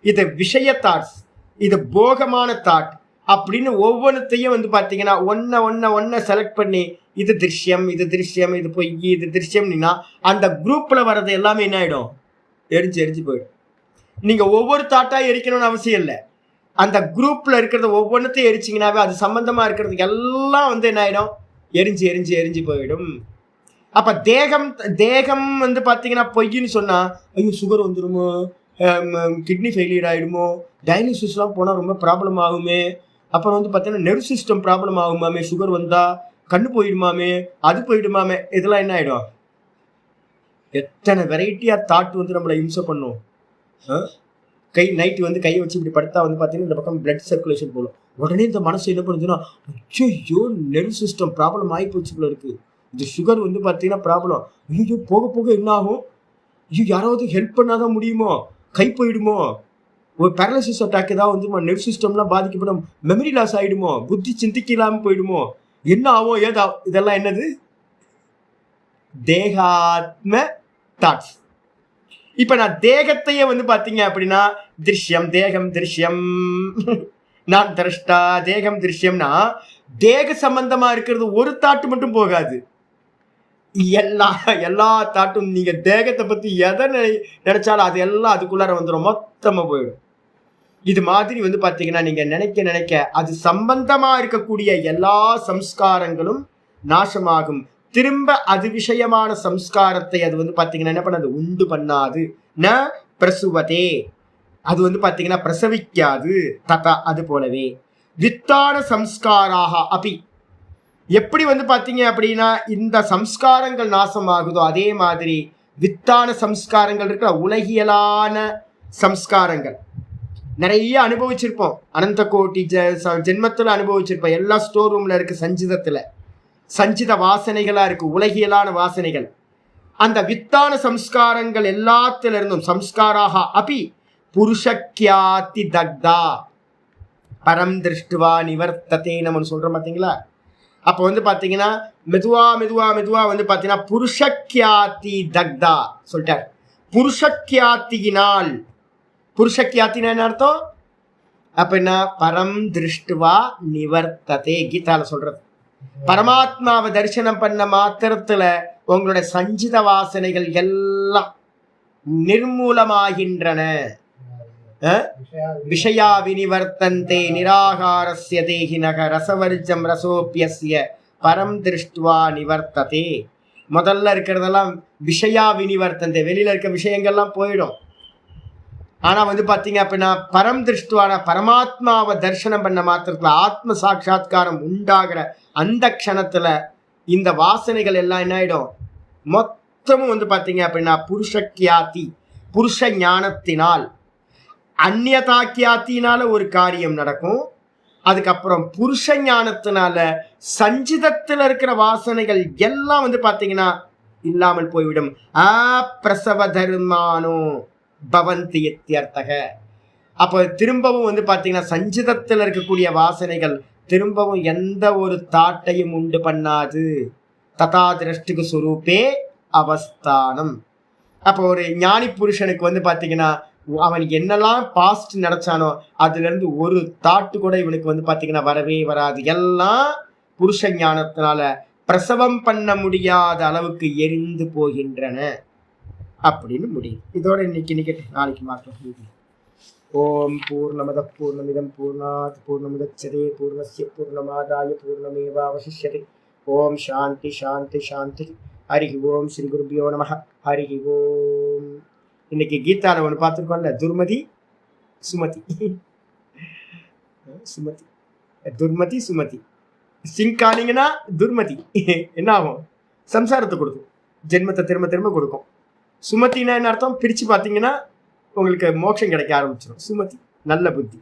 இது விஷய தாட்ஸ், இது போகமான தாட் அப்படின்னு ஒவ்வொன்றுத்தையும் வந்து பார்த்தீங்கன்னா ஒன்றை செலக்ட் பண்ணி இது திருஷ்யம் இது திருஷ்யம் இது பொய் இது திருஷ்யம்னா அந்த குரூப்பில் வர்றது எல்லாமே என்ன ஆகிடும், எரிஞ்சு போயிடும். நீங்கள் ஒவ்வொரு தாட்டாக எரிக்கணும்னு அவசியம் இல்லை. அந்த குரூப்பில் இருக்கிறத ஒவ்வொன்றத்தையும் எரிச்சிங்கனாவே அது சம்மந்தமாக இருக்கிறதுக்கு எல்லாம் வந்து என்ன ஆகிடும், எரிஞ்சு போயிடும். அப்போ தேகம் வந்து பார்த்தீங்கன்னா பொய்ன்னு சொன்னால் ஐயோ சுகர் வந்துடுமோ, கிட்னி ஃபெயிலியர் ஆகிடுமோ, டயாலிசிஸ்லாம் போனால் ரொம்ப ப்ராப்ளம் ஆகுமே, அப்புறம் வந்து பார்த்தீங்கன்னா நெர்வ் சிஸ்டம் ப்ராப்ளம் ஆகுமாமே, சுகர் வந்தால் கண்ணு போயிடுமாமே, அது போயிடுமாமே, இதெல்லாம் என்ன ஆகிடும். எத்தனை வெரைட்டியாக தாட் வந்து நம்மளை இம்சை பண்ணும். நைட்டு வந்து கையை வச்சு இப்படி படுத்தா வந்து பார்த்தீங்கன்னா இந்த பக்கம் பிளட் சர்க்குலேஷன் போகும். உடனே இந்த மனசு என்ன பண்ணுதுன்னா ஐயோ நெர்வ் சிஸ்டம் ப்ராப்ளம் ஆகி போச்சு போல இருக்குது, இந்த சுகர் வந்து பார்த்தீங்கன்னா ப்ராப்ளம், ஐயோ போக என்ன ஆகும், ஐயோ யாராவது ஹெல்ப் பண்ணாதான் முடியுமோ, கை போயிடுமோ, ஒரு பேரலிசிஸ் அட்டாக் ஏதாவது வந்து நெர்வ் சிஸ்டம்லாம் பாதிக்கப்படும், மெமரி லாஸ் ஆகிடுமோ, புத்தி சிந்திக்க இல்லாமல் போயிடுமோ, என்ன ஆகும் ஏதா, இதெல்லாம் என்னது தேகாத்ம தாட்ஸ். இப்ப நான் தேகத்தையே வந்து பாத்தீங்க அப்படின்னா திருஷ்யம் தேகம் திருஷ்யம் நான் திரஷ்டா தேகம் திருஷ்யம்னா தேக சம்பந்தமா இருக்கிறது ஒரு தாட்டு மட்டும் போகாது, எல்லா தாட்டும். நீங்க தேகத்தை பத்தி எதை நினைச்சாலும் அது எல்லாம் அதுக்குள்ளார வந்துடும், மொத்தமா போயிடும். இது மாதிரி வந்து பாத்தீங்கன்னா நீங்க நினைக்க அது சம்பந்தமா இருக்கக்கூடிய எல்லா சம்ஸ்காரங்களும் நாசமாகும். திரும்ப அது விஷயமான சம்ஸ்காரத்தை அது வந்து பாத்தீங்கன்னா என்ன பண்ணாது, உண்டு பண்ணாது. ந பிரசுவதே, அது வந்து பாத்தீங்கன்னா பிரசவிக்காது. ததா, அது போலவே வித்தான சம்ஸ்காராக அப்படி எப்படி வந்து பாத்தீங்க அப்படின்னா இந்த சம்ஸ்காரங்கள் நாசமாகுதோ அதே மாதிரி வித்தான சம்ஸ்காரங்கள் இருக்கிற உலகியலான சம்ஸ்காரங்கள் நிறைய அனுபவிச்சிருப்போம், அனந்த கோட்டி ஜென்மத்துல அனுபவிச்சிருப்போம். எல்லா ஸ்டோர் ரூம்ல இருக்கு, சஞ்சித வாசனைகளா இருக்கு, உலகியலான வாசனைகள். அந்த வித்தான சம்ஸ்காரங்கள் எல்லாத்துல இருந்தும் சம்ஸ்காராக அப்படி புருஷக்கியாதி தக்தா பரம் திருஷ்டுவா நிவர்த்ததே நம்ம சொல்றோம் பாத்தீங்களா. அப்ப வந்து பாத்தீங்கன்னா மெதுவா வந்து பாத்தீங்கன்னா புருஷக்கியாதி தக்தா சொல்லிட்டார். புருஷக்கியாத்தியினால், புருஷக்கியாத்தினா என்ன அர்த்தம், அப்ப என்ன, பரம் திருஷ்டுவா நிவர்த்ததே கீதால சொல்றது. பரமாத்மாவை தரிசனம் பண்ண மாத்திரத்துல உங்களுடைய சஞ்சித வாசனைகள் எல்லாம் நிர்மூலமாகின்றன. விஷயா வினிவர்த்தந்தே நிராகாரஸ்ய தேகினக ரசவர்ஜம் ரசோப்பியஸ்ய பரம் திருஷ்டுவா நிவர்த்ததே. முதல்ல இருக்கிறதெல்லாம் விஷயா வினிவர்த்தந்தே, வெளியில இருக்க விஷயங்கள்லாம் போயிடும். ஆனா வந்து பாத்தீங்க அப்படின்னா பரம் திருஷ்டுவான பரமாத்மாவை தரிசனம் பண்ண மாத்திரத்துல ஆத்ம சாட்சா்காரம் உண்டாகிற அந்த க்ஷணத்துல இந்த வாசனைகள் எல்லாம் என்ன ஆயிடும், மொத்தமும் வந்து பாத்தீங்க அப்படின்னா புருஷக்கியாதி, புருஷ ஞானத்தினால். அந்நியதாக்கியாத்தினால ஒரு காரியம் நடக்கும், அதுக்கப்புறம் புருஷ ஞானத்தினால சஞ்சிதத்துல இருக்கிற வாசனைகள் எல்லாம் வந்து பாத்தீங்கன்னா இல்லாமல் போய்விடும். பிரசவ தர்மானோ பவந்தி இத்யர்த்தக. அப்போ திரும்பவும் வந்து பார்த்தீங்கன்னா சஞ்சிதத்தில் இருக்கக்கூடிய வாசனைகள் திரும்பவும் எந்த ஒரு தாட்டையும் உண்டு பண்ணாது. ததா திரஷ்டுக்கு சுரூபே அவஸ்தானம். அப்போ ஒரு ஞானி புருஷனுக்கு வந்து பார்த்தீங்கன்னா அவனுக்கு என்னெல்லாம் பாஸ்ட் நினைச்சானோ அதுல இருந்து ஒரு தாட்டு கூட இவனுக்கு வந்து பார்த்தீங்கன்னா வரவே வராது. எல்லாம் புருஷ ஞானத்தினால பிரசவம் பண்ண முடியாத அளவுக்கு எரிந்து போகின்றன அப்படின்னு முடியும். இதோட இன்னைக்கு நாளைக்கு மாற்றம். ஓம் பூர்ணமத பூர்ணமிதம் பூர்ணாத் பூர்ணமுதச்யதே பூர்ணஸ்ய பூர்ணமாதாய பூர்ணமேவாவசிஷ்யதே. ஓம் சாந்தி சாந்தி சாந்தி. ஹரி ஓம் ஸ்ரீ குருபியோ நம. ஹரி ஓம். இன்னைக்கு கீதால ஒன்று பார்த்துருக்கோம்ல, துர்மதி சுமதி. சுமதி துர்மதி சுமதி சிங்க் ஆனீங்கன்னா துர்மதி என்ன ஆகும்? சம்சாரத்தை கொடுக்கும், ஜென்மத்தை திரும்ப திரும்ப கொடுக்கும். சுமத்தின்னா என்ன அர்த்தம்? பிரிச்சு பார்த்தீங்கன்னா உங்களுக்கு மோட்சம் கிடைக்க ஆரம்பிச்சிடும். சுமதி நல்ல புத்தி.